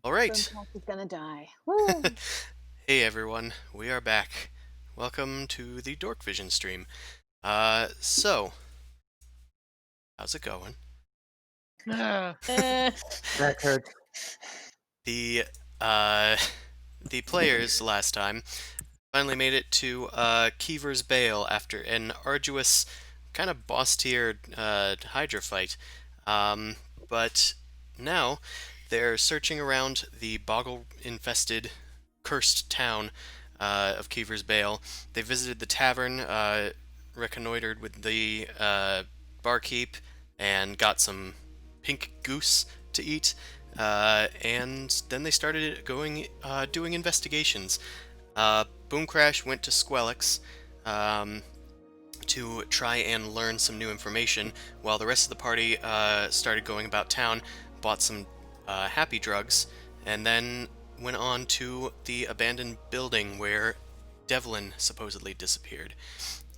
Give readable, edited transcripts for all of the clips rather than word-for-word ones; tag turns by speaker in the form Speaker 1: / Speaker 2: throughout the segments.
Speaker 1: All right.
Speaker 2: Boomcast is gonna die. Woo!
Speaker 1: Hey everyone, we are back. Welcome to the Dorkvision stream. So, how's it going?
Speaker 3: Ah,
Speaker 2: Eh,
Speaker 3: that hurts.
Speaker 1: The uh the players last time finally made it to Keever's Bale after an arduous kind of boss tier Hydra fight. Um, but now they're searching around the boggle infested cursed town of Keever's Bale. They visited the tavern, reconnoitered with the barkeep, and got some pink goose to eat. And then they started doing investigations. Boom Crash went to Squelix um, to try and learn some new information, while the rest of the party started going about town, bought some happy drugs, and then went on to the abandoned building where Devlin supposedly disappeared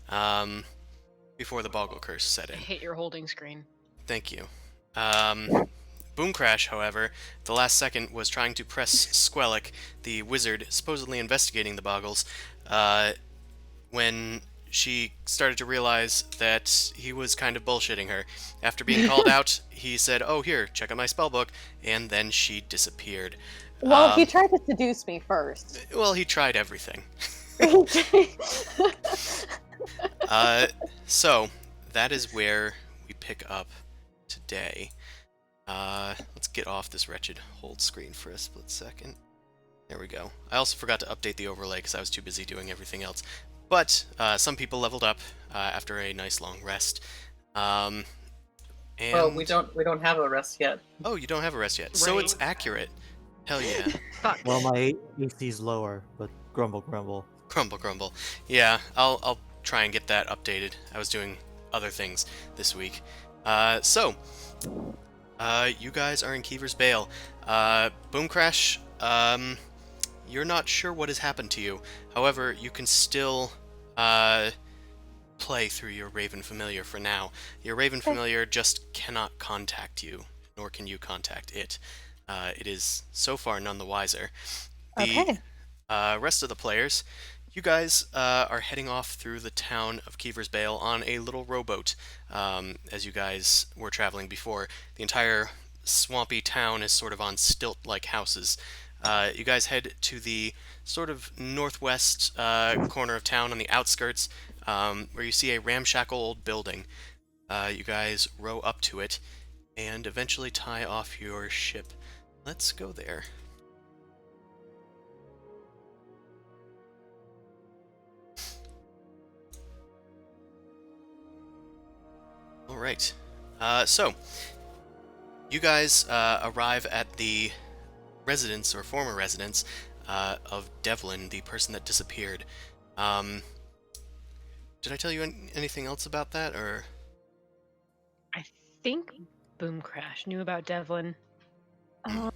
Speaker 1: um, before the Boggle Curse set
Speaker 3: I
Speaker 1: in.
Speaker 3: hate your holding screen.
Speaker 1: Thank you. Boom Crash, however, at the last second was trying to press Squelic, the wizard supposedly investigating the Boggles, when she started to realize that he was kind of bullshitting her. After being called out, he said, "Oh, here, check out my spellbook," and then she disappeared.
Speaker 2: well, he
Speaker 1: Um,
Speaker 2: tried to seduce me first.
Speaker 1: well, he tried everything.
Speaker 2: Okay.
Speaker 1: Uh, so, that is where we pick up today. Let's get off this wretched hold screen for a split second. There we go. I also forgot to update the overlay because I was too busy doing everything else. But some people leveled up after a nice long rest. Um,
Speaker 4: Well,
Speaker 1: and
Speaker 4: we don't have a rest yet.
Speaker 1: oh, you don't have a rest yet, so
Speaker 3: Right.
Speaker 1: it's accurate. Hell yeah.
Speaker 3: Fuck.
Speaker 5: Well, my AC's lower, but grumble, grumble.
Speaker 1: Grumble, grumble. Yeah, I'll try and get that updated. I was doing other things this week. So, you guys are in Keever's Bale. Boom Crash, you're not sure what has happened to you. However, you can still play through your Raven Familiar for now. Your Raven Familiar just cannot contact you, nor can you contact it. It is so far none the wiser. The
Speaker 2: Okay.
Speaker 1: rest of the players, you guys are heading off through the town of Keever's Bale on a little rowboat. As you guys were traveling before, the entire swampy town is sort of on stilt-like houses. You guys head to the sort of northwest corner of town on the outskirts, where you see a ramshackle old building. You guys row up to it and eventually tie off your ship. Let's go there. All right. So, you guys arrive at the residence or former residence of Devlin, the person that disappeared. Um, did I tell you anything else about that, or?
Speaker 3: I think Boom Crash knew about Devlin.
Speaker 2: Um,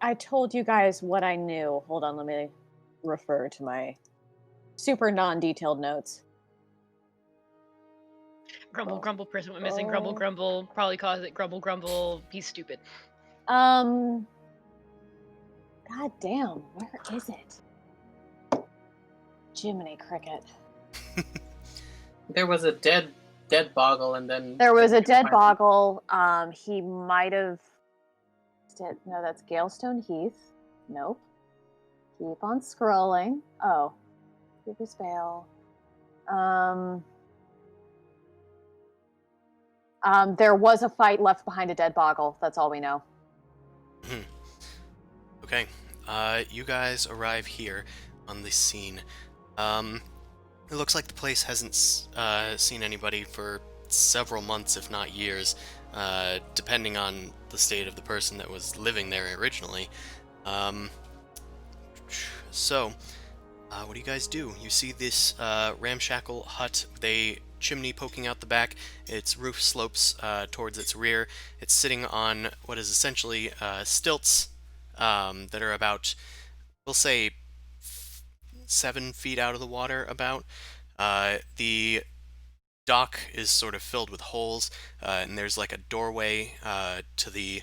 Speaker 2: I told you guys what I knew. Hold on, let me refer to my super non-detailed notes.
Speaker 3: Grumble,
Speaker 2: Oh.
Speaker 3: grumble, person went missing. Grumble,
Speaker 2: Oh.
Speaker 3: grumble. Probably caused it. Grumble, grumble. He's stupid.
Speaker 2: Um. God damn, where is it? Jiminy Cricket.
Speaker 4: There was a dead boggle, and then
Speaker 2: There was a
Speaker 4: then
Speaker 2: dead
Speaker 4: you find-
Speaker 2: boggle. He might have. No, that's Galestone Heath. Nope. Keep on scrolling. Oh, Keeper's Vale. There was a fight left behind a dead boggle. That's all we know.
Speaker 1: Okay. You guys arrive here on the scene. It looks like the place hasn't seen anybody for several months, if not years, depending on the state of the person that was living there originally. So, what do you guys do? You see this ramshackle hut with a chimney poking out the back. Its roof slopes towards its rear. It's sitting on what is essentially stilts that are about, we'll say, 7 feet out of the water, about. The dock is sort of filled with holes, and there's like a doorway to the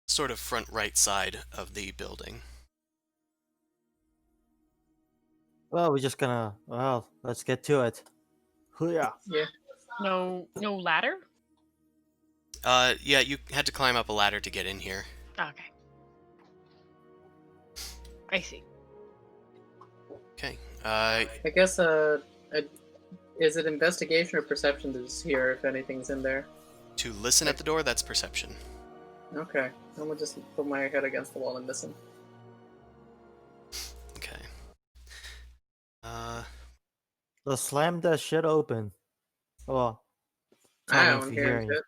Speaker 1: sort of front right side of the building.
Speaker 5: Well, we're just gonna. Well, let's get to it. Hooyah!
Speaker 4: Yeah.
Speaker 3: No ladder?
Speaker 1: Yeah, you had to climb up a ladder to get in here.
Speaker 3: Okay. I see.
Speaker 1: Okay.
Speaker 4: I guess is it investigation or perception to just hear if anything's in there?
Speaker 1: To listen at the door, that's perception.
Speaker 4: Okay. I'm gonna just put my head against the wall and listen.
Speaker 1: Okay.
Speaker 5: Let's slam that shit open. Well, tell
Speaker 4: I
Speaker 5: me if
Speaker 4: don't
Speaker 5: you're
Speaker 4: hear
Speaker 5: hearing.
Speaker 4: shit.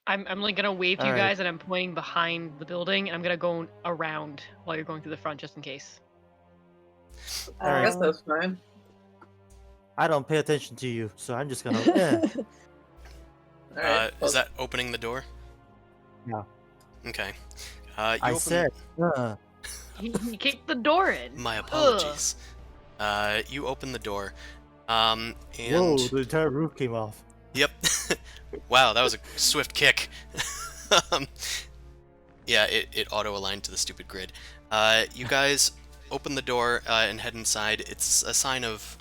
Speaker 3: I'm like gonna wave to you
Speaker 5: Alright.
Speaker 3: guys, and I'm pointing behind the building, and I'm gonna go around while you're going through the front, just in case.
Speaker 4: I guess
Speaker 2: Um,
Speaker 4: that's fine.
Speaker 5: I don't pay attention to you, so I'm just gonna.
Speaker 4: Alright.
Speaker 1: Is that opening the door?
Speaker 5: No.
Speaker 1: Okay. You
Speaker 5: I
Speaker 1: open...
Speaker 5: said.
Speaker 3: You kicked the door in.
Speaker 1: My apologies. You open the door. And...
Speaker 5: Whoa! The entire roof came off.
Speaker 1: Yep. Wow, that was a swift kick. um, yeah, it auto-aligned to the stupid grid. You guys open the door and head inside. It's a sign of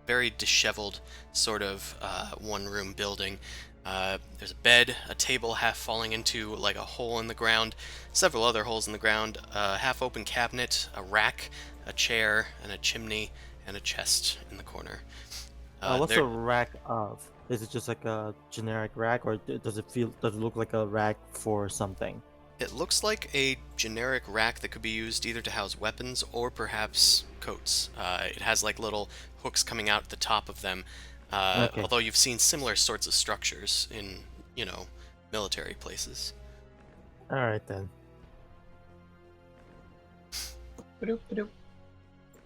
Speaker 1: very disheveled sort of one-room building. There's a bed, a table half falling into like a hole in the ground, several other holes in the ground, a half-open cabinet, a rack, a chair, and a chimney, and a chest in the corner.
Speaker 5: What's a rack of? Is it just like a generic rack, or does it look like a rack for something?
Speaker 1: It looks like a generic rack that could be used either to house weapons or perhaps coats. It has like little hooks coming out at the top of them.
Speaker 5: Okay.
Speaker 1: Although you've seen similar sorts of structures in, military places.
Speaker 5: All right then.
Speaker 4: Ba-doop, ba-doop.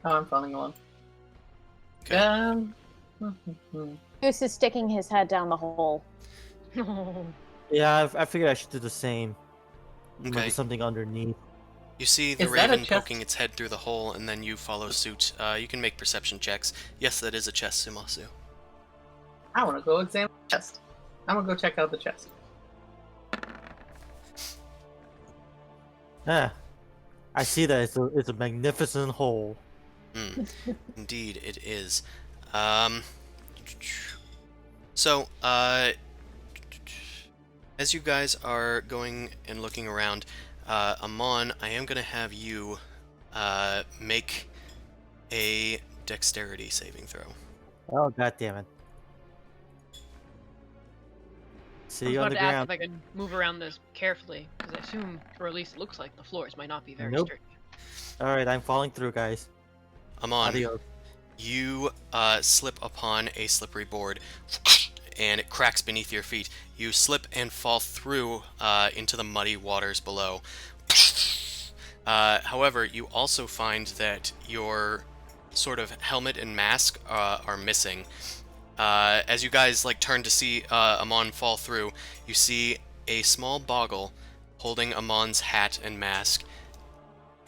Speaker 4: Oh, I'm following along.
Speaker 1: Okay.
Speaker 2: Goose is sticking his head down the hole.
Speaker 5: Yeah, I figured I should do the same.
Speaker 1: Okay.
Speaker 5: Maybe something underneath.
Speaker 1: You see the
Speaker 4: Is that a
Speaker 1: raven
Speaker 4: chest?
Speaker 1: poking its head through the hole, and then you follow suit. You can make perception checks. Yes, that is a chest, Sumasu.
Speaker 4: I want to go examine the chest. I'm gonna go check out the chest.
Speaker 5: Ah, I see that it's a magnificent hole.
Speaker 1: Indeed, it is. So, as you guys are going and looking around, Amon, I am going to have you make a dexterity saving throw.
Speaker 5: Oh, god damn it.
Speaker 3: I
Speaker 5: See
Speaker 3: was
Speaker 5: you
Speaker 3: about
Speaker 5: on the
Speaker 3: to ask
Speaker 5: ground.
Speaker 3: if I could move around this carefully, because I assume, or at least it looks like, the floors might not be very
Speaker 5: Nope.
Speaker 3: sturdy.
Speaker 5: Alright, I'm falling through, guys.
Speaker 1: Amon,
Speaker 5: Adios.
Speaker 1: you slip upon a slippery board, and it cracks beneath your feet. You slip and fall through into the muddy waters below. However, you also find that your sort of helmet and mask are missing. As you guys turn to see Amon fall through, you see a small boggle holding Amon's hat and mask,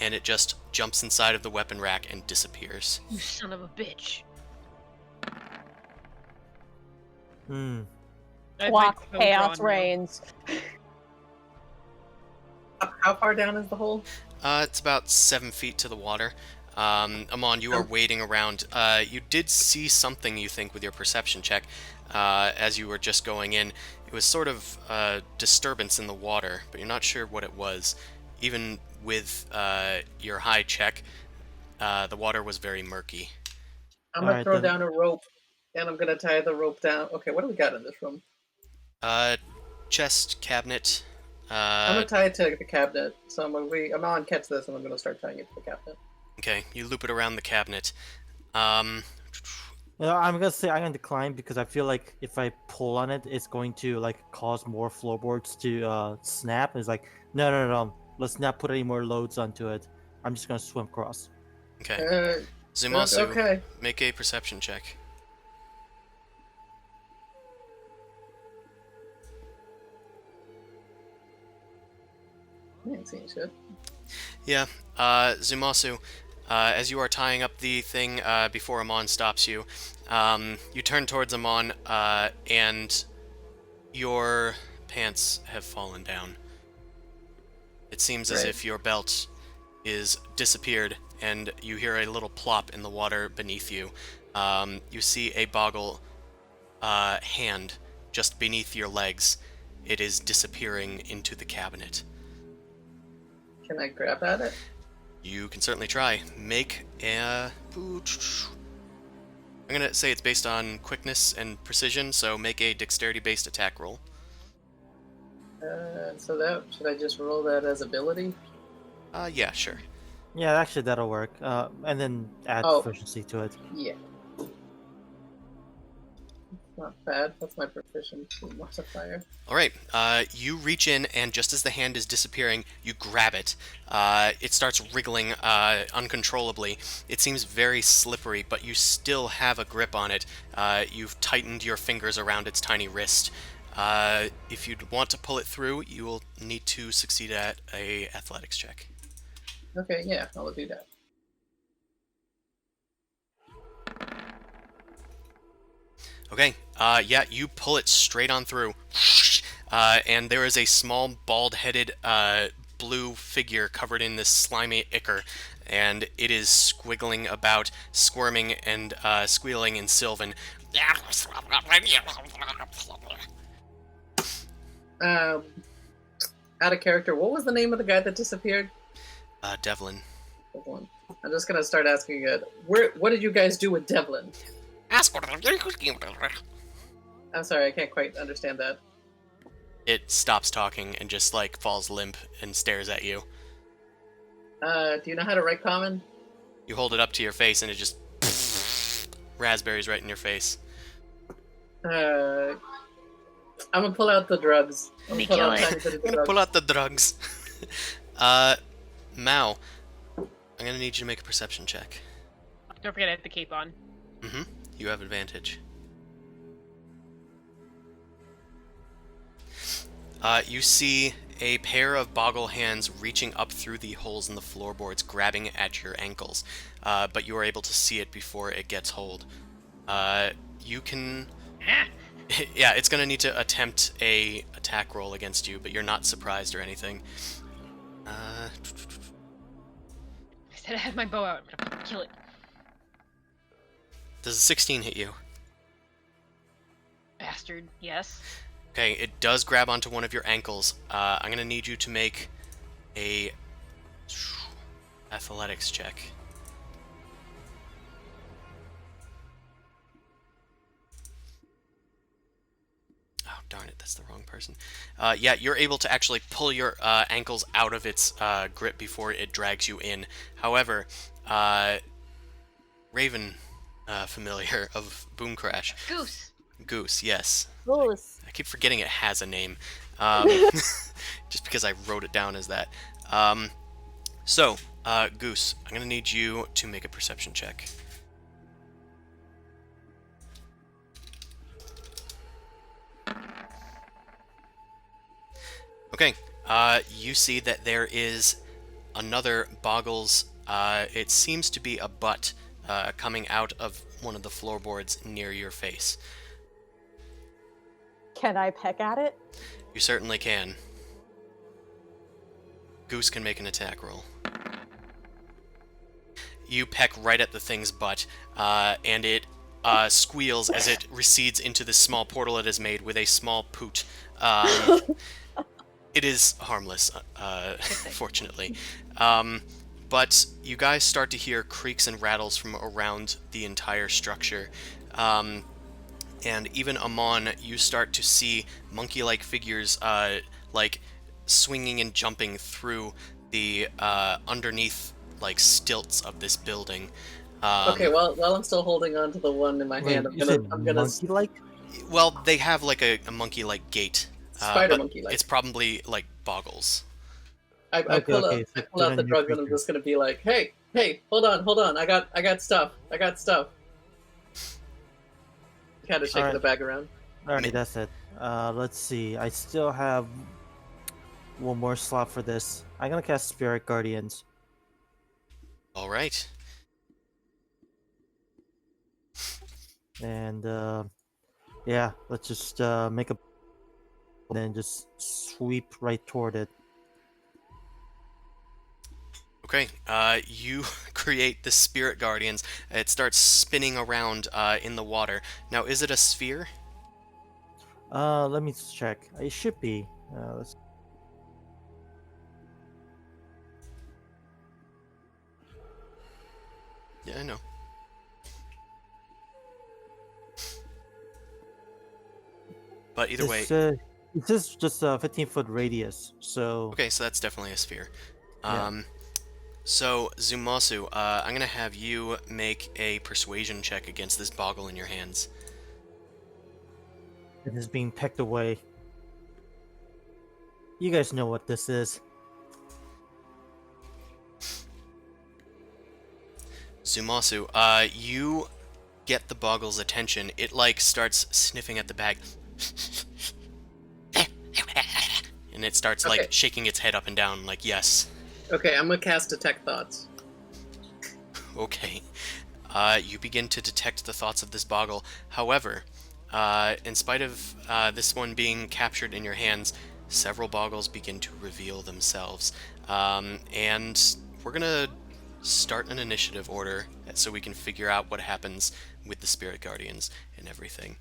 Speaker 1: and it just jumps inside of the weapon rack and disappears.
Speaker 3: You son of a bitch. I
Speaker 2: Block
Speaker 3: might go
Speaker 2: chaos
Speaker 3: draw now.
Speaker 2: reigns.
Speaker 4: How far down is the hole?
Speaker 1: It's about 7 feet to the water. Amon, you are wading around. You did see something, you think, with your perception check as you were just going in. It was sort of a disturbance in the water, but you're not sure what it was. Even with your high check, the water was very murky.
Speaker 4: I'm gonna
Speaker 5: Alright,
Speaker 4: throw
Speaker 5: then.
Speaker 4: down a rope, and I'm gonna tie the rope down. Okay, what do we got in this room?
Speaker 1: Chest, cabinet.
Speaker 4: I'm gonna tie it to the cabinet. So I'm on catch this, and I'm gonna start tying it to the cabinet.
Speaker 1: Okay, you loop it around the cabinet.
Speaker 5: I'm gonna say I'm gonna decline because I feel like if I pull on it, it's going to cause more floorboards to snap. It's like no. Let's not put any more loads onto it. I'm just gonna swim across.
Speaker 1: Okay. Zumasu,
Speaker 4: Okay.
Speaker 1: make a perception check.
Speaker 4: I ain't seeing shit.
Speaker 1: Yeah, Zumasu, as you are tying up the thing before Amon stops you, you turn towards Amon, and your pants have fallen down. It seems as
Speaker 4: Right.
Speaker 1: if your belt is disappeared, and you hear a little plop in the water beneath you. You see a boggle hand just beneath your legs. It is disappearing into the cabinet.
Speaker 4: Can I grab at it?
Speaker 1: You can certainly try. Make a... I'm gonna say it's based on quickness and precision, so make a dexterity-based attack roll.
Speaker 4: So that should I just roll that as ability?
Speaker 1: Yeah, sure.
Speaker 5: Yeah, actually that'll work. And then add
Speaker 4: Oh.
Speaker 5: proficiency to it.
Speaker 4: Yeah. Not bad. That's my proficiency modifier.
Speaker 1: All right. You reach in, and just as the hand is disappearing, you grab it. It starts wriggling uncontrollably. It seems very slippery, but you still have a grip on it. You've tightened your fingers around its tiny wrist. If you'd want to pull it through, you will need to succeed at a athletics check.
Speaker 4: Okay, yeah, I'll do that.
Speaker 1: Okay, yeah, you pull it straight on through, and there is a small, bald-headed, blue figure covered in this slimy ichor, and it is squiggling about, squirming and squealing in Sylvan.
Speaker 4: Out of character, what was the name of the guy that disappeared?
Speaker 1: Devlin.
Speaker 4: Devlin. I'm just gonna start asking it. What did you guys do with Devlin? I'm sorry, I can't quite understand that.
Speaker 1: It stops talking and just, like, falls limp and stares at you.
Speaker 4: Do you know how to write common?
Speaker 1: You hold it up to your face and it just... raspberries right in your face.
Speaker 4: I'm gonna pull out the drugs. I'm
Speaker 3: Me
Speaker 4: gonna pull out
Speaker 3: kill
Speaker 4: a tiny bit of
Speaker 1: I'm gonna
Speaker 4: drugs.
Speaker 1: pull out the drugs. Mao, I'm gonna need you to make a perception check.
Speaker 3: Don't forget I have the cape on.
Speaker 1: Mm-hmm. You have advantage. You see a pair of boggle hands reaching up through the holes in the floorboards, grabbing at your ankles, but you are able to see it before it gets hold. You can...
Speaker 3: Ah!
Speaker 1: Yeah, it's gonna need to attempt a attack roll against you, but you're not surprised or anything.
Speaker 3: I said I had my bow out. I'm gonna kill it.
Speaker 1: Does a 16 hit you?
Speaker 3: Bastard. Yes.
Speaker 1: Okay, it does grab onto one of your ankles. I'm gonna need you to make a athletics check. Oh, darn it, that's the wrong person. Yeah, you're able to actually pull your ankles out of its grip before it drags you in. However, Raven, familiar of Boom Crash.
Speaker 3: Goose.
Speaker 1: Goose, yes.
Speaker 2: Goose.
Speaker 1: I keep forgetting it has a name, just because I wrote it down as that. So, Goose, I'm gonna need you to make a perception check. Okay, you see that there is another Boggles, it seems to be a butt, coming out of one of the floorboards near your face.
Speaker 2: Can I peck at it?
Speaker 1: You certainly can. Goose can make an attack roll. You peck right at the thing's butt, and it squeals as it recedes into this small portal it has made with a small poot. It is harmless, fortunately. But you guys start to hear creaks and rattles from around the entire structure. And even Amon, you start to see monkey-like figures, like, swinging and jumping through the underneath, like, stilts of this building.
Speaker 4: Okay, well, while I'm still holding on to the one in my hand, I'm gonna
Speaker 5: monkey-like?
Speaker 1: Well, they have, like, a monkey-like gait.
Speaker 4: spider
Speaker 1: but
Speaker 4: monkey like.
Speaker 1: It's probably, like, Boggles.
Speaker 4: I pull out the drug and I'm just gonna be like, hey, hold on, I got stuff. Kind of shaking the bag around.
Speaker 5: Alright, that's it. Let's see. I still have one more slot for this. I'm gonna cast Spirit Guardians.
Speaker 1: All right.
Speaker 5: And yeah, let's just make a and then just sweep right toward it.
Speaker 1: Okay, you create the Spirit Guardians. It starts spinning around in the water. Now, is it a sphere?
Speaker 5: Let me check. It should be. Let's...
Speaker 1: Yeah, I know. But either way,
Speaker 5: This is just a 15-foot radius, so...
Speaker 1: okay, so that's definitely a sphere.
Speaker 5: Yeah.
Speaker 1: So, Zumasu, I'm gonna have you make a persuasion check against this boggle in your hands.
Speaker 5: It is being pecked away. You guys know what this is.
Speaker 1: Zumasu, you get the boggle's attention. It, like, starts sniffing at the bag. And it starts,
Speaker 4: Okay.
Speaker 1: like, shaking its head up and down, like, yes.
Speaker 4: Okay, I'm gonna cast Detect Thoughts.
Speaker 1: Okay. You begin to detect the thoughts of this boggle. However, in spite of this one being captured in your hands, several boggles begin to reveal themselves. And we're gonna start an initiative order so we can figure out what happens with the Spirit Guardians and everything.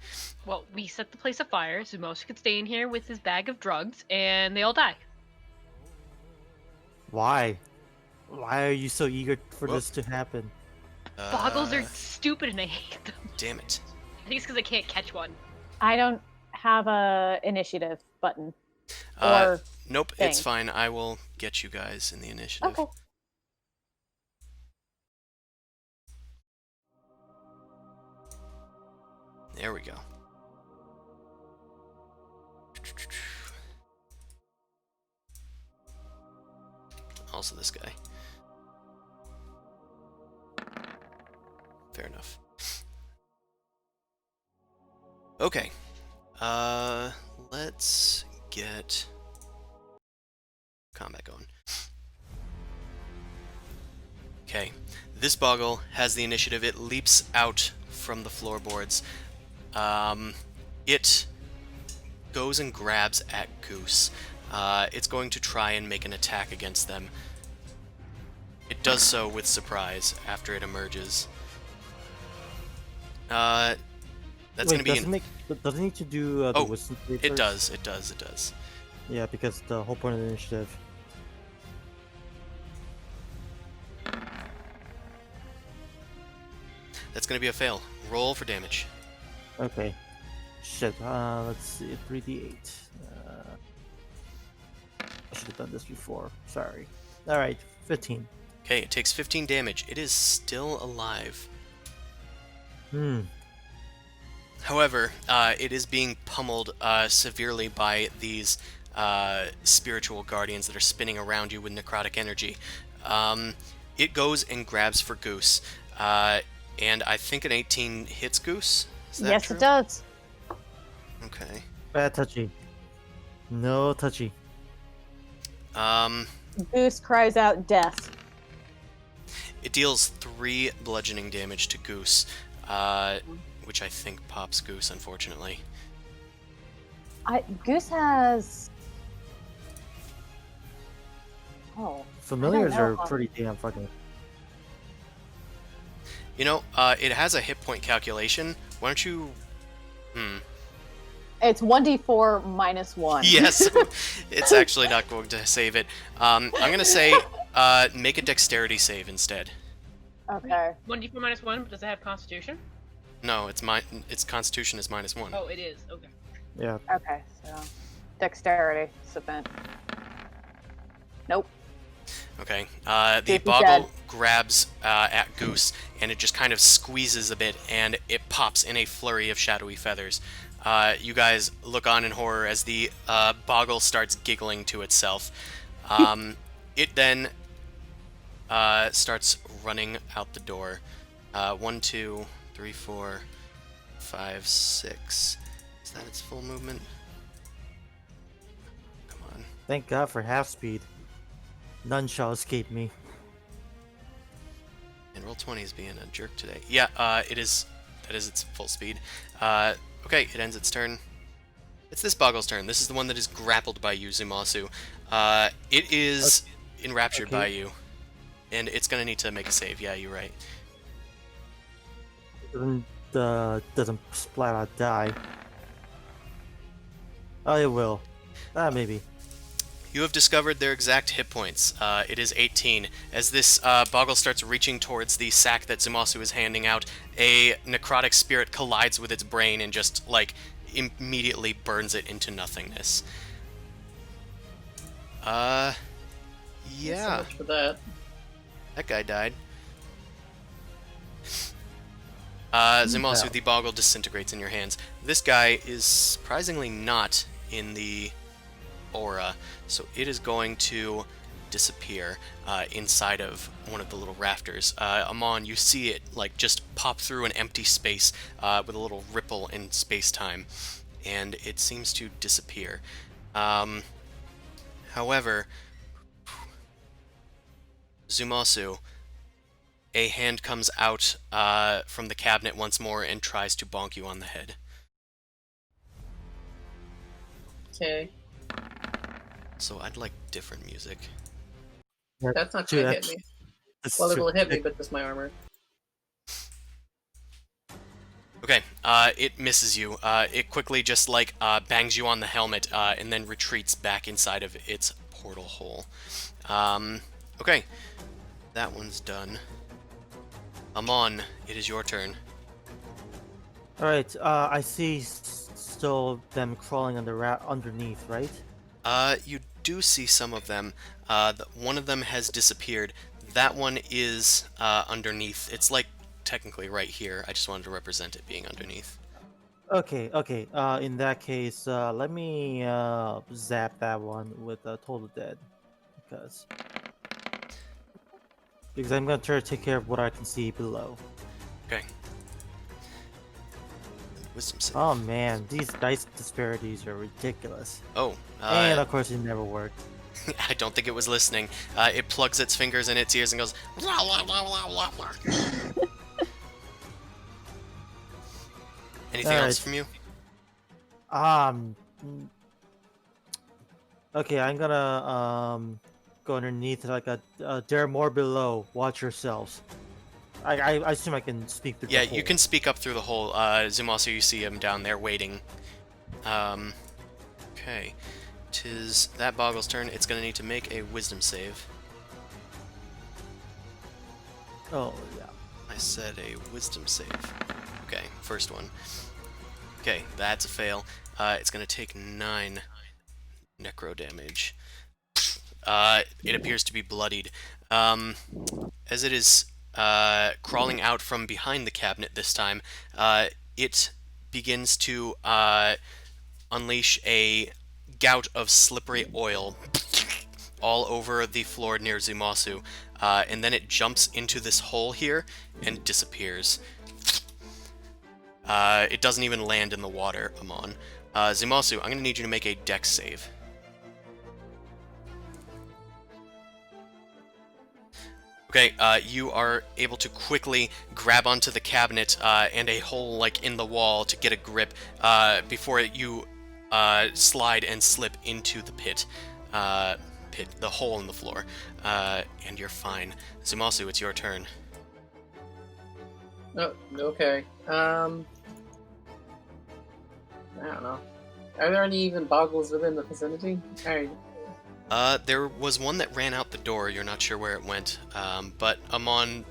Speaker 3: Well, we set the place afire. Zumosu could stay in here with his bag of drugs, and they all die.
Speaker 5: Why? Why are you so eager for
Speaker 1: Well-
Speaker 5: this to happen?
Speaker 3: Boggles are stupid, and I hate them.
Speaker 1: Damn it.
Speaker 3: I think it's because I can't catch one.
Speaker 2: I don't have a initiative button.
Speaker 1: Uh,
Speaker 2: Or
Speaker 1: nope, it's
Speaker 2: thing.
Speaker 1: fine. I will get you guys in the initiative.
Speaker 2: okay.
Speaker 1: There we go. Also this guy. Fair enough. Okay. Let's get combat going. Okay. This boggle has the initiative. It leaps out from the floorboards. It goes and grabs at Goose. It's going to try and make an attack against them. It does so with surprise after it emerges. That's
Speaker 5: Wait,
Speaker 1: going to be
Speaker 5: does it need to do the
Speaker 1: Oh,
Speaker 5: wisdom save
Speaker 1: it
Speaker 5: first?
Speaker 1: does. It does. It does.
Speaker 5: Yeah, because the whole point of the initiative.
Speaker 1: That's going to be a fail. Roll for damage.
Speaker 5: Okay. Shit. Let's see. 3d8. I should have done this before. Sorry. All right. 15.
Speaker 1: Okay, it takes 15 damage. It is still alive.
Speaker 5: Hmm.
Speaker 1: However, it is being pummeled severely by these spiritual guardians that are spinning around you with necrotic energy. It goes and grabs for Goose, and I think an 18 hits Goose. Is that
Speaker 2: Yes,
Speaker 1: true?
Speaker 2: it does.
Speaker 1: Okay.
Speaker 5: Bad touchy. No touchy.
Speaker 2: Goose cries out death.
Speaker 1: It deals 3 bludgeoning damage to Goose, which I think pops Goose, unfortunately.
Speaker 2: Goose has. Oh.
Speaker 5: Familiars
Speaker 2: know
Speaker 5: are
Speaker 2: how-
Speaker 5: pretty damn fucking.
Speaker 1: You know, it has a hit point calculation. Why don't you...
Speaker 2: It's 1d4 minus 1.
Speaker 1: Yes, it's actually not going to save it. I'm going to say make a dexterity save instead.
Speaker 2: Okay.
Speaker 3: 1d4 minus 1, but does it have Constitution?
Speaker 1: No, its constitution is -1.
Speaker 3: Oh, it is. Okay.
Speaker 5: Yeah.
Speaker 2: Okay, so. Dexterity. Submit. Nope.
Speaker 1: Okay. The
Speaker 2: Goose is
Speaker 1: boggle
Speaker 2: dead.
Speaker 1: grabs at Goose, and it just kind of squeezes a bit, and it pops in a flurry of shadowy feathers. You guys look on in horror as the boggle starts giggling to itself. It then starts running out the door. 1, 2, 3, 4, 5, 6. Is that its full movement? Come on.
Speaker 5: Thank God for half speed. None shall escape me.
Speaker 1: And Roll20 is being a jerk today. Yeah, it is. That is its full speed. Okay, it ends its turn. It's this boggle's turn. This is the one that is grappled by you, Zumasu. It is enraptured
Speaker 5: Okay.
Speaker 1: by you. And it's gonna need to make a save. Yeah, you're right.
Speaker 5: Doesn't splat out die. Oh, it will. Maybe.
Speaker 1: You have discovered their exact hit points. It is 18. As this Boggle starts reaching towards the sack that Zumasu is handing out, a necrotic spirit collides with its brain and just, like, immediately burns it into nothingness.
Speaker 4: So
Speaker 1: Yeah.
Speaker 4: much for that.
Speaker 1: That guy died. Zumasu, the Boggle disintegrates in your hands. This guy is surprisingly not in the aura, so it is going to disappear inside of one of the little rafters. Amon, you see it like just pop through an empty space with a little ripple in space-time, and it seems to disappear. However, Zumasu, a hand comes out from the cabinet once more and tries to bonk you on the head.
Speaker 4: Okay.
Speaker 1: So I'd like different music.
Speaker 4: That's not gonna hit me. Well, it'll hit me, but just my armor.
Speaker 1: Okay, it misses you. It quickly just, like, bangs you on the helmet, and then retreats back inside of its portal hole. Okay, that one's done. Amon, it is your turn.
Speaker 5: Alright, I see still them crawling underneath, right?
Speaker 1: You do see some of them. One of them has disappeared. That one is underneath. It's, like, technically right here. I just wanted to represent it being underneath.
Speaker 5: Okay. In that case, let me zap that one with Total Dead, because I'm gonna try to take care of what I can see below.
Speaker 1: Okay. Wisdom save.
Speaker 5: Oh man, these dice disparities are ridiculous.
Speaker 1: Oh,
Speaker 5: And of course, it never worked.
Speaker 1: I don't think it was listening. It plugs its fingers in its ears and goes. Anything else from you?
Speaker 5: Um. Okay, I'm gonna go underneath like there are more below. Watch yourselves. I assume I can speak through.
Speaker 1: Yeah,
Speaker 5: the
Speaker 1: you
Speaker 5: hole.
Speaker 1: can speak up through the hole. Zumasu, you see him down there waiting. Okay. 'Tis that Boggle's turn. It's gonna need to make a wisdom save.
Speaker 5: Oh yeah.
Speaker 1: I said a wisdom save. Okay, first one. Okay, that's a fail. It's gonna take 9 necro damage. It appears to be bloodied. As it is crawling out from behind the cabinet this time, it begins to unleash a gout of slippery oil all over the floor near Zumasu, and then it jumps into this hole here and disappears. It doesn't even land in the water, Amon. Zumasu, I'm going to need you to make a dex save. Okay, you are able to quickly grab onto the cabinet and a hole like in the wall to get a grip before you slide and slip into the pit, the hole in the floor, and you're fine. Zumasu, it's your turn.
Speaker 4: Oh, okay. I don't know. Are there any even boggles within the vicinity? Alright.
Speaker 1: There was one that ran out the door. You're not sure where it went, but Amon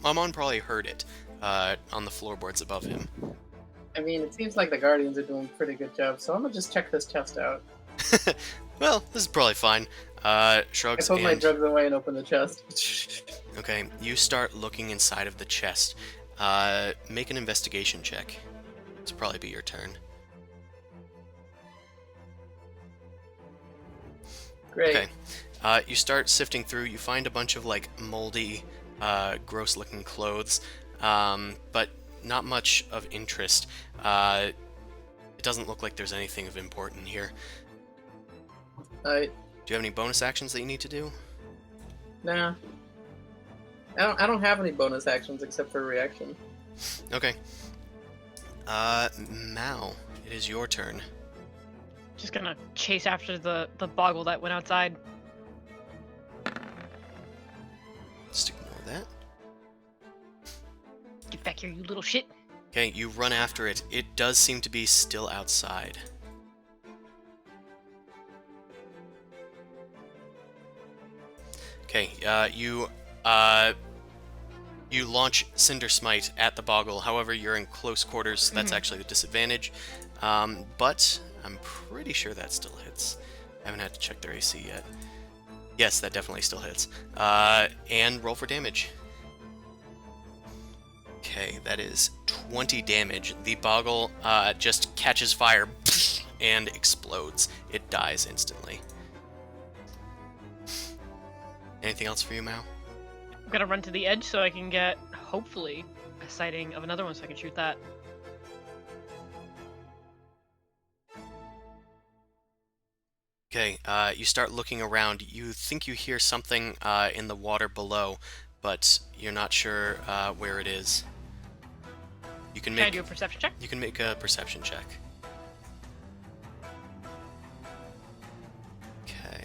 Speaker 1: probably heard it on the floorboards above him.
Speaker 4: I mean, it seems like the Guardians are doing a pretty good job, so I'm gonna just check this chest out.
Speaker 1: Well, this is probably fine. Shrugs
Speaker 4: I put my
Speaker 1: and...
Speaker 4: drugs away and open the chest.
Speaker 1: Okay, you start looking inside of the chest. Make an investigation check. It's probably be your turn.
Speaker 4: Great.
Speaker 1: Okay. You start sifting through. You find a bunch of, like, moldy, gross-looking clothes, but not much of interest. It doesn't look like there's anything of importance here. Do you have any bonus actions that you need to do?
Speaker 4: Nah. I don't have any bonus actions except for reaction.
Speaker 1: Okay. Mal, it is your turn.
Speaker 3: Just gonna chase after the boggle that went outside. back here, you little shit.
Speaker 1: Okay, you run after it. It does seem to be still outside. Okay, you launch Cinder Smite at the Boggle. However, you're in close quarters, so that's actually the disadvantage. But I'm pretty sure that still hits. I haven't had to check their AC yet. Yes, that definitely still hits. And roll for damage. Okay, that is 20 damage. The Boggle just catches fire and explodes. It dies instantly. Anything else for you, Mao?
Speaker 3: I'm gonna run to the edge so I can get, hopefully, a sighting of another one so I can shoot that.
Speaker 1: Okay, you start looking around. You think you hear something in the water below, but you're not sure where it is. You can
Speaker 3: Can I
Speaker 1: make
Speaker 3: do a perception check?
Speaker 1: you can make a perception check. Okay.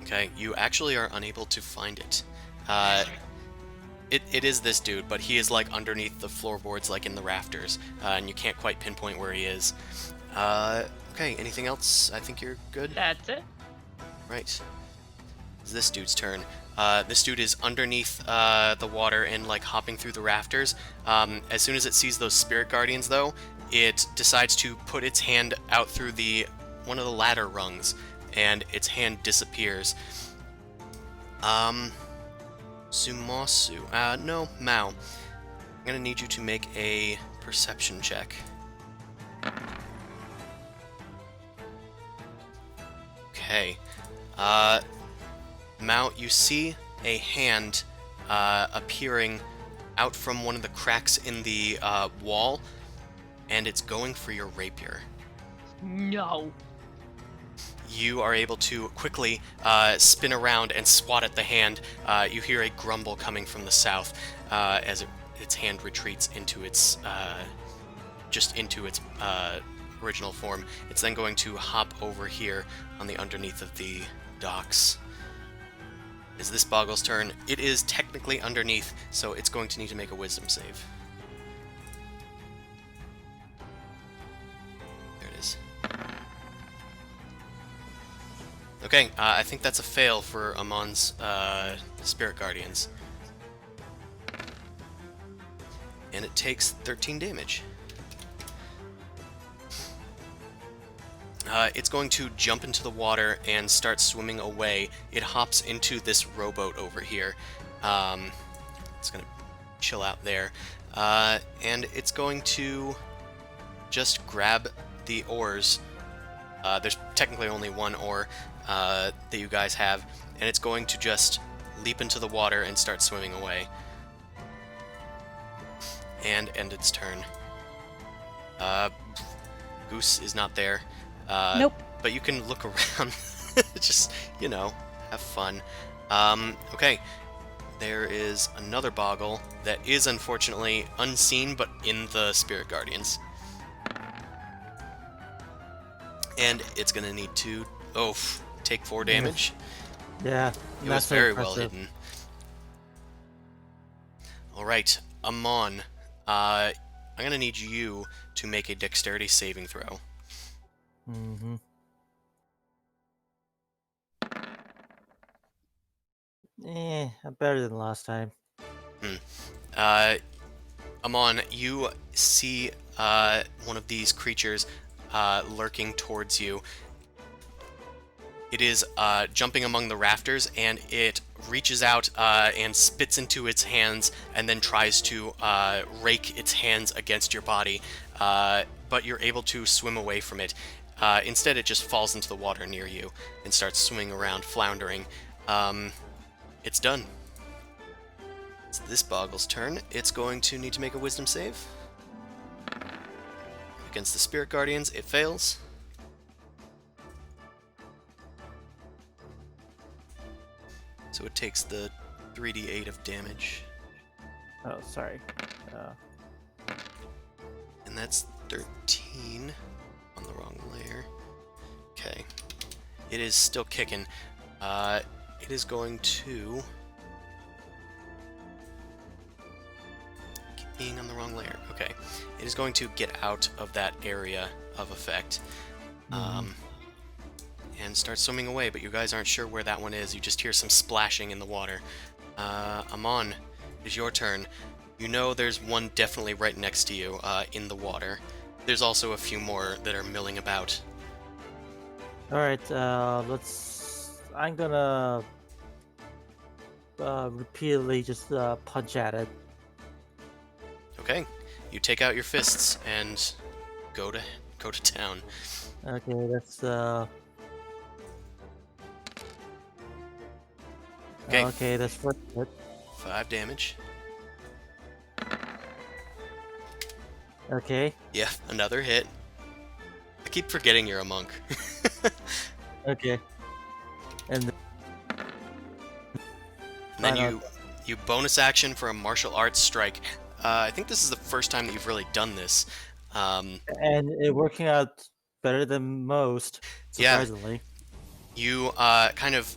Speaker 1: Okay, you actually are unable to find it. It is this dude, but he is like underneath the floorboards, like in the rafters, and you can't quite pinpoint where he is. Okay, anything else? I think you're good.
Speaker 3: That's it.
Speaker 1: Right. It's this dude's turn. This dude is underneath the water and like hopping through the rafters. As soon as it sees those spirit guardians, though, it decides to put its hand out through one of the ladder rungs, and its hand disappears. Sumasu. No, Mao. I'm gonna need you to make a perception check. Okay. Mao, you see a hand appearing out from one of the cracks in the wall, and it's going for your rapier.
Speaker 3: No.
Speaker 1: You are able to quickly spin around and swat at the hand. You hear a grumble coming from the south as its hand retreats into its original form. It's then going to hop over here on the underneath of the docks. Is this Boggle's turn? It is technically underneath, so it's going to need to make a wisdom save. There it is. Okay, I think that's a fail for Amon's Spirit Guardians. And it takes 13 damage. It's going to jump into the water and start swimming away. It hops into this rowboat over here. It's going to chill out there. And it's going to just grab the oars. There's technically only one oar that you guys have. And it's going to just leap into the water and start swimming away. And end its turn. Goose is not there.
Speaker 2: Nope.
Speaker 1: But you can look around. Just, have fun. Okay. There is another Boggle that is unfortunately unseen, but in the Spirit Guardians. And it's going to need to, take 4 damage.
Speaker 5: Yeah.
Speaker 1: It was very well hidden. Alright, Amon. I'm going to need you to make a dexterity saving throw.
Speaker 5: Mm-hmm. Better than last time.
Speaker 1: Amon, you see one of these creatures lurking towards you. It is jumping among the rafters, and it reaches out and spits into its hands, and then tries to rake its hands against your body, but you're able to swim away from it. Instead, it just falls into the water near you and starts swimming around, floundering. It's done. It's this Boggle's turn. It's going to need to make a wisdom save. Against the Spirit Guardians, it fails. So it takes the 3d8 of damage.
Speaker 5: Oh, sorry.
Speaker 1: And that's 13 on the wrong layer. Okay. It is still kicking. It is going to... Keep being on the wrong layer. Okay. It is going to get out of that area of effect. And start swimming away, but you guys aren't sure where that one is. You just hear some splashing in the water. Amon, it is your turn. You know there's one definitely right next to you, in the water. There's also a few more that are milling about.
Speaker 5: Alright, I'm gonna repeatedly just punch at it.
Speaker 1: Okay, you take out your fists and go to town.
Speaker 5: Okay, that's
Speaker 1: Okay.
Speaker 5: Okay, that's first hit.
Speaker 1: 5 damage.
Speaker 5: Okay.
Speaker 1: Yeah, another hit. I keep forgetting you're a monk.
Speaker 5: Okay. And
Speaker 1: And then
Speaker 5: Fine,
Speaker 1: you bonus action for a martial arts strike. I think this is the first time that you've really done this.
Speaker 5: and it working out better than most,
Speaker 1: Yeah.
Speaker 5: surprisingly.
Speaker 1: You kind of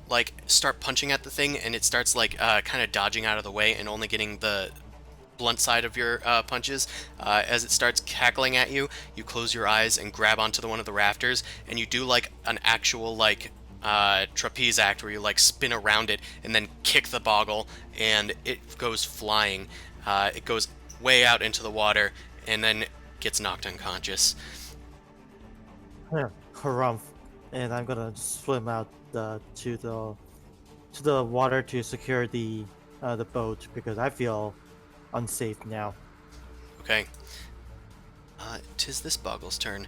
Speaker 1: like start punching at the thing, and it starts like kind of dodging out of the way and only getting the blunt side of your punches. As it starts cackling at you, you close your eyes and grab onto one of the rafters, and you do like an actual like trapeze act where you like spin around it and then kick the boggle, and it goes flying. It goes way out into the water and then gets knocked unconscious.
Speaker 5: Harumph. And I'm gonna swim out to the water to secure the boat because I feel unsafe now.
Speaker 1: Okay. 'Tis this boggle's turn.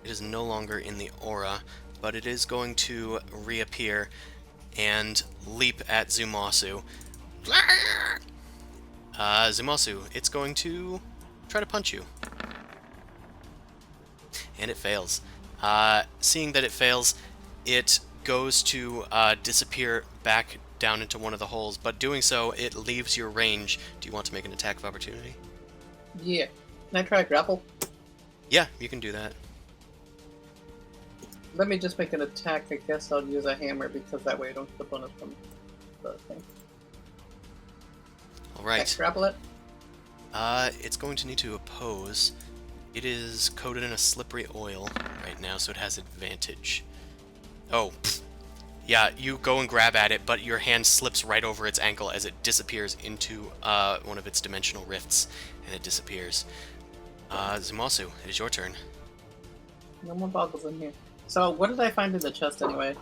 Speaker 1: It is no longer in the aura, but it is going to reappear and leap at Zumasu. Zumasu, it's going to try to punch you. And it fails. Seeing that it fails, it goes to disappear back down into one of the holes, but doing so, it leaves your range. Do you want to make an attack of opportunity?
Speaker 4: Yeah. Can I try grapple?
Speaker 1: Yeah, you can do that.
Speaker 4: Let me just make an attack. I guess I'll use a hammer because that way I don't get the bonus from the thing.
Speaker 1: Alright.
Speaker 4: Okay, grapple it.
Speaker 1: It's going to need to oppose. It is coated in a slippery oil right now, so it has advantage. Oh, pfft. Yeah, you go and grab at it, but your hand slips right over its ankle as it disappears into one of its dimensional rifts, and it disappears. Zumasu, it is your turn.
Speaker 4: No more boggles in here. So, what did I find in the chest anyway?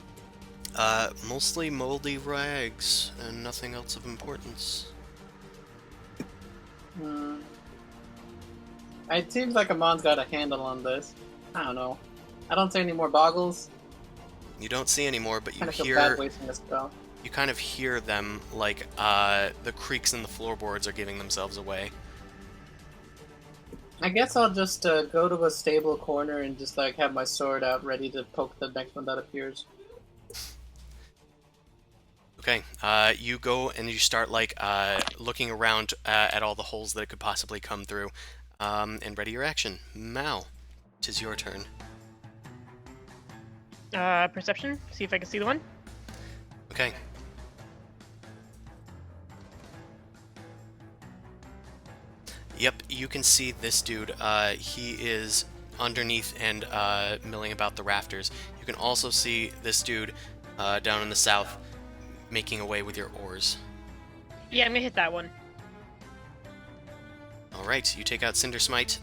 Speaker 1: Mostly moldy rags, and nothing else of importance.
Speaker 4: It seems like Amon's got a handle on this. I don't know. I don't see any more boggles.
Speaker 1: You don't see any more, but you
Speaker 4: Kind of feel
Speaker 1: hear...
Speaker 4: bad wasting a spell.
Speaker 1: You kind of hear them, like, the creaks in the floorboards are giving themselves away.
Speaker 4: I guess I'll just go to a stable corner and just like have my sword out ready to poke the next one that appears.
Speaker 1: Okay, you go and you start, like, looking around at all the holes that it could possibly come through, and ready your action. Mal, 'tis your turn.
Speaker 3: Perception. See if I can see the one.
Speaker 1: Okay. Yep, you can see this dude. He is underneath and milling about the rafters. You can also see this dude down in the south making away with your oars.
Speaker 3: Yeah, I'm gonna hit that one.
Speaker 1: Alright, you take out Cinder Smite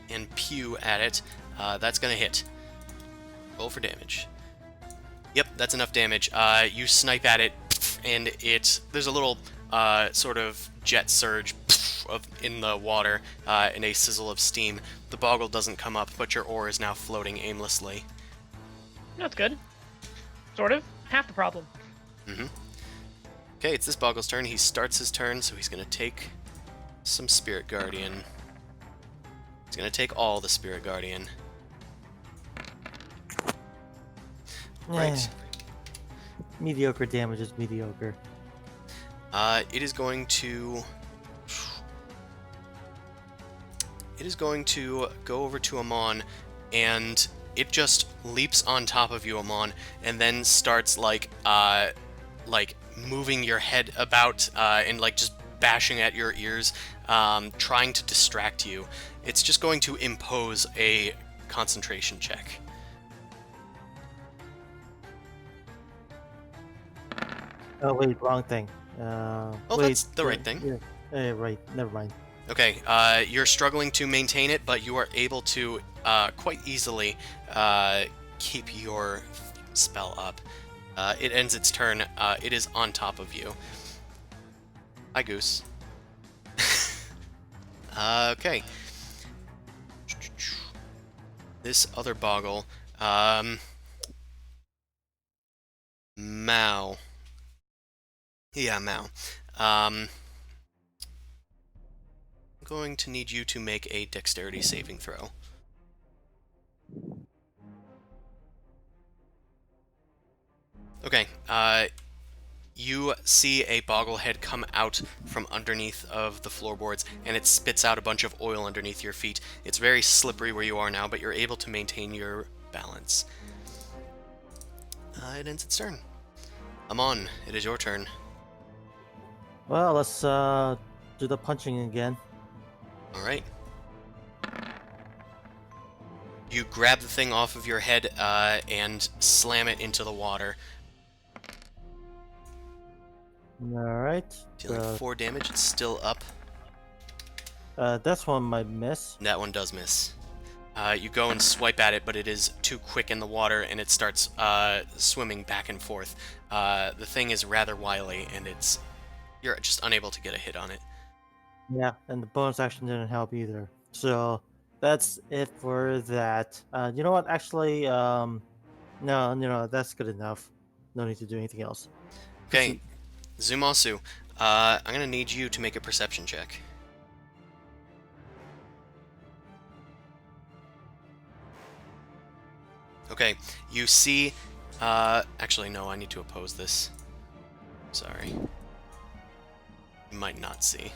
Speaker 1: and pew at it. That's gonna hit. Roll for damage. Yep, that's enough damage. You snipe at it, and there's a little sort of jet surge in the water and a sizzle of steam. The boggle doesn't come up, but your oar is now floating aimlessly.
Speaker 3: That's good. Sort of. Half the problem.
Speaker 1: Okay, it's this boggle's turn. He starts his turn, so he's going to take some Spirit Guardian. He's going to take all the Spirit Guardian. Right.
Speaker 5: Mediocre damage is mediocre.
Speaker 1: It is going to... It is going to go over to Amon, and it just leaps on top of you, Amon, and then starts like moving your head about and like just bashing at your ears, trying to distract you. It's just going to impose a concentration check.
Speaker 5: Oh wait, wrong thing.
Speaker 1: Oh,
Speaker 5: Wait,
Speaker 1: that's the right thing.
Speaker 5: Yeah, right. Never mind.
Speaker 1: Okay, you're struggling to maintain it, but you are able to quite easily keep your spell up. It ends its turn. It is on top of you. Hi, Goose. Okay. This other boggle. Mao. Yeah, Mao. I'm going to need you to make a dexterity saving throw. Okay, you see a bogglehead come out from underneath of the floorboards, and it spits out a bunch of oil underneath your feet. It's very slippery where you are now, but you're able to maintain your balance. It ends its turn. Amon, it is your turn.
Speaker 5: Well, let's do the punching again.
Speaker 1: Alright. You grab the thing off of your head and slam it into the water.
Speaker 5: All right.
Speaker 1: Dealing 4 damage, it's still up.
Speaker 5: This one might miss.
Speaker 1: That one does miss. You go and swipe at it, but it is too quick in the water, and it starts swimming back and forth. The thing is rather wily, and you're just unable to get a hit on it.
Speaker 5: Yeah, and the bonus action didn't help either. So that's it for that. You know what? Actually, no, that's good enough. No need to do anything else.
Speaker 1: Okay, Zumasu, I'm going to need you to make a perception check. Okay, you see... actually, no, I need to oppose this. Sorry. You might not see.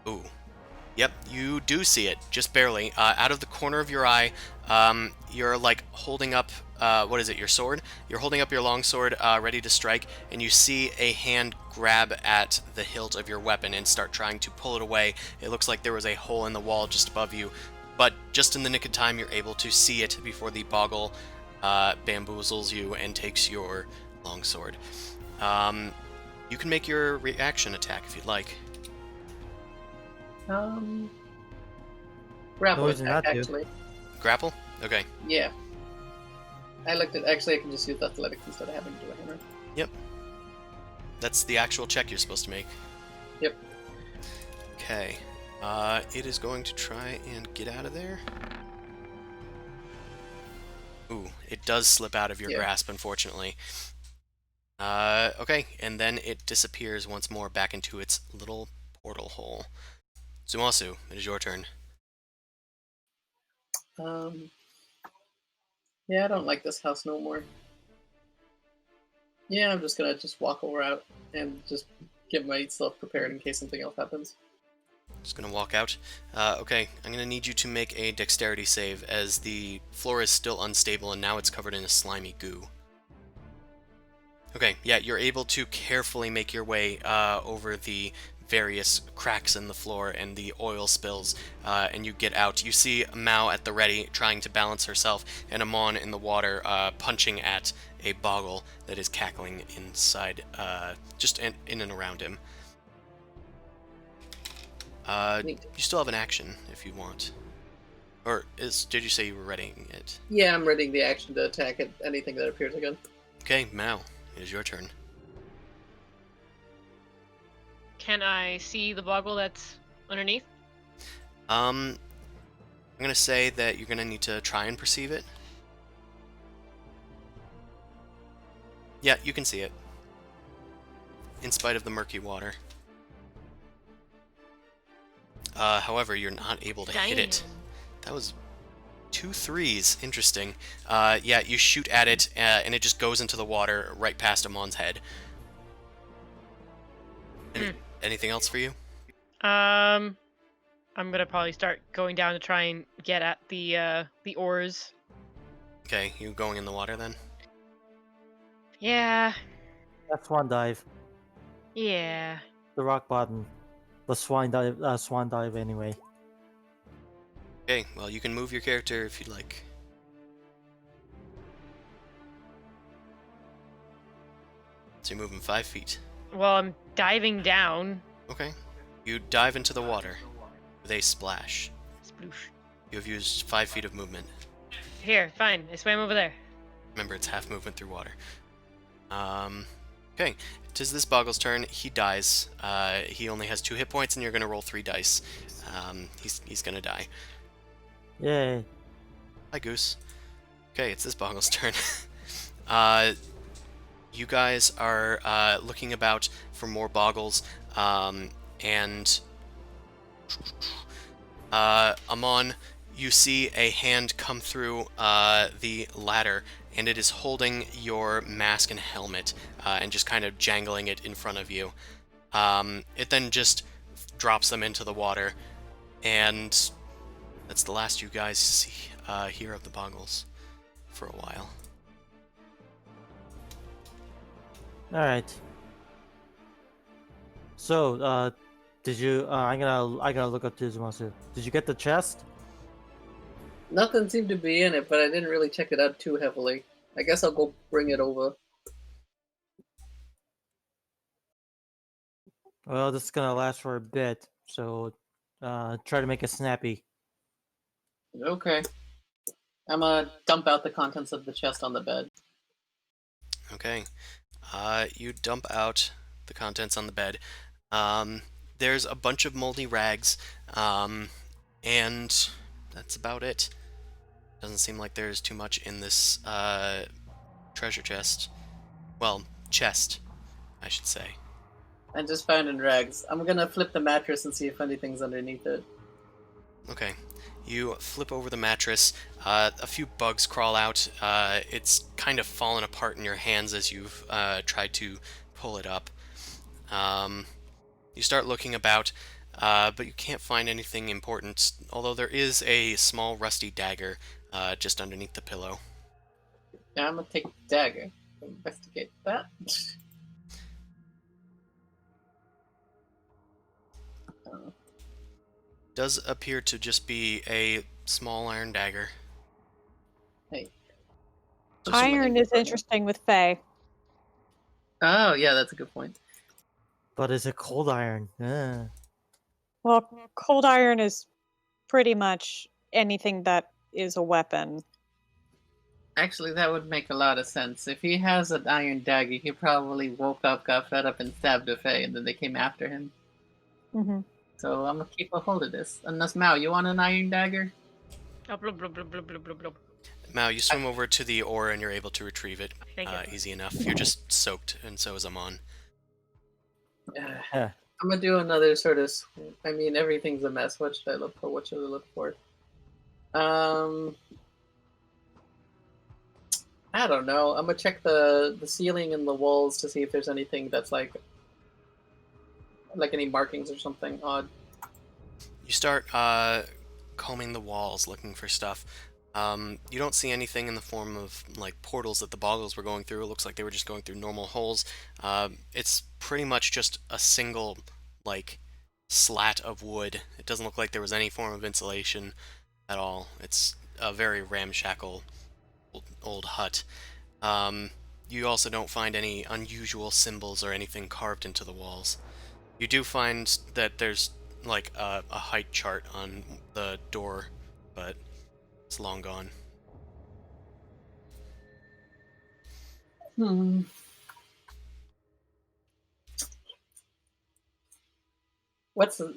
Speaker 1: Ooh. Yep, you do see it, just barely. Out of the corner of your eye, you're like holding up, what is it, your sword? You're holding up your longsword, ready to strike, and you see a hand grab at the hilt of your weapon and start trying to pull it away. It looks like there was a hole in the wall just above you, but just in the nick of time, you're able to see it before the boggle bamboozles you and takes your longsword. You can make your reaction attack if you'd like.
Speaker 4: Grapple
Speaker 5: No reason
Speaker 4: attack,
Speaker 5: not to.
Speaker 4: actually.
Speaker 1: Grapple? Okay.
Speaker 4: Yeah. I looked at. Actually, I can just use athletics instead of having to do a hammer.
Speaker 1: Yep. That's the actual check you're supposed to make.
Speaker 4: Yep.
Speaker 1: Okay. It is going to try and get out of there. Ooh, it does slip out of your grasp, unfortunately. Okay, and then it disappears once more back into its little portal hole. Zumasu, it is your turn.
Speaker 4: Yeah, I don't like this house no more. Yeah, I'm just gonna walk over out and just get myself prepared in case something else happens.
Speaker 1: Just gonna walk out. Okay, I'm gonna need you to make a dexterity save as the floor is still unstable and now it's covered in a slimy goo. Okay, yeah, you're able to carefully make your way over the various cracks in the floor and the oil spills, and you get out. You see Mao at the ready, trying to balance herself, and Amon in the water, punching at a boggle that is cackling inside, just in and around him. You still have an action if you want. Or did you say you were readying it?
Speaker 4: Yeah, I'm readying the action to attack at anything that appears again.
Speaker 1: Okay, Mao, it is your turn.
Speaker 3: Can I see the boggle that's underneath?
Speaker 1: I'm gonna say that you're gonna need to try and perceive it. Yeah, you can see it. In spite of the murky water. However, you're not able to hit it. That was 2 3s. Interesting. Yeah, you shoot at it, and it just goes into the water right past Amon's head. Anything else for you?
Speaker 3: I'm gonna probably start going down to try and get at the oars.
Speaker 1: Okay, you going in the water then?
Speaker 3: Yeah,
Speaker 5: That's swan dive.
Speaker 3: yeah.
Speaker 5: The rock bottom. The swan dive. Swan dive anyway.
Speaker 1: Okay, well, you can move your character if you'd like. So you're moving 5 feet.
Speaker 3: Well, I'm diving down.
Speaker 1: Okay. You dive into the water with a splash.
Speaker 3: Sploosh.
Speaker 1: You have used 5 feet of movement.
Speaker 3: Here, fine. I swam over there.
Speaker 1: Remember, it's half movement through water. Okay. Tis this Boggle's turn. He dies. He only has 2 hit points, and you're going to roll 3 dice. He's going to die.
Speaker 5: Yay.
Speaker 1: Hi, Goose. Okay, it's this Boggle's turn. You guys are looking about for more Boggles, and Amon, you see a hand come through the ladder, and it is holding your mask and helmet, and just kind of jangling it in front of you. It then just drops them into the water, and that's the last you guys see, hear of the Boggles for a while.
Speaker 5: All right. So, did you? I gotta look up to Zumasu. Did you get the chest?
Speaker 4: Nothing seemed to be in it, but I didn't really check it out too heavily. I guess I'll go bring it over.
Speaker 5: Well, this is gonna last for a bit, so try to make it snappy.
Speaker 4: Okay. I'm gonna dump out the contents of the chest on the bed.
Speaker 1: Okay. You dump out the contents on the bed. There's a bunch of moldy rags, and that's about it. Doesn't seem like there's too much in this treasure chest. Well, chest, I should say.
Speaker 4: I just found in rags. I'm gonna flip the mattress and see if anything's underneath it.
Speaker 1: Okay. You flip over the mattress. A few bugs crawl out. It's kind of fallen apart in your hands as you've tried to pull it up. You start looking about, but you can't find anything important, although there is a small rusty dagger just underneath the pillow.
Speaker 4: Yeah, I'm gonna take the dagger. Investigate that.
Speaker 1: Does appear to just be a small iron dagger.
Speaker 4: Hey.
Speaker 2: Iron is interesting with Faye.
Speaker 4: Oh, yeah, that's a good point.
Speaker 5: But it's a cold iron.
Speaker 2: Well, cold iron is pretty much anything that is a weapon.
Speaker 4: Actually, that would make a lot of sense. If he has an iron dagger, he probably woke up, got fed up, and stabbed a Fae, and then they came after him.
Speaker 2: Mm-hmm.
Speaker 4: So I'm gonna keep a hold of this. Unless, Mao, you want an iron dagger?
Speaker 3: Oh, blub, blub, blub, blub, blub, blub, blub.
Speaker 1: Mao, you swim over to the oar and you're able to retrieve it.
Speaker 3: Thank you.
Speaker 1: Easy enough. You're just soaked, and so is Amon.
Speaker 5: Yeah.
Speaker 4: I'm gonna do another sort of. I mean, everything's a mess. What should I look for? What should I look for? I don't know. I'm gonna check the ceiling and the walls to see if there's anything that's like any markings or something odd.
Speaker 1: You start combing the walls, looking for stuff. You don't see anything in the form of like portals that the Boggles were going through. It looks like they were just going through normal holes. It's pretty much just a single like slat of wood. It doesn't look like there was any form of insulation at all. It's a very ramshackle old hut. You also don't find any unusual symbols or anything carved into the walls. You do find that there's like a height chart on the door, but it's long gone.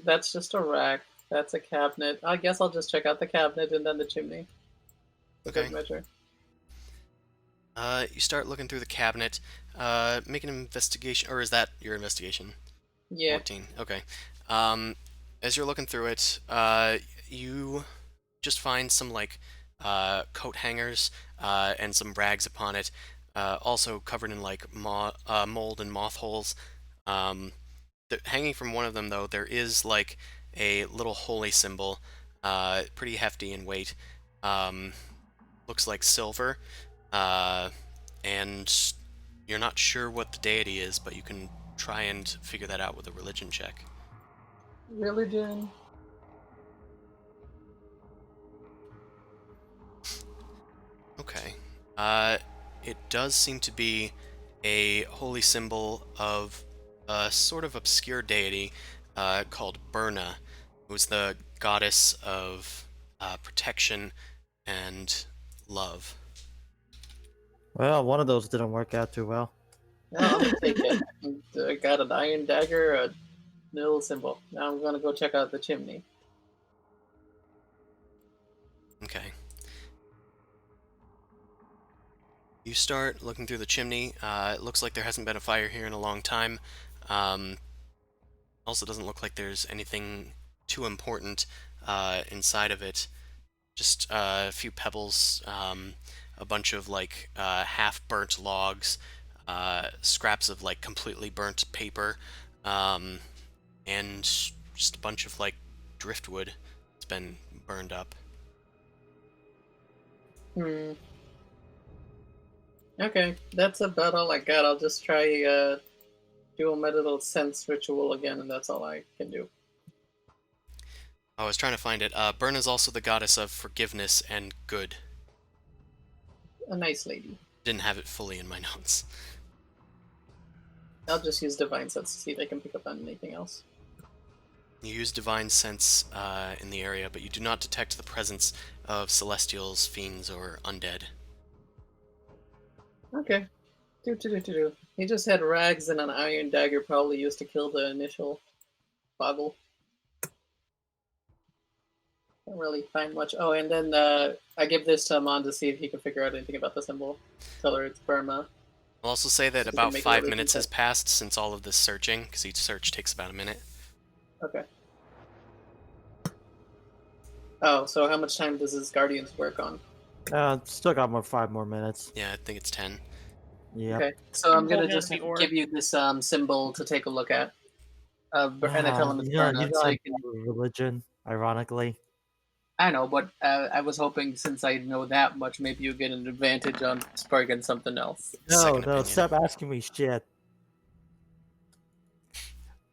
Speaker 4: That's just a rack. That's a cabinet. I guess I'll just check out the cabinet and then the chimney.
Speaker 1: Okay.
Speaker 4: Measure.
Speaker 1: You start looking through the cabinet. Make an investigation, or is that your investigation?
Speaker 4: Yeah.
Speaker 1: 14. Okay. As you're looking through it, you just find some like coat hangers and some rags upon it, also covered in like mold and moth holes. Hanging from one of them, though, there is like a little holy symbol, pretty hefty in weight. Looks like silver, and you're not sure what the deity is, but you can try and figure that out with a religion check.
Speaker 4: Religion.
Speaker 1: Okay. It does seem to be a holy symbol of a sort of obscure deity called Berna, who's the goddess of protection and love.
Speaker 5: Well, one of those didn't work out too well.
Speaker 4: No, I'm gonna take it. I got an iron dagger, a mill symbol. Now I'm gonna go check out the chimney.
Speaker 1: Okay. You start looking through the chimney. It looks like there hasn't been a fire here in a long time. Um, Also doesn't look like there's anything too important inside of it. Just a few pebbles, a bunch of like half-burnt logs, scraps of like completely burnt paper, um, and just a bunch of like driftwood that's been burned up.
Speaker 4: Hmm. Okay, that's about all I got. I'll just try do my little sense ritual again, and that's all I can do.
Speaker 1: I was trying to find it. Burn is also the goddess of forgiveness and good.
Speaker 4: A nice lady.
Speaker 1: Didn't have it fully in my notes.
Speaker 4: I'll just use divine sense to see if I can pick up on anything else.
Speaker 1: You use divine sense in the area, but you do not detect the presence of celestials, fiends, or undead.
Speaker 4: Okay. Do. He just had rags and an iron dagger, probably used to kill the initial boggle. Don't really find much. Oh, and then I give this to Amon to see if he can figure out anything about the symbol. Tell her it's Burma.
Speaker 1: I'll also say that
Speaker 4: So we can
Speaker 1: about
Speaker 4: make a
Speaker 1: 5
Speaker 4: religion
Speaker 1: minutes has
Speaker 4: check.
Speaker 1: passed since all of this searching, because each search takes about a minute.
Speaker 4: Okay. Oh, so how much time does his Guardians work on?
Speaker 5: Still got 5 more minutes.
Speaker 1: Yeah, I think it's 10.
Speaker 5: Yep.
Speaker 4: Okay, so I'm gonna
Speaker 3: Hold
Speaker 4: just
Speaker 3: the ore.
Speaker 4: give you this symbol to take a look at. And I tell him it's
Speaker 5: you
Speaker 4: Burma, so
Speaker 5: don't
Speaker 4: you can...
Speaker 5: have religion, ironically.
Speaker 4: I know, but I was hoping since I know that much, maybe you get an advantage on sparking something else.
Speaker 5: No,
Speaker 1: Second
Speaker 5: no,
Speaker 1: opinion.
Speaker 5: stop asking me shit.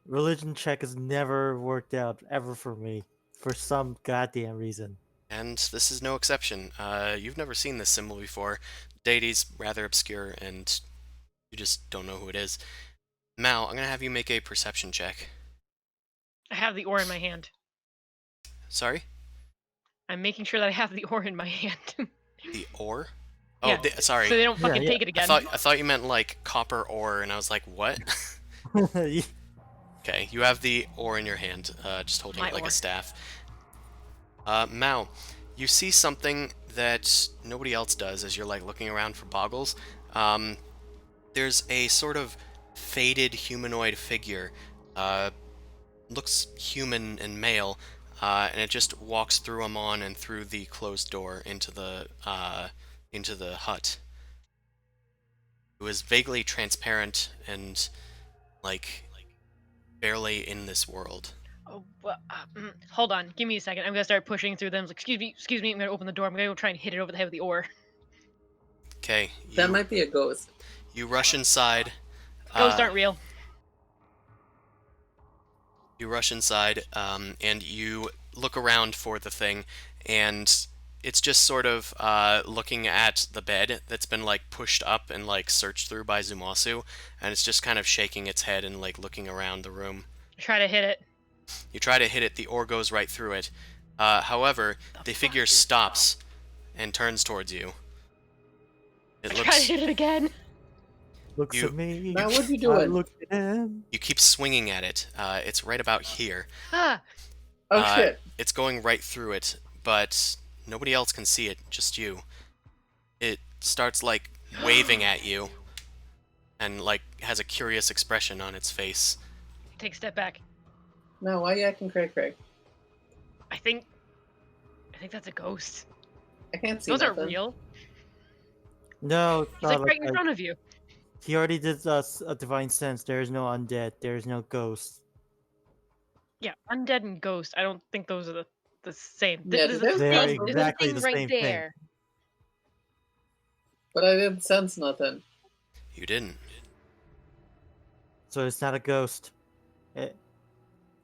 Speaker 5: Religion check has never worked out ever for me, for some goddamn reason.
Speaker 1: And this is no exception. You've never seen this symbol before. Deity's rather obscure, and you just don't know who it is. Mal, I'm going to have you make a perception check.
Speaker 3: I have the ore in my hand.
Speaker 1: Sorry?
Speaker 3: I'm making sure that I have the ore in my hand.
Speaker 1: The ore? Oh,
Speaker 3: Yeah.
Speaker 1: sorry.
Speaker 3: So they don't fucking
Speaker 5: yeah.
Speaker 3: take it
Speaker 1: I
Speaker 3: again.
Speaker 1: thought you meant like copper ore, and I was like, what? Okay, you have the ore in your hand, just holding
Speaker 3: My
Speaker 1: it like
Speaker 3: ore.
Speaker 1: a staff. Mao, you see something that nobody else does as you're like looking around for boggles. There's a sort of faded humanoid figure, looks human and male, and it just walks through Amon and through the closed door into the hut. It was vaguely transparent and like barely in this world.
Speaker 3: Oh, hold on. Give me a second. I'm gonna start pushing through them. Like, excuse me. I'm gonna open the door. I'm gonna go try and hit it over the head with the ore.
Speaker 1: Okay,
Speaker 4: That might be a ghost.
Speaker 1: you rush inside.
Speaker 3: Ghosts aren't real.
Speaker 1: You rush inside, and you look around for the thing, and it's just sort of looking at the bed that's been like pushed up and like searched through by Zumasu, and it's just kind of shaking its head and like looking around the room.
Speaker 3: Try to hit it.
Speaker 1: You try to hit it, the ore goes right through it. However, the figure stops and turns towards you. It
Speaker 3: Try to
Speaker 1: looks.
Speaker 3: hit it again.
Speaker 5: Looks
Speaker 1: You-
Speaker 5: at me.
Speaker 4: Now, what you
Speaker 5: I
Speaker 4: doing?
Speaker 5: look at him.
Speaker 1: You keep swinging at it. It's right about here.
Speaker 3: Ah,
Speaker 4: Oh shit!
Speaker 1: It's going right through it, but nobody else can see it, just you. It starts like waving at you and like has a curious expression on its face.
Speaker 3: take a step back.
Speaker 4: No, why you acting cray?
Speaker 3: I think that's a ghost.
Speaker 4: I can't see
Speaker 3: Those
Speaker 4: nothing.
Speaker 3: are real.
Speaker 5: No,
Speaker 3: He's like right in
Speaker 5: that.
Speaker 3: front of you.
Speaker 5: He already did us a divine sense. There is no undead. There is no ghost.
Speaker 3: Yeah, undead and ghost. I don't think those are the same.
Speaker 4: Yeah,
Speaker 3: There's a
Speaker 4: there's
Speaker 5: They are
Speaker 3: thing.
Speaker 4: also-
Speaker 3: There's a
Speaker 5: exactly
Speaker 3: thing
Speaker 5: the
Speaker 3: right
Speaker 5: same thing.
Speaker 3: there.
Speaker 4: But I didn't sense nothing.
Speaker 1: You didn't.
Speaker 5: So it's not a ghost.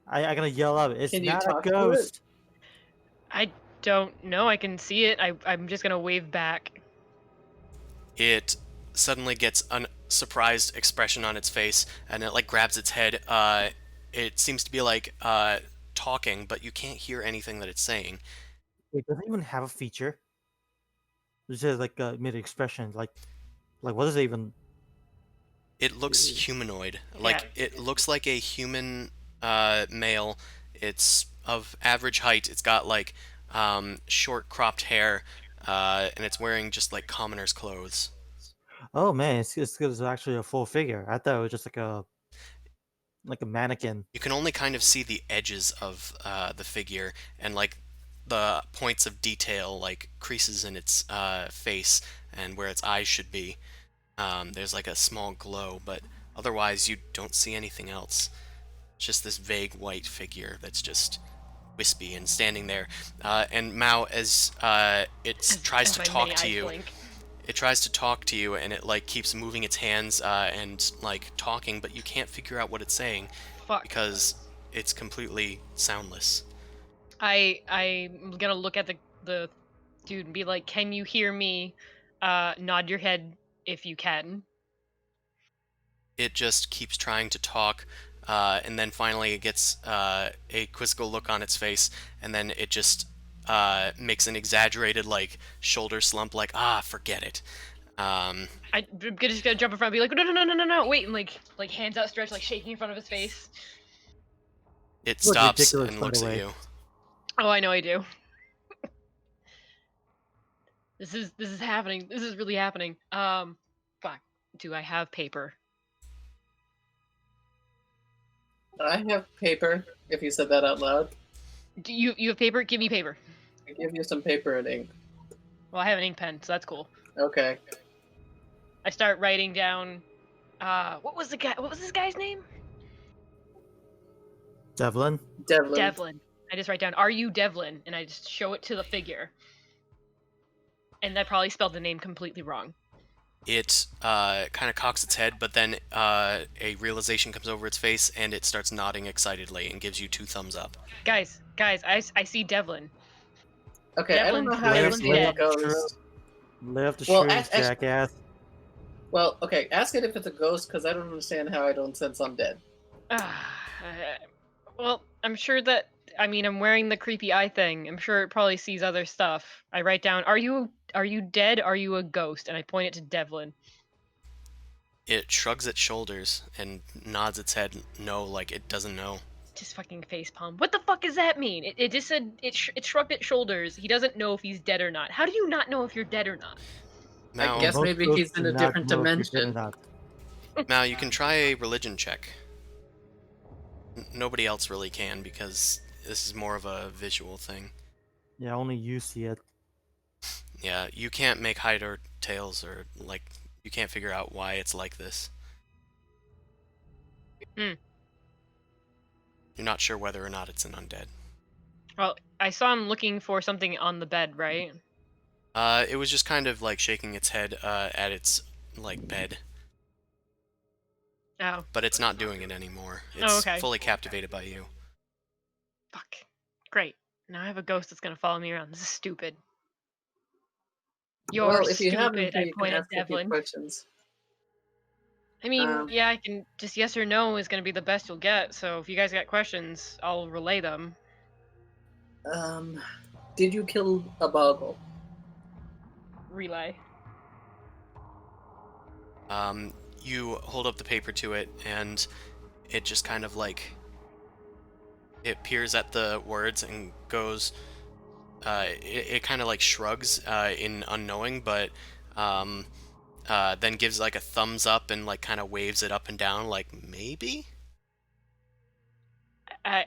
Speaker 5: I gotta yell out. It's
Speaker 4: Can you
Speaker 5: not a
Speaker 4: talk to it?
Speaker 5: ghost.
Speaker 3: I don't know. I can see it. I'm just gonna wave back.
Speaker 1: It suddenly gets a surprised expression on its face, and it like grabs its head. It seems to be like talking, but you can't hear anything that it's saying.
Speaker 5: It doesn't even have a feature. It's just like mid expression. Like what is it even?
Speaker 1: It looks humanoid. Like
Speaker 3: Yeah.
Speaker 1: it looks like a human male. It's of average height. It's got like short cropped hair, and it's wearing just like commoner's clothes.
Speaker 5: Oh man, it's actually a full figure. I thought it was just like a mannequin.
Speaker 1: You can only kind of see the edges of the figure and like the points of detail, like creases in its face and where its eyes should be. There's like a small glow, but otherwise you don't see anything else. It's just this vague white figure that's just wispy and standing there. And Mao, as it tries to
Speaker 3: My
Speaker 1: talk
Speaker 3: mini
Speaker 1: to
Speaker 3: eyes
Speaker 1: you,
Speaker 3: blink.
Speaker 1: it tries to talk to you, and it like keeps moving its hands and like talking, but you can't figure out what it's saying
Speaker 3: Fuck.
Speaker 1: because it's completely soundless.
Speaker 3: I'm gonna look at the dude and be like, "Can you hear me? Nod your head if you can."
Speaker 1: It just keeps trying to talk, and then finally it gets a quizzical look on its face, and then it just makes an exaggerated like shoulder slump, like forget it.
Speaker 3: I'm just gonna jump in front and be like, "No, wait!" And like hands outstretched, like shaking in front of his face.
Speaker 1: It
Speaker 5: Look
Speaker 1: stops
Speaker 5: ridiculous,
Speaker 1: and
Speaker 5: by
Speaker 1: looks
Speaker 5: the
Speaker 1: at
Speaker 5: way.
Speaker 1: you.
Speaker 3: Oh, I know I do. This is happening. This is really happening. Fuck. Do I have paper?
Speaker 4: I have paper, if you said that out loud.
Speaker 3: Do you have paper? Give me paper.
Speaker 4: I give you some paper and ink.
Speaker 3: Well, I have an ink pen, so that's cool.
Speaker 4: Okay.
Speaker 3: I start writing down. What was this guy's name?
Speaker 5: Devlin.
Speaker 4: Devlin.
Speaker 3: Devlin. I just write down, "Are you Devlin?" And I just show it to the figure. And I probably spelled the name completely wrong.
Speaker 1: It kind of cocks its head, but then a realization comes over its face, and it starts nodding excitedly and gives you 2 thumbs up.
Speaker 3: Guys, I see Devlin.
Speaker 4: Okay, I don't know
Speaker 3: Devlin's-
Speaker 4: how you
Speaker 3: Devlin's
Speaker 4: see it
Speaker 3: dead.
Speaker 4: goes.
Speaker 5: Live the
Speaker 4: Well,
Speaker 5: shrooms, jackass.
Speaker 4: Well, okay, ask it if it's a ghost, because I don't understand how I don't sense undead.
Speaker 3: Well, I'm sure that. I mean, I'm wearing the creepy eye thing. I'm sure it probably sees other stuff. I write down, "Are you dead? Are you a ghost?" And I point it to Devlin.
Speaker 1: It shrugs its shoulders and nods its head no, like it doesn't know.
Speaker 3: Just fucking facepalm. What the fuck does that mean? It just said it shrugged its shoulders. He doesn't know if he's dead or not. How do you not know if you're dead or not?
Speaker 1: Now,
Speaker 4: I guess
Speaker 5: Most
Speaker 4: maybe
Speaker 5: ghosts
Speaker 4: he's in
Speaker 5: do
Speaker 4: a
Speaker 5: not
Speaker 4: different
Speaker 5: know if you're dead or
Speaker 4: dimension.
Speaker 5: not.
Speaker 1: Now you can try a religion check. Nobody else really can because this is more of a visual thing.
Speaker 5: Yeah, only you see it.
Speaker 1: Yeah, you can't make head or tails, or like you can't figure out why it's like this.
Speaker 3: Hmm.
Speaker 1: You're not sure whether or not it's an undead.
Speaker 3: Well, I saw him looking for something on the bed, right?
Speaker 1: It was just kind of like shaking its head at its like bed,
Speaker 3: Oh,
Speaker 1: but it's not doing it anymore.
Speaker 3: Oh,
Speaker 1: It's
Speaker 3: okay.
Speaker 1: fully captivated by you.
Speaker 3: fuck. Great. Now I have a ghost that's gonna follow me around. This is stupid. You're
Speaker 4: Well, if you have
Speaker 3: stupid.
Speaker 4: anything,
Speaker 3: I
Speaker 4: you can
Speaker 3: point at
Speaker 4: ask a few
Speaker 3: Devlin.
Speaker 4: questions.
Speaker 3: I mean,
Speaker 4: Um,
Speaker 3: yeah, I can just yes or no is gonna be the best you'll get. So if you guys got questions, I'll relay them.
Speaker 4: Did you kill a boggle?
Speaker 3: Relay.
Speaker 1: You hold up the paper to it, and it just kind of like it peers at the words and goes. It kind of like shrugs in unknowing, but then gives like a thumbs up and like kind of waves it up and down, like maybe.
Speaker 3: I'm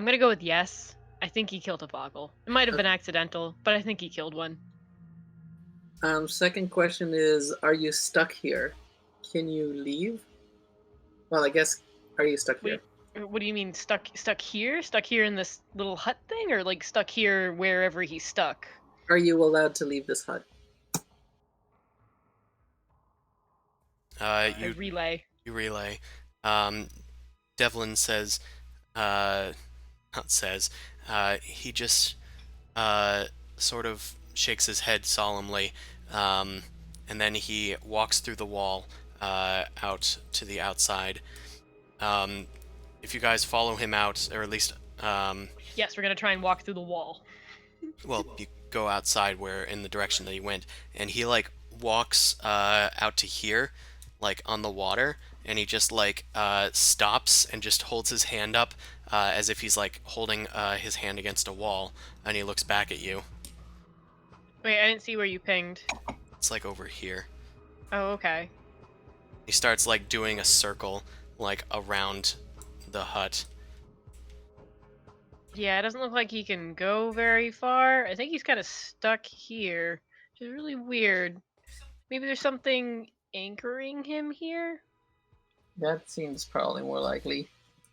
Speaker 3: gonna go with yes. I think he killed a boggle. It might have been accidental, but I think he killed one.
Speaker 4: Second question is, are you stuck here? Can you leave? Well, I guess, are you stuck here?
Speaker 3: What do you mean stuck here? Stuck here in this little hut thing, or like stuck here wherever he's stuck?
Speaker 6: Are you allowed to leave this hut?
Speaker 3: I
Speaker 1: You
Speaker 3: relay.
Speaker 1: relay. Devlin says, not says, he just sort of shakes his head solemnly, and then he walks through the wall out to the outside. If you guys follow him out, or at least,
Speaker 3: Yes, we're gonna try and walk through the wall.
Speaker 1: well, you go outside where in the direction that he went, and he like walks out to here, like on the water, and he just like stops and just holds his hand up as if he's like holding his hand against a wall, and he looks back at you.
Speaker 3: Wait, I didn't see where you pinged.
Speaker 1: It's like over here.
Speaker 3: Oh, okay.
Speaker 1: He starts like doing a circle like around the hut.
Speaker 3: Yeah, it doesn't look like he can go very far. I think he's kind of stuck here, which is really weird. Maybe there's something anchoring him here?
Speaker 6: That seems probably more likely.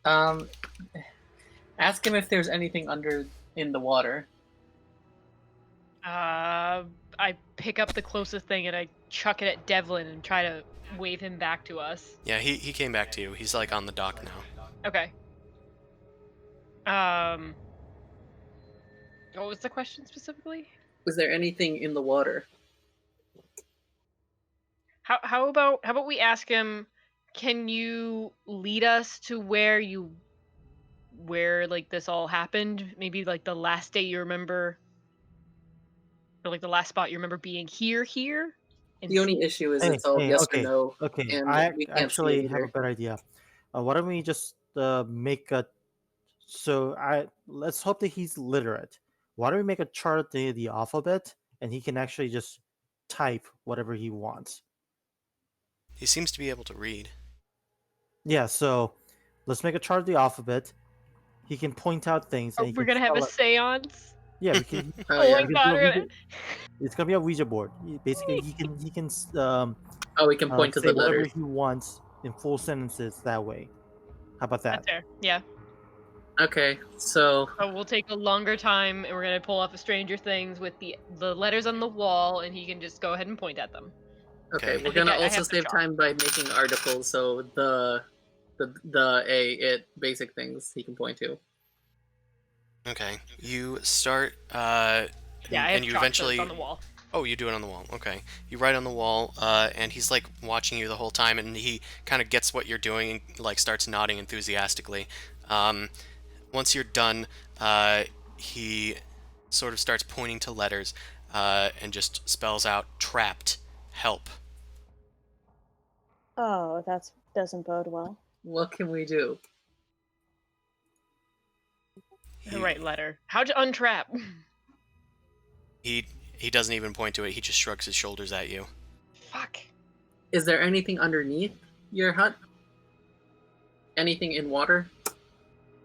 Speaker 6: Ask him if there's anything under in the water.
Speaker 3: I pick up the closest thing and I chuck it at Devlin and try to wave him back to us.
Speaker 1: Yeah, he came back to you. He's like on the dock now.
Speaker 3: Okay. What was the question specifically?
Speaker 6: Was there anything in the water?
Speaker 3: How about we ask him, can you lead us to where like this all happened? Maybe like the last day you remember, or like the last spot you remember being here and
Speaker 6: The only issue is it's all yes or no.
Speaker 5: Okay,
Speaker 6: and
Speaker 5: I
Speaker 6: we can't see
Speaker 5: actually
Speaker 6: it
Speaker 5: have a
Speaker 6: either.
Speaker 5: better idea. Why don't we just make a? So let's hope that he's literate. Why don't we make a chart of the alphabet, and he can actually just type whatever he wants.
Speaker 1: He seems to be able to read.
Speaker 5: Yeah, so let's make a chart of the alphabet. He can point out things.
Speaker 3: Oh,
Speaker 5: And he
Speaker 3: we're
Speaker 5: can
Speaker 3: gonna have a
Speaker 5: spell it.
Speaker 3: seance.
Speaker 5: Yeah, we can.
Speaker 6: Oh,
Speaker 3: Oh
Speaker 6: yeah.
Speaker 3: my
Speaker 5: we can
Speaker 3: god,
Speaker 5: do a
Speaker 3: we're gonna...
Speaker 5: It's gonna be a Ouija board. Basically, he can
Speaker 6: Oh, we can point to
Speaker 5: say
Speaker 6: the
Speaker 5: whatever
Speaker 6: letters.
Speaker 5: he wants in full sentences that way. How about that?
Speaker 3: That's fair. Yeah.
Speaker 6: Okay, so
Speaker 3: So we'll take a longer time, and we're gonna pull off a Stranger Things with the letters on the wall, and he can just go ahead and point at them.
Speaker 6: okay,
Speaker 1: Okay.
Speaker 6: we're
Speaker 3: I
Speaker 6: gonna
Speaker 3: think I
Speaker 6: also
Speaker 3: have the
Speaker 6: save
Speaker 3: chart.
Speaker 6: time by making articles. So the basic things he can point to.
Speaker 1: Okay. You start.
Speaker 3: Yeah, I have
Speaker 1: and you
Speaker 3: chalk, so
Speaker 1: eventually.
Speaker 3: it's on the wall.
Speaker 1: Oh, you do it on the wall. Okay. You write on the wall, and he's like watching you the whole time, and he kind of gets what you're doing and like starts nodding enthusiastically. Once you're done, he sort of starts pointing to letters and just spells out trapped, help.
Speaker 2: Oh, that doesn't bode well.
Speaker 6: What can we do?
Speaker 1: He,
Speaker 3: The right letter. How to untrap?
Speaker 1: he doesn't even point to it. He just shrugs his shoulders at you.
Speaker 3: Fuck.
Speaker 6: Is there anything underneath your hut? Anything in water?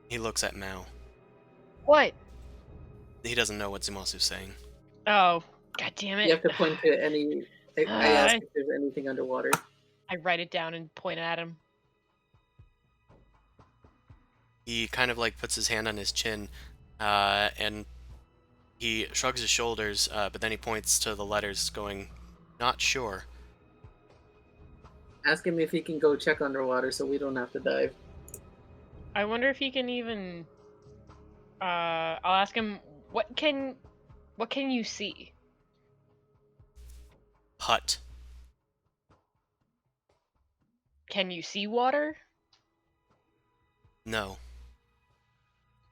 Speaker 1: He looks at Mao.
Speaker 3: What?
Speaker 1: He doesn't know what Zumasu's saying.
Speaker 3: Oh, god damn it.
Speaker 6: You have to point to any. I asked if there's anything underwater.
Speaker 3: I write it down and point at him.
Speaker 1: He kind of like puts his hand on his chin, and he shrugs his shoulders, but then he points to the letters, going, "Not sure."
Speaker 6: Ask him if he can go check underwater so we don't have to dive.
Speaker 3: I wonder if he can even... I'll ask him, what can you see?
Speaker 1: Hut.
Speaker 3: Can you see water?
Speaker 1: No.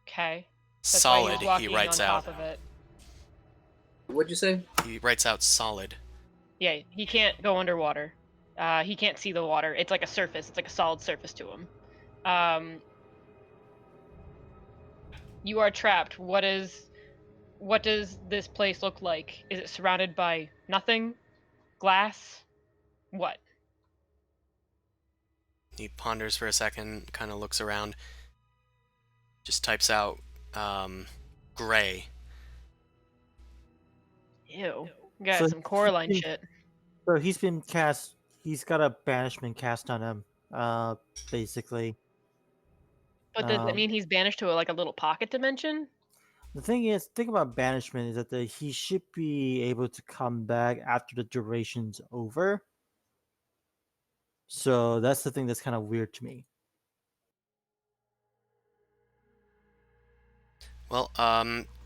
Speaker 3: Okay. That's why
Speaker 1: Solid.
Speaker 3: he's walking
Speaker 1: He writes
Speaker 3: on
Speaker 1: out.
Speaker 3: top of it.
Speaker 6: What'd you say?
Speaker 1: He writes out solid.
Speaker 3: Yeah, he can't go underwater. He can't see the water. It's like a surface. It's like a solid surface to him. You are trapped. What does this place look like? Is it surrounded by nothing? Glass? What?
Speaker 1: He ponders for a second, kind of looks around, just types out gray.
Speaker 3: Ew. Got
Speaker 5: So
Speaker 3: some Coraline
Speaker 5: he-
Speaker 3: shit.
Speaker 5: So he's been cast. He's got a banishment cast on him. Basically.
Speaker 3: But does that mean he's banished to like a little pocket dimension?
Speaker 5: The thing is, thing about banishment is that he should be able to come back after the duration's over. So that's the thing that's kind of weird to me.
Speaker 1: Well,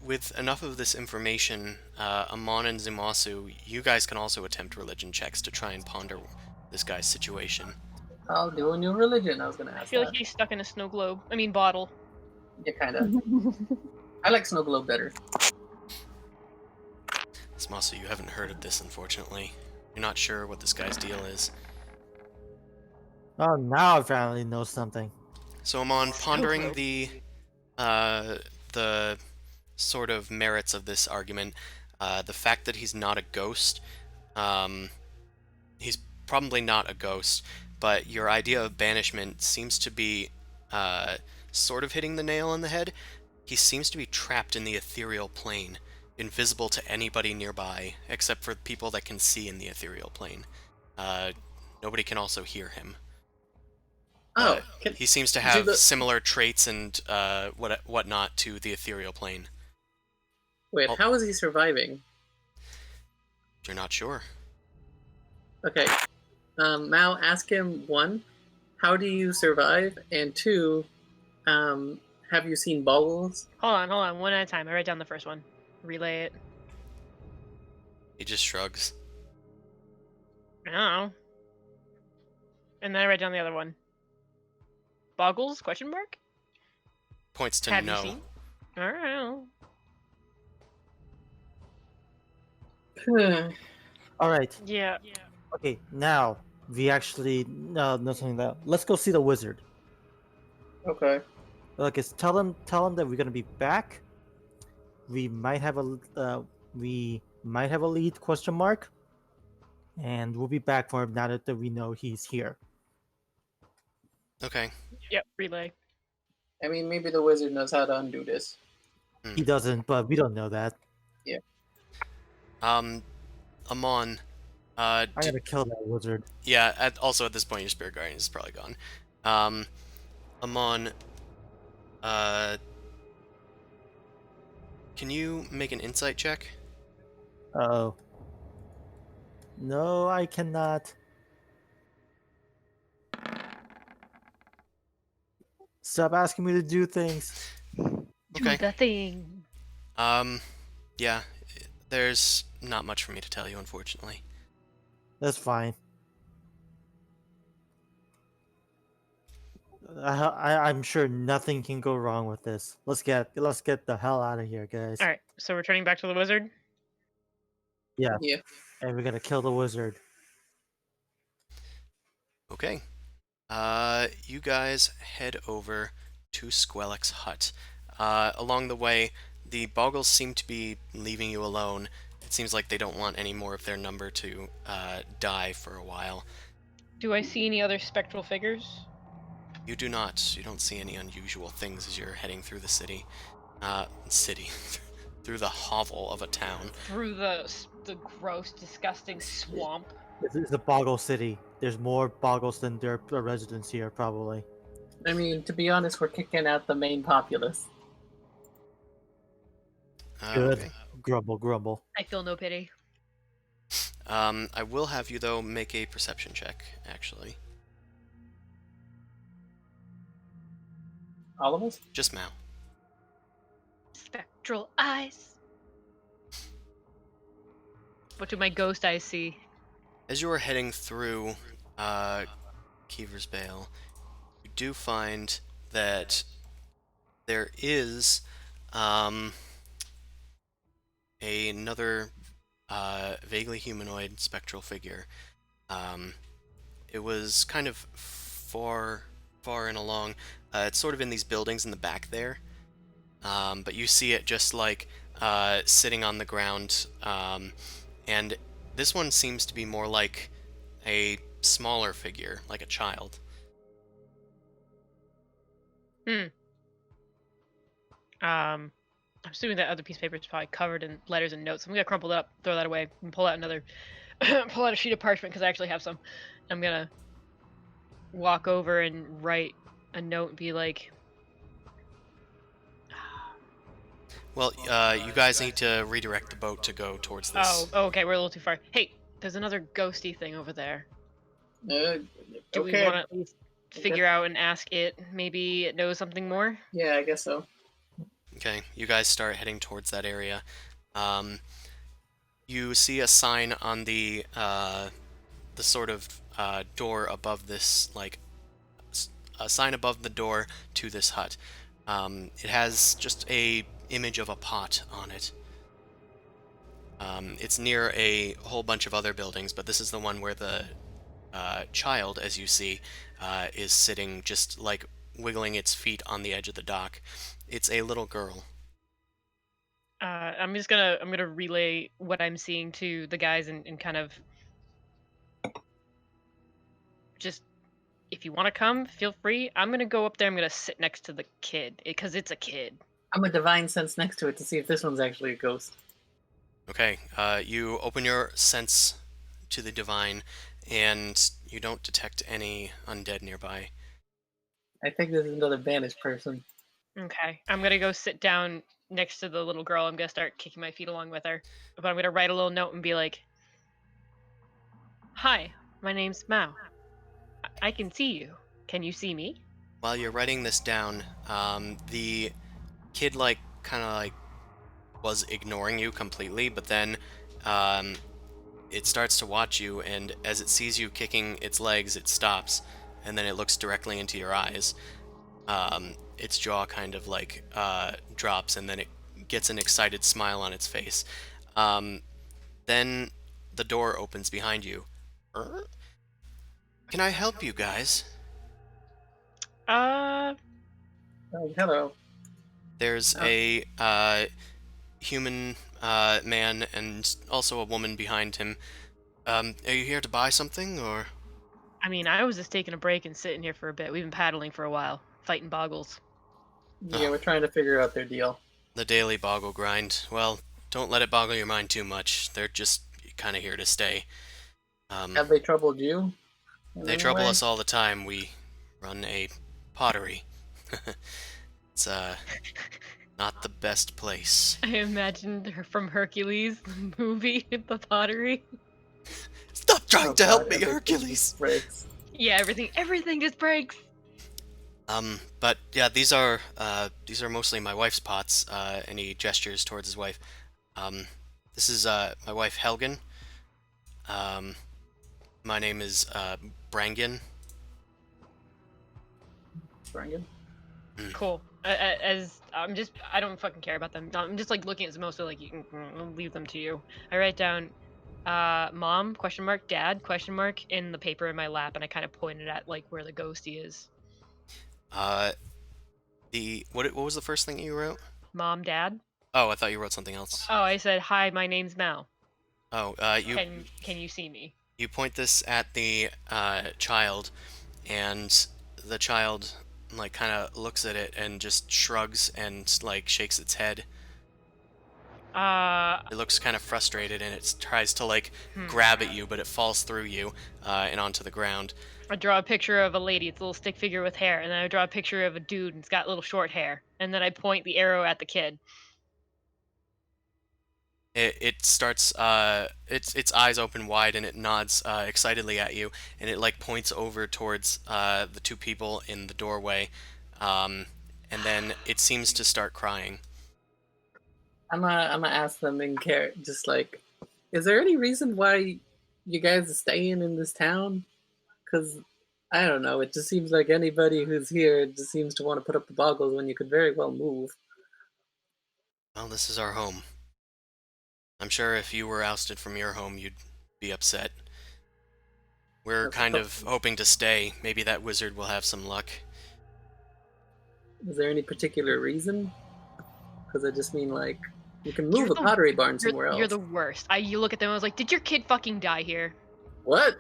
Speaker 1: with enough of this information, Amon and Zumasu, you guys can also attempt religion checks to try and ponder this guy's situation.
Speaker 6: I'll do a new religion. I was gonna
Speaker 3: I
Speaker 6: ask
Speaker 3: feel
Speaker 6: that.
Speaker 3: like he's stuck in a snow globe. I mean, bottle.
Speaker 6: Yeah, kind of. I like snow globe better.
Speaker 1: Zumasu, you haven't heard of this, unfortunately. You're not sure what this guy's deal is.
Speaker 5: Oh, now I finally know something.
Speaker 1: So Amon, pondering
Speaker 3: globe.
Speaker 1: the sort of merits of this argument, the fact that he's not a ghost, he's probably not a ghost, but your idea of banishment seems to be sort of hitting the nail on the head. He seems to be trapped in the ethereal plane, invisible to anybody nearby, except for people that can see in the ethereal plane. Nobody can also hear him.
Speaker 6: Oh,
Speaker 1: He seems to
Speaker 6: do
Speaker 1: have
Speaker 6: the-
Speaker 1: similar traits and whatnot to the ethereal plane.
Speaker 6: wait,
Speaker 1: Oh.
Speaker 6: how is he surviving?
Speaker 1: You're not sure.
Speaker 6: Okay. Mao, ask him one, how do you survive? And two, have you seen Boggles?
Speaker 3: Hold on, one at a time. I write down the first one. Relay it.
Speaker 1: He just shrugs.
Speaker 3: I don't know. And then I write down the other one. Boggles? Question mark?
Speaker 1: Points to
Speaker 3: Have
Speaker 1: no.
Speaker 3: you seen? I don't know.
Speaker 5: All right.
Speaker 3: Yeah.
Speaker 5: Okay, now we actually know something that. Let's go see the wizard.
Speaker 6: Okay.
Speaker 5: Like, tell him that we're gonna be back. We might have a lead question mark, and we'll be back for him now that we know he's here.
Speaker 1: Okay.
Speaker 3: Yep, relay.
Speaker 6: I mean, maybe the wizard knows how to undo this.
Speaker 5: He doesn't, but we don't know that.
Speaker 1: Amon,
Speaker 5: I gotta kill that wizard.
Speaker 1: yeah, also at this point your spirit guardian is probably gone. Amon, can you make an insight check?
Speaker 5: Oh. No, I cannot. Stop asking me to do things.
Speaker 1: Okay.
Speaker 3: Do the thing.
Speaker 1: Yeah, there's not much for me to tell you, unfortunately.
Speaker 5: That's fine. I'm sure nothing can go wrong with this. Let's get the hell out of here, guys.
Speaker 3: Alright, so we're turning back to the wizard.
Speaker 5: Yeah,
Speaker 6: Yeah.
Speaker 5: and we're gonna kill the wizard.
Speaker 1: Okay. You guys head over to Squellick's hut. Along the way, the Boggles seem to be leaving you alone. It seems like they don't want any more of their number to die for a while.
Speaker 3: Do I see any other spectral figures?
Speaker 1: You do not. You don't see any unusual things as you're heading through the city. Through the hovel of a town.
Speaker 3: Through the gross, disgusting swamp.
Speaker 5: This is a Boggle city. There's more Boggles than there are residents here, probably.
Speaker 6: I mean, to be honest, we're kicking out the main populace.
Speaker 5: Good.
Speaker 1: Okay.
Speaker 5: Grumble, grumble.
Speaker 3: I feel no pity.
Speaker 1: I will have you, though, make a perception check, actually.
Speaker 6: All of us?
Speaker 1: Just Mao.
Speaker 3: Spectral eyes. What do my ghost eyes see?
Speaker 1: As you are heading through Keever's Bale, you do find that there is another vaguely humanoid spectral figure. It was kind of far and along. It's sort of in these buildings in the back there, but you see it just like sitting on the ground, and this one seems to be more like a smaller figure, like a child.
Speaker 3: I'm assuming that other piece of paper is probably covered in letters and notes. I'm gonna crumple it up, throw that away, and pull out another, pull out a sheet of parchment because I actually have some. I'm gonna walk over and write a note and be like,
Speaker 1: Well, you guys need to redirect the boat to go towards this.
Speaker 3: Oh, okay, we're a little too far. Hey, there's another ghosty thing over there.
Speaker 6: Uh,
Speaker 3: Do we
Speaker 6: okay.
Speaker 3: want to at least figure out and ask it? Maybe it knows something more?
Speaker 6: Yeah, I guess so.
Speaker 1: Okay, you guys start heading towards that area. You see a sign on the sort of door above this, like a sign above the door to this hut. It has just a image of a pot on it. It's near a whole bunch of other buildings, but this is the one where the child, as you see, is sitting just like wiggling its feet on the edge of the dock. It's a little girl.
Speaker 3: I'm gonna relay what I'm seeing to the guys and kind of just, if you want to come, feel free. I'm gonna go up there. I'm gonna sit next to the kid because it's a kid.
Speaker 6: I'm a divine sense next to it to see if this one's actually a ghost.
Speaker 1: Okay, you open your sense to the divine, and you don't detect any undead nearby.
Speaker 6: I think this is another banished person.
Speaker 3: Okay, I'm gonna go sit down next to the little girl. I'm gonna start kicking my feet along with her, but I'm gonna write a little note and be like, "Hi, my name's Mao. I can see you. Can you see me?"
Speaker 1: While you're writing this down, the kid kind of was ignoring you completely, but then it starts to watch you, and as it sees you kicking its legs, it stops, and then it looks directly into your eyes. Its jaw kind of drops, and then it gets an excited smile on its face. Then the door opens behind you. Can I help you guys?
Speaker 6: Oh, hello.
Speaker 1: There's a human man and also a woman behind him. Are you here to buy something, or?
Speaker 3: I mean, I was just taking a break and sitting here for a bit. We've been paddling for a while, fighting boggles.
Speaker 6: Yeah, we're trying to figure out their deal.
Speaker 1: The daily boggle grind. Well, don't let it boggle your mind too much. They're just kind of here to stay.
Speaker 6: Have they troubled you?
Speaker 1: They trouble us all the time. We run a pottery. It's not the best place.
Speaker 3: I imagined her from Hercules, the movie, the pottery.
Speaker 1: Stop trying to help me,
Speaker 6: everything
Speaker 1: Hercules!
Speaker 6: breaks.
Speaker 3: Yeah, everything just breaks.
Speaker 1: But yeah, these are mostly my wife's pots. And he gestures towards his wife. This is my wife Helgen. My name is Brangen.
Speaker 6: Brangen?
Speaker 3: Cool. As I don't fucking care about them. I'm just like looking at them mostly like I'll leave them to you. I write down, mom question mark, dad question mark in the paper in my lap, and I kind of pointed at like where the ghosty is.
Speaker 1: What was the first thing you wrote?
Speaker 3: Mom, dad.
Speaker 1: Oh, I thought you wrote something else.
Speaker 3: Oh, I said hi. My name's Mal.
Speaker 1: Oh, you
Speaker 3: Can you see me?
Speaker 1: you point this at the child, and the child like kind of looks at it and just shrugs and like shakes its head. It looks kind of frustrated, and it tries to like grab at you, but it falls through you and onto the ground.
Speaker 3: I draw a picture of a lady. It's a little stick figure with hair, and then I draw a picture of a dude, and it's got little short hair, and then I point the arrow at the kid.
Speaker 1: It starts its eyes open wide, and it nods excitedly at you, and it like points over towards the two people in the doorway, and then it seems to start crying.
Speaker 6: I'm gonna ask them in care, just like, is there any reason why you guys are staying in this town? Because I don't know, it just seems like anybody who's here just seems to want to put up the boggles when you could very well move.
Speaker 1: Well, this is our home. I'm sure if you were ousted from your home, you'd be upset. We're
Speaker 6: That's
Speaker 1: kind
Speaker 6: tough.
Speaker 1: of hoping to stay. Maybe that wizard will have some luck.
Speaker 6: Is there any particular reason? Because I just mean, like, you can
Speaker 3: You're
Speaker 6: move a
Speaker 3: the-
Speaker 6: pottery barn somewhere else.
Speaker 3: You're the worst. You look at them. I was like, did your kid fucking die here?
Speaker 6: What?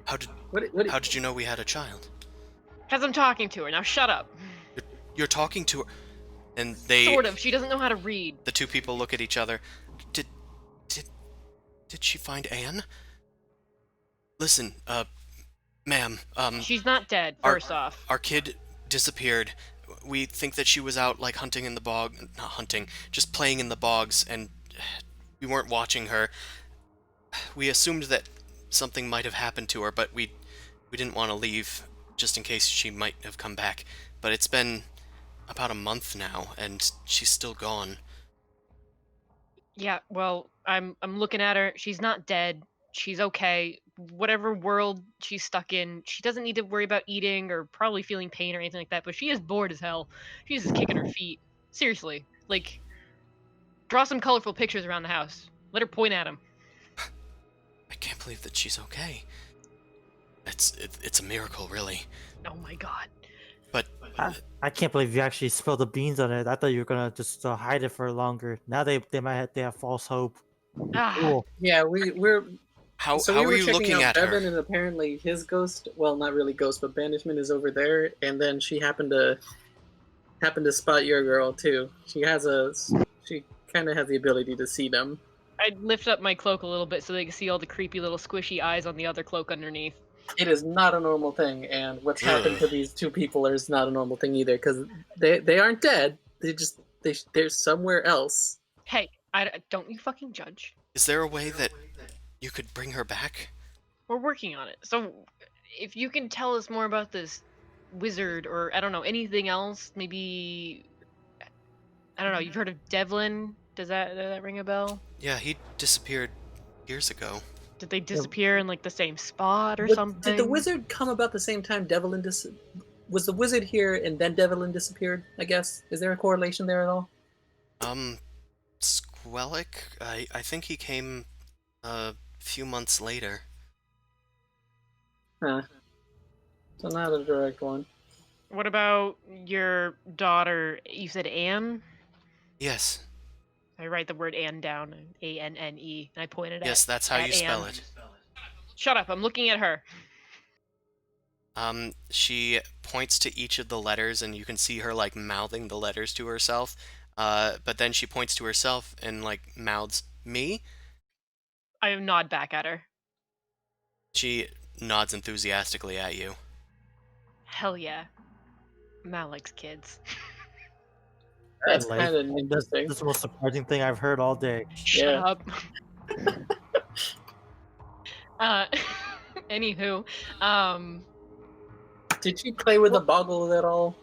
Speaker 1: How did
Speaker 6: What?
Speaker 1: how did you know we had a child?
Speaker 3: Because I'm talking to her. Now shut up.
Speaker 1: You're talking to her, and they
Speaker 3: Sort of. She doesn't know how to read.
Speaker 1: the two people look at each other. Did she find Anne? Listen, ma'am,
Speaker 3: She's not dead,
Speaker 1: our-
Speaker 3: first off.
Speaker 1: our kid disappeared. we think that she was out like hunting in the bog, not hunting, just playing in the bogs, and we weren't watching her. We assumed that something might have happened to her, but we didn't want to leave just in case she might have come back. But it's been about a month now, and she's still gone.
Speaker 3: Yeah, well, I'm looking at her. She's not dead. She's okay. Whatever world she's stuck in, she doesn't need to worry about eating or probably feeling pain or anything like that, but she is bored as hell. She's just kicking her feet. Seriously. Like, draw some colorful pictures around the house. Let her point at them.
Speaker 1: I can't believe that she's okay. It's a miracle, really.
Speaker 3: Oh my god.
Speaker 1: But
Speaker 5: I can't believe you actually spilled the beans on it. I thought you were gonna just hide it for longer. Now they have false hope.
Speaker 3: Ah,
Speaker 5: Cool.
Speaker 6: Yeah, we're
Speaker 1: how
Speaker 6: so
Speaker 1: how
Speaker 6: we
Speaker 1: are
Speaker 6: were
Speaker 1: you
Speaker 6: checking
Speaker 1: looking
Speaker 6: out
Speaker 1: at
Speaker 6: Bevan,
Speaker 1: her?
Speaker 6: and apparently his ghost, well, not really ghost, but banishment is over there. And then she happened to spot your girl too. She kind of has the ability to see them.
Speaker 3: I'd lift up my cloak a little bit so they can see all the creepy little squishy eyes on the other cloak underneath.
Speaker 6: It is not a normal thing, and what's happened to
Speaker 1: Ugh.
Speaker 6: these two people is not a normal thing either. Because they aren't dead. They're somewhere else.
Speaker 3: Hey, don't you fucking judge.
Speaker 1: Is there a way that you could bring her back?
Speaker 3: We're working on it. So, if you can tell us more about this wizard, or I don't know, anything else, maybe I don't know. You've heard of Devlin? Does that ring a bell?
Speaker 1: Yeah, he disappeared years ago.
Speaker 3: Did they disappear in like the same spot or
Speaker 6: But
Speaker 3: something?
Speaker 6: did the wizard come about the same time Devlin was the wizard here and then Devlin disappeared? I guess is there a correlation there at all?
Speaker 1: Squellic? I think he came a few months later.
Speaker 6: Huh. So not a direct one.
Speaker 3: What about your daughter? You said Anne?
Speaker 1: Yes.
Speaker 3: I write the word Anne down, Anne, and I pointed
Speaker 1: Yes, that's how
Speaker 3: at
Speaker 1: you spell
Speaker 3: Anne.
Speaker 1: it.
Speaker 3: Shut up! I'm looking at her.
Speaker 1: She points to each of the letters, and you can see her like mouthing the letters to herself. But then she points to herself and like mouths me.
Speaker 3: I nod back at her.
Speaker 1: She nods enthusiastically at you.
Speaker 3: Hell yeah. Mal likes kids.
Speaker 6: That's
Speaker 5: Like,
Speaker 6: kind of
Speaker 5: that's
Speaker 6: interesting.
Speaker 5: the most surprising thing I've heard all day.
Speaker 3: Shut
Speaker 6: Yeah.
Speaker 3: up. Anywho,
Speaker 6: Did she play with the boggle at all?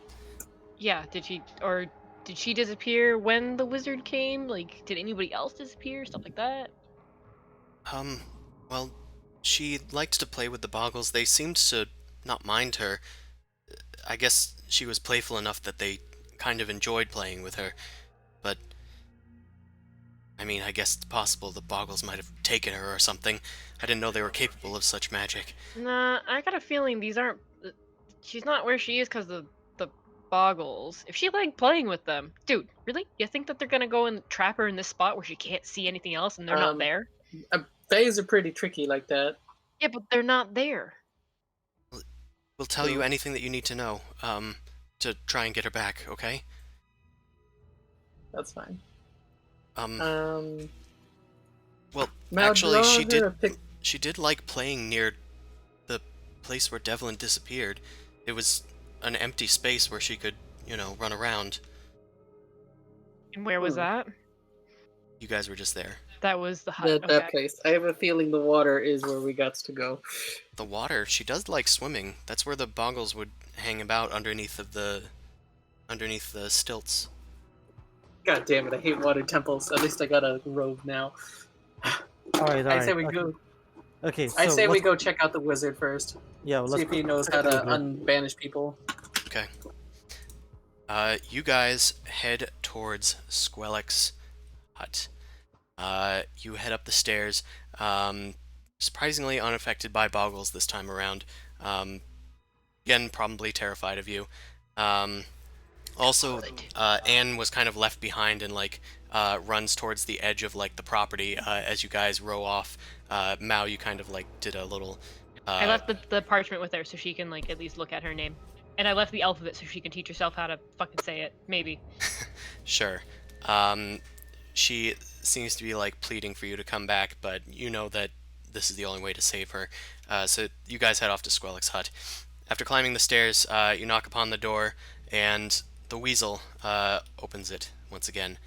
Speaker 3: yeah, did she disappear when the wizard came? Like, did anybody else disappear? Stuff like that?
Speaker 1: Well, she liked to play with the boggles. They seemed to not mind her. I guess she was playful enough that they kind of enjoyed playing with her. But, I mean, I guess it's possible the boggles might have taken her or something. I didn't know they were capable of such magic.
Speaker 3: Nah, I got a feeling these aren't. She's not where she is because of the boggles. If she liked playing with them, dude, really? You think that they're gonna go and trap her in this spot where she can't see anything else and they're not there?
Speaker 6: Fays are pretty tricky like that.
Speaker 3: Yeah, but they're not there.
Speaker 1: We'll tell you anything that you need to know, to try and get her back, okay?
Speaker 6: That's fine.
Speaker 1: Well,
Speaker 6: Mal,
Speaker 1: actually,
Speaker 6: draw her a pic-
Speaker 1: she did like playing near the place where Devlin disappeared. It was an empty space where she could, run around.
Speaker 3: And where was that?
Speaker 1: You guys were just there.
Speaker 3: That was the hut.
Speaker 6: that
Speaker 3: Okay.
Speaker 6: place. I have a feeling the water is where we got to go.
Speaker 1: The water, she does like swimming. That's where the boggles would hang about underneath the stilts.
Speaker 6: God damn it! I hate water temples. At least I got a robe now.
Speaker 5: All right.
Speaker 6: I say we go.
Speaker 5: Okay.
Speaker 6: I
Speaker 5: so
Speaker 6: say we
Speaker 5: let's-
Speaker 6: go check out the wizard first.
Speaker 5: Yeah. Well,
Speaker 6: See if he knows how to unbanish people.
Speaker 1: Okay. You guys head towards Squellic's hut. You head up the stairs, surprisingly unaffected by boggles this time around. Again, probably terrified of you. Also, Anne was kind of left behind and runs towards the edge of the property as you guys row off. Mao, you kind of did a little.
Speaker 3: I left the parchment with her so she can at least look at her name. And I left the alphabet so she can teach herself how to fucking say it. Maybe.
Speaker 1: Sure. She seems to be pleading for you to come back, but you know that this is the only way to save her. So you guys head off to Squellic's hut. After climbing the stairs, you knock upon the door, and the weasel opens it once again.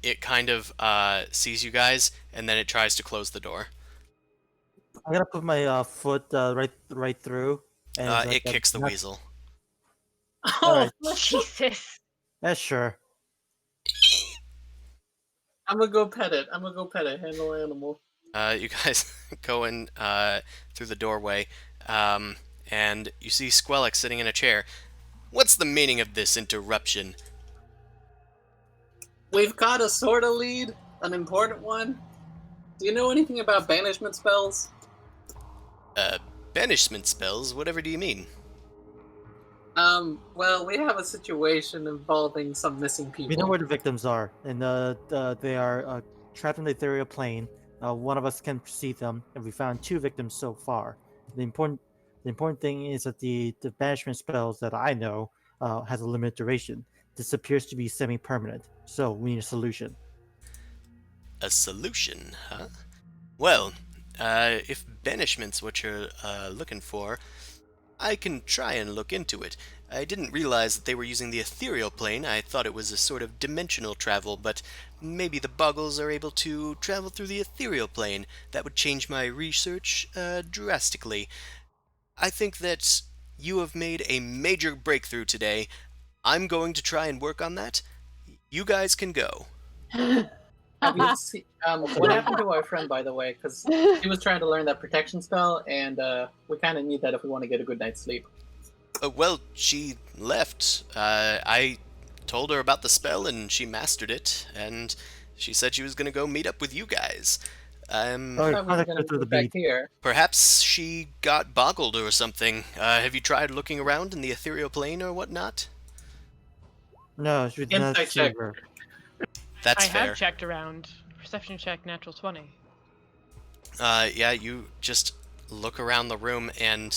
Speaker 1: It kind of sees you guys, and then it tries to close the door.
Speaker 5: I'm gonna put my foot right through, and it's like
Speaker 1: It kicks the
Speaker 5: not-
Speaker 1: weasel.
Speaker 5: All
Speaker 6: Oh,
Speaker 5: right,
Speaker 3: Jesus.
Speaker 5: yeah, sure.
Speaker 6: I'm gonna go pet it. I'm gonna go pet it. Handle animal.
Speaker 1: You guys go in through the doorway, and you see Squelix sitting in a chair. What's the meaning of this interruption?
Speaker 6: We've got a sort of lead, an important one. Do you know anything about banishment spells?
Speaker 1: Banishment spells? Whatever do you mean?
Speaker 6: Well, we have a situation involving some missing people.
Speaker 5: We know where the victims are, and they are trapped in the ethereal plane. One of us can see them, and we found 2 victims so far. The important thing is that the banishment spells that I know has a limited duration. This appears to be semi-permanent, so we need a solution.
Speaker 1: A solution, huh? Well, if banishment's what you're looking for, I can try and look into it. I didn't realize that they were using the ethereal plane. I thought it was a sort of dimensional travel, but maybe the Boggles are able to travel through the ethereal plane. That would change my research drastically. I think that you have made a major breakthrough today. I'm going to try and work on that. You guys can go.
Speaker 6: Have you seen, what happened to our friend, by the way? Because he was trying to learn that protection spell, and we kind of need that if we want to get a good night's sleep.
Speaker 1: Well, she left. I told her about the spell, and she mastered it, and she said she was going to go meet up with you guys.
Speaker 5: All right,
Speaker 6: I thought we were
Speaker 5: contact
Speaker 6: gonna
Speaker 5: her through
Speaker 6: go
Speaker 5: the
Speaker 6: back
Speaker 5: bead.
Speaker 6: here.
Speaker 1: Perhaps she got boggled or something. Have you tried looking around in the ethereal plane or whatnot?
Speaker 5: No, she did not
Speaker 6: Insight
Speaker 5: see
Speaker 6: check.
Speaker 5: her.
Speaker 1: That's
Speaker 3: I
Speaker 1: fair.
Speaker 3: have checked around. Perception check, natural 20.
Speaker 1: Yeah, you just look around the room and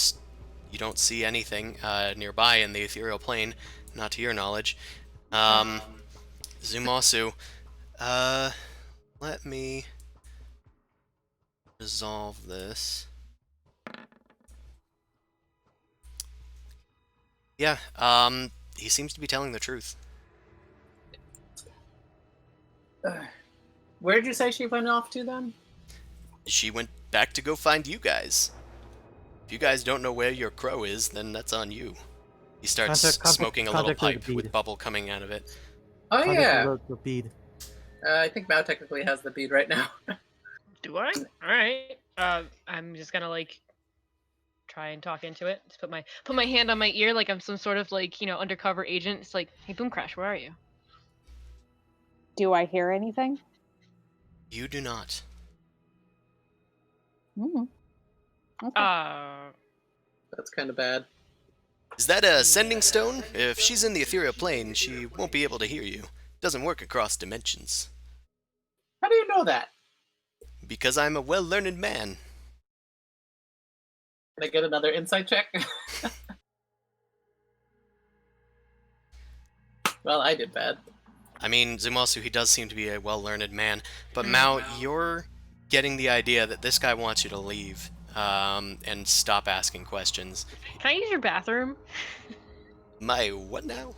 Speaker 1: you don't see anything nearby in the ethereal plane, not to your knowledge. Zumasu, let me resolve this. Yeah, he seems to be telling the truth.
Speaker 6: Where'd you say she went off to then?
Speaker 1: She went back to go find you guys. If you guys don't know where your crow is, then that's on you. He starts smoking a little
Speaker 5: contact her
Speaker 1: pipe
Speaker 5: with
Speaker 1: with
Speaker 5: bead.
Speaker 1: bubble coming out of it.
Speaker 6: Oh
Speaker 5: Contact her
Speaker 6: yeah,
Speaker 5: with the bead.
Speaker 6: I think Mao technically has the bead right now.
Speaker 3: Do I? Alright. I'm just gonna, like, try and talk into it. Just put my hand on my ear like I'm some sort of, like, undercover agent. It's like, hey, Boom Crash, where are you?
Speaker 2: Do I hear anything?
Speaker 1: You do not.
Speaker 2: Mm. Okay.
Speaker 6: That's kind of bad.
Speaker 1: Is that a sending stone? If she's in the ethereal plane, she won't be able to hear you. Doesn't work across dimensions.
Speaker 6: How do you know that?
Speaker 1: Because I'm a well-learned man.
Speaker 6: Can I get another insight check? Well, I did bad.
Speaker 1: I mean, Zumasu, he does seem to be a well-learned man, but Mao, you're getting the idea that this guy wants you to leave, and stop asking questions.
Speaker 3: Can I use your bathroom?
Speaker 1: My what now?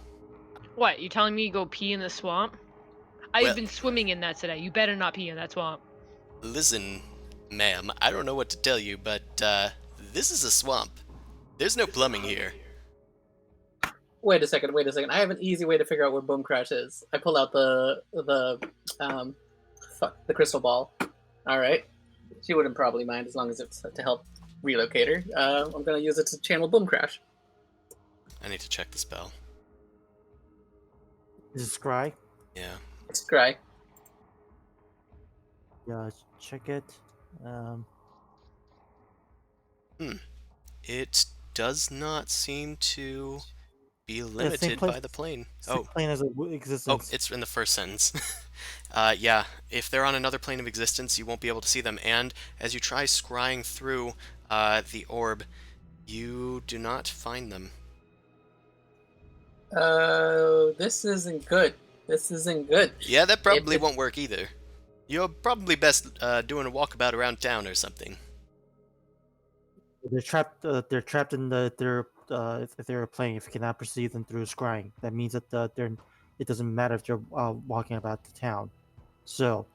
Speaker 3: What, you telling me you go pee in the swamp? I've
Speaker 1: Well-
Speaker 3: been swimming in that today. You better not pee in that swamp.
Speaker 1: Listen, ma'am, I don't know what to tell you, but, this is a swamp. There's no plumbing here.
Speaker 6: Wait a second. I have an easy way to figure out where Boom Crash is. I pull out the crystal ball. All right. She wouldn't probably mind as long as it's to help relocate her. I'm gonna use it to channel Boom Crash.
Speaker 1: I need to check the spell.
Speaker 5: Is it Scry?
Speaker 1: Yeah.
Speaker 6: It's Scry.
Speaker 5: Yeah, check it.
Speaker 1: It does not seem to be
Speaker 5: same
Speaker 1: limited by
Speaker 5: place-
Speaker 1: the plane.
Speaker 5: Same plane as existence.
Speaker 1: Oh, it's in the first sentence. Yeah, if they're on another plane of existence, you won't be able to see them. And as you try scrying through the orb, you do not find them.
Speaker 6: This isn't good.
Speaker 1: Yeah, that probably
Speaker 6: It-
Speaker 1: won't work either. You're probably best doing a walkabout around town or something.
Speaker 5: They're trapped. They're trapped in their if they're playing, if you cannot perceive them through scrying, that means that they're. It doesn't matter if they're walking about the town. So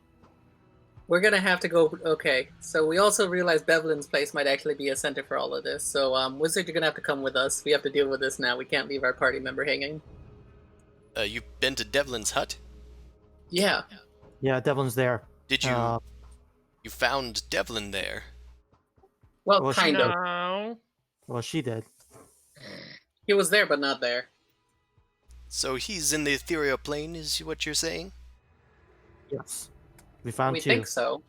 Speaker 6: We're gonna have to go. Okay, so we also realize Bevelyn's place might actually be a center for all of this. So, Wizard, you're gonna have to come with us. We have to deal with this now. We can't leave our party member hanging.
Speaker 1: You've been to Devlin's hut?
Speaker 6: Yeah.
Speaker 5: yeah, Devlin's there.
Speaker 1: Did you
Speaker 5: Uh,
Speaker 1: you found Devlin there?
Speaker 6: Well,
Speaker 5: Well, she-
Speaker 6: kind of.
Speaker 3: No.
Speaker 5: well, she did.
Speaker 6: He was there, but not there.
Speaker 1: So he's in the ethereal plane, is what you're saying?
Speaker 5: Yes, we found
Speaker 6: We
Speaker 5: two.
Speaker 6: think so.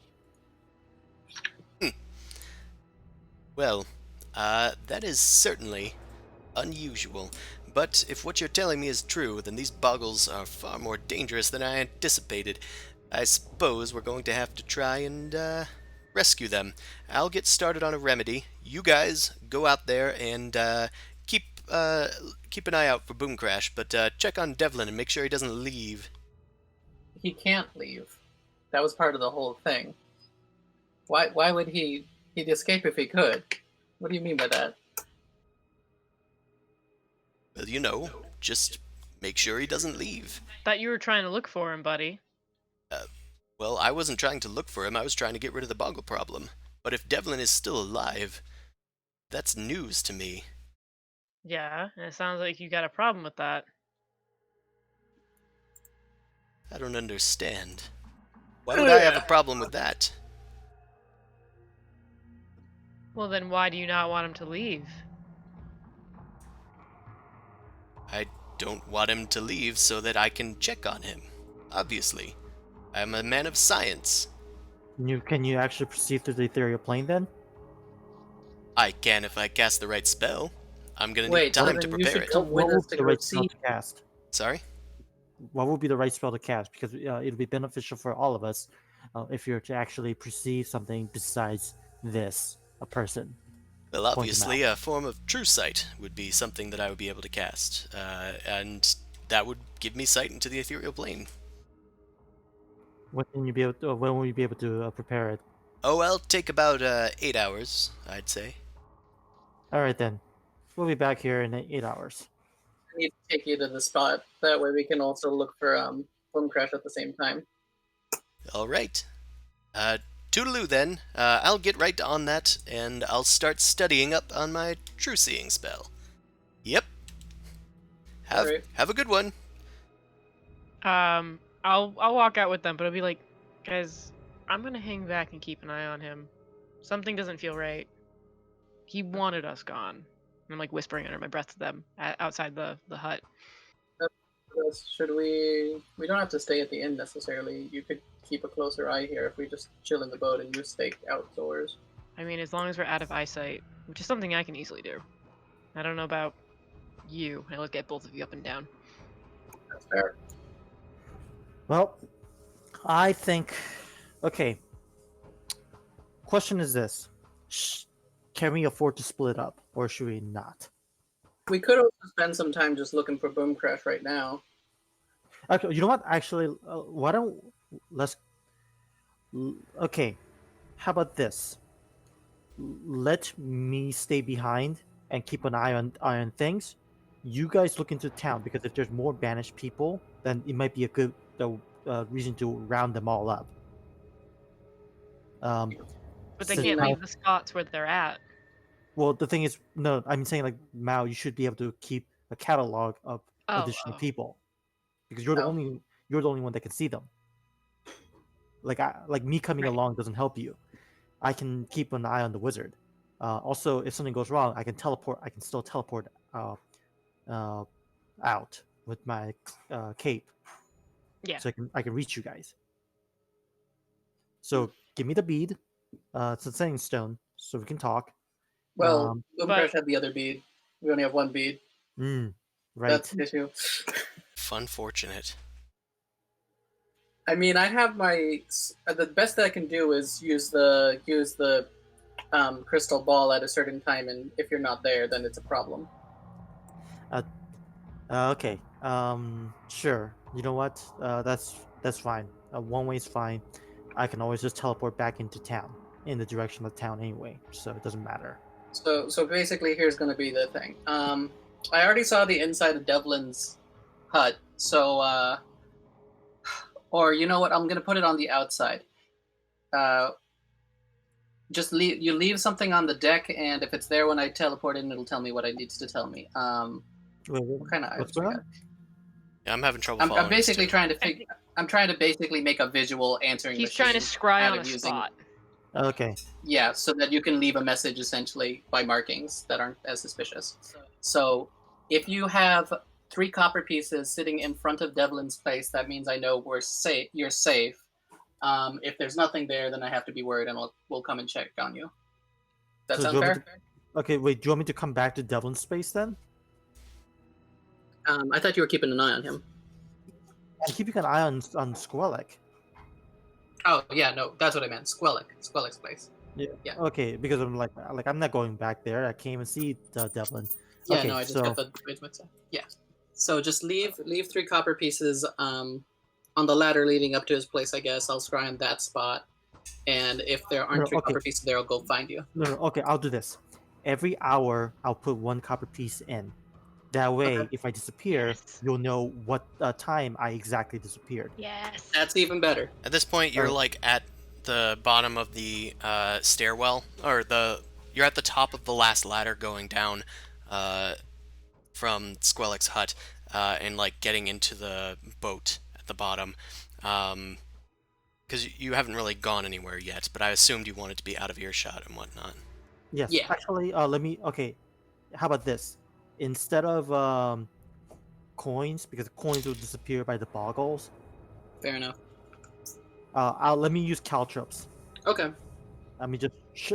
Speaker 1: Well, that is certainly unusual. But if what you're telling me is true, then these boggles are far more dangerous than I anticipated. I suppose we're going to have to try and rescue them. I'll get started on a remedy. You guys go out there and keep an eye out for Boom Crash, but check on Devlin and make sure he doesn't leave.
Speaker 6: He can't leave. That was part of the whole thing. Why would he? He'd escape if he could. What do you mean by that?
Speaker 1: Well, you know, just make sure he doesn't leave.
Speaker 3: Thought you were trying to look for him, buddy.
Speaker 1: Well, I wasn't trying to look for him, I was trying to get rid of the boggle problem. But if Devlin is still alive, that's news to me.
Speaker 3: Yeah, and it sounds like you got a problem with that.
Speaker 1: I don't understand. Why would I have a problem with that?
Speaker 3: Well, then why do you not want him to leave?
Speaker 1: I don't want him to leave so that I can check on him. Obviously. I'm a man of science.
Speaker 5: Can you actually perceive through the ethereal plane then?
Speaker 1: I can if I cast the right spell. I'm gonna need
Speaker 6: Wait, well,
Speaker 1: time to
Speaker 6: then you
Speaker 1: prepare
Speaker 6: should
Speaker 1: it.
Speaker 6: come
Speaker 5: What
Speaker 6: with
Speaker 5: would
Speaker 6: us
Speaker 5: be
Speaker 6: to
Speaker 5: the
Speaker 6: go
Speaker 5: right spell
Speaker 6: see.
Speaker 5: to cast?
Speaker 1: Sorry?
Speaker 5: What would be the right spell to cast? Because it'll be beneficial for all of us if you're to actually perceive something besides a person.
Speaker 1: Well,
Speaker 5: Point 'em
Speaker 1: obviously, a form of true sight would be something that I would be able to cast, and that would give me sight into the ethereal plane.
Speaker 5: When will you be able to prepare it?
Speaker 1: Oh, I'll take about 8 hours, I'd say.
Speaker 5: All right then, we'll be back here in 8 hours.
Speaker 6: I need to take you to the spot. That way we can also look for Boom Crash at the same time.
Speaker 1: All right. Toodaloo then. I'll get right on that, and I'll start studying up on my true seeing spell. Yep.
Speaker 6: Alright.
Speaker 1: Have a good one.
Speaker 3: I'll walk out with them, but I'll be like, guys, I'm gonna hang back and keep an eye on him. Something doesn't feel right. He wanted us gone. And I'm like whispering under my breath to them outside the hut.
Speaker 6: Should we? We don't have to stay at the inn necessarily. You could keep a closer eye here if we just chill in the boat and you stay outdoors.
Speaker 3: I mean, as long as we're out of eyesight, which is something I can easily do. I don't know about you. I look at both of you up and down.
Speaker 6: That's fair.
Speaker 5: Well, I think. Okay. Question is this: can we afford to split up, or should we not?
Speaker 6: We could also spend some time just looking for Boom Crash right now.
Speaker 5: Actually, you know what? Actually, why don't let's? Okay, how about this? Let me stay behind and keep an eye on things. You guys look into town because if there's more banished people, then it might be a good reason to round them all up.
Speaker 3: But they
Speaker 5: So
Speaker 3: can't
Speaker 5: now-
Speaker 3: leave the spots where they're at.
Speaker 5: Well, the thing is, no, I'm saying like Mao, you should be able to keep a catalog of additional people because you're the
Speaker 6: Oh.
Speaker 5: only one that can see them. Like me coming
Speaker 3: Right.
Speaker 5: along doesn't help you. I can keep an eye on the wizard. Also, if something goes wrong, I can teleport. I can still teleport out with my cape,
Speaker 3: Yeah.
Speaker 5: so I can reach you guys. So give me the bead. It's a setting stone, so we can talk.
Speaker 6: Well,
Speaker 5: But-
Speaker 6: Boom Crash had the other bead. We only have one bead.
Speaker 5: Right.
Speaker 6: That's the issue.
Speaker 1: Unfortunate.
Speaker 6: I mean, I have my. The best that I can do is use the crystal ball at a certain time, and if you're not there, then it's a problem.
Speaker 5: Okay. Sure. You know what? That's fine. One way is fine. I can always just teleport back into town, in the direction of town anyway, so it doesn't matter.
Speaker 6: So basically, here's going to be the thing. I already saw the inside of Devlin's hut, so or you know what? I'm going to put it on the outside. Just leave something on the deck, and if it's there when I teleport in, it'll tell me what it needs to tell me. What kind of items
Speaker 5: what's
Speaker 6: we
Speaker 5: going
Speaker 6: got?
Speaker 5: on?
Speaker 1: Yeah, I'm having trouble
Speaker 6: I'm
Speaker 1: following this
Speaker 6: basically
Speaker 1: too.
Speaker 6: trying to I'm trying to basically make a visual answering
Speaker 3: He's
Speaker 6: machine
Speaker 3: trying to scry
Speaker 6: out
Speaker 3: on a
Speaker 6: of using
Speaker 3: spot.
Speaker 5: Okay.
Speaker 6: yeah, so that you can leave a message essentially by markings that aren't as suspicious. So if you have 3 copper pieces sitting in front of Devlin's place, that means I know we're safe. You're safe. If there's nothing there, then I have to be worried, and we'll come and check on you. That
Speaker 5: So
Speaker 6: sound
Speaker 5: do you want
Speaker 6: fair?
Speaker 5: me Okay, wait. Do you want me to come back to Devlin's space then?
Speaker 6: I thought you were keeping an eye on him.
Speaker 5: I'm keeping an eye on Squellic.
Speaker 6: Oh yeah, no, that's what I meant. Squellic's place.
Speaker 5: Yeah.
Speaker 6: Yeah.
Speaker 5: Okay, because I'm like I'm not going back there. I can't even see Devlin.
Speaker 6: Yeah,
Speaker 5: Okay,
Speaker 6: no, I just
Speaker 5: so
Speaker 6: got the yeah. So just leave 3 copper pieces on the ladder leading up to his place. I guess I'll scry on that spot, and if there aren't
Speaker 5: No,
Speaker 6: 3
Speaker 5: okay.
Speaker 6: copper pieces there, I'll go find you.
Speaker 5: no, okay, I'll do this. Every hour, I'll put 1 copper piece in. That way,
Speaker 6: Okay.
Speaker 5: if I disappear,
Speaker 3: Yes.
Speaker 5: you'll know what time I exactly disappeared.
Speaker 3: Yes.
Speaker 6: That's even better.
Speaker 1: At this point, you're
Speaker 5: Oh.
Speaker 1: like at the bottom of the stairwell, or you're at the top of the last ladder going down from Squellic's hut, and like getting into the boat at the bottom. Because you haven't really gone anywhere yet, but I assumed you wanted to be out of earshot and whatnot.
Speaker 5: Yes.
Speaker 6: Yeah.
Speaker 5: Actually, let me. Okay, how about this? Instead of coins, because coins will disappear by the boggles.
Speaker 6: Fair enough.
Speaker 5: Let me use caltrops.
Speaker 6: Okay.
Speaker 5: I mean,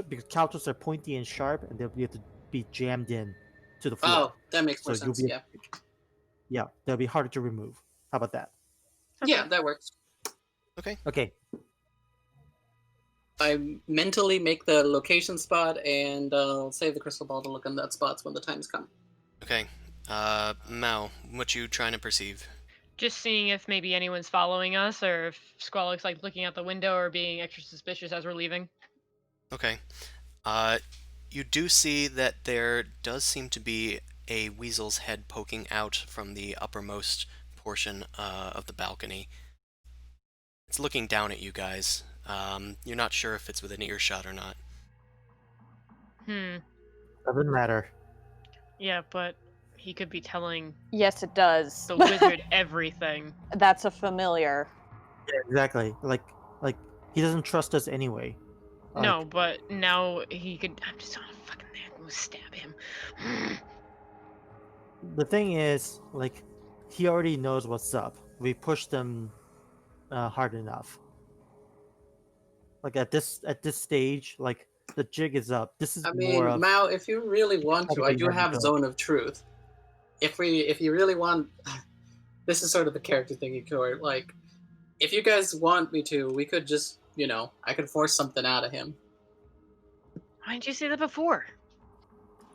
Speaker 5: because caltrops are pointy and sharp, and they'll be able to be jammed in to the floor.
Speaker 6: Oh, that makes more
Speaker 5: So you'll
Speaker 6: sense.
Speaker 5: be-
Speaker 6: Yeah.
Speaker 5: Yeah, they'll be harder to remove. How about that?
Speaker 6: Yeah, that works.
Speaker 5: Okay.
Speaker 6: I mentally make the location spot, and I'll save the crystal ball to look in that spots when the times come.
Speaker 1: Okay. Mao, what you trying to perceive?
Speaker 3: Just seeing if maybe anyone's following us, or if Squellic's like looking out the window or being extra suspicious as we're leaving.
Speaker 1: Okay. You do see that there does seem to be a weasel's head poking out from the uppermost portion of the balcony. It's looking down at you guys. You're not sure if it's within earshot or not.
Speaker 5: Doesn't matter.
Speaker 3: Yeah, but he could be telling
Speaker 2: Yes, it does.
Speaker 3: the wizard everything.
Speaker 2: That's a familiar.
Speaker 5: Yeah, exactly. Like he doesn't trust us anyway.
Speaker 3: No, but now he could. I'm just on fucking there. I'm gonna stab him.
Speaker 5: The thing is, like, he already knows what's up. We pushed him hard enough. Like at this stage, like the jig is up. This is
Speaker 6: I
Speaker 5: more
Speaker 6: mean,
Speaker 5: of
Speaker 6: Mao, if you really want to, I
Speaker 5: Probably
Speaker 6: do
Speaker 5: never
Speaker 6: have
Speaker 5: go.
Speaker 6: Zone of Truth. If you really want, this is sort of a character thing. You could like, if you guys want me to, we could just, I could force something out of him.
Speaker 3: Why didn't you say that before?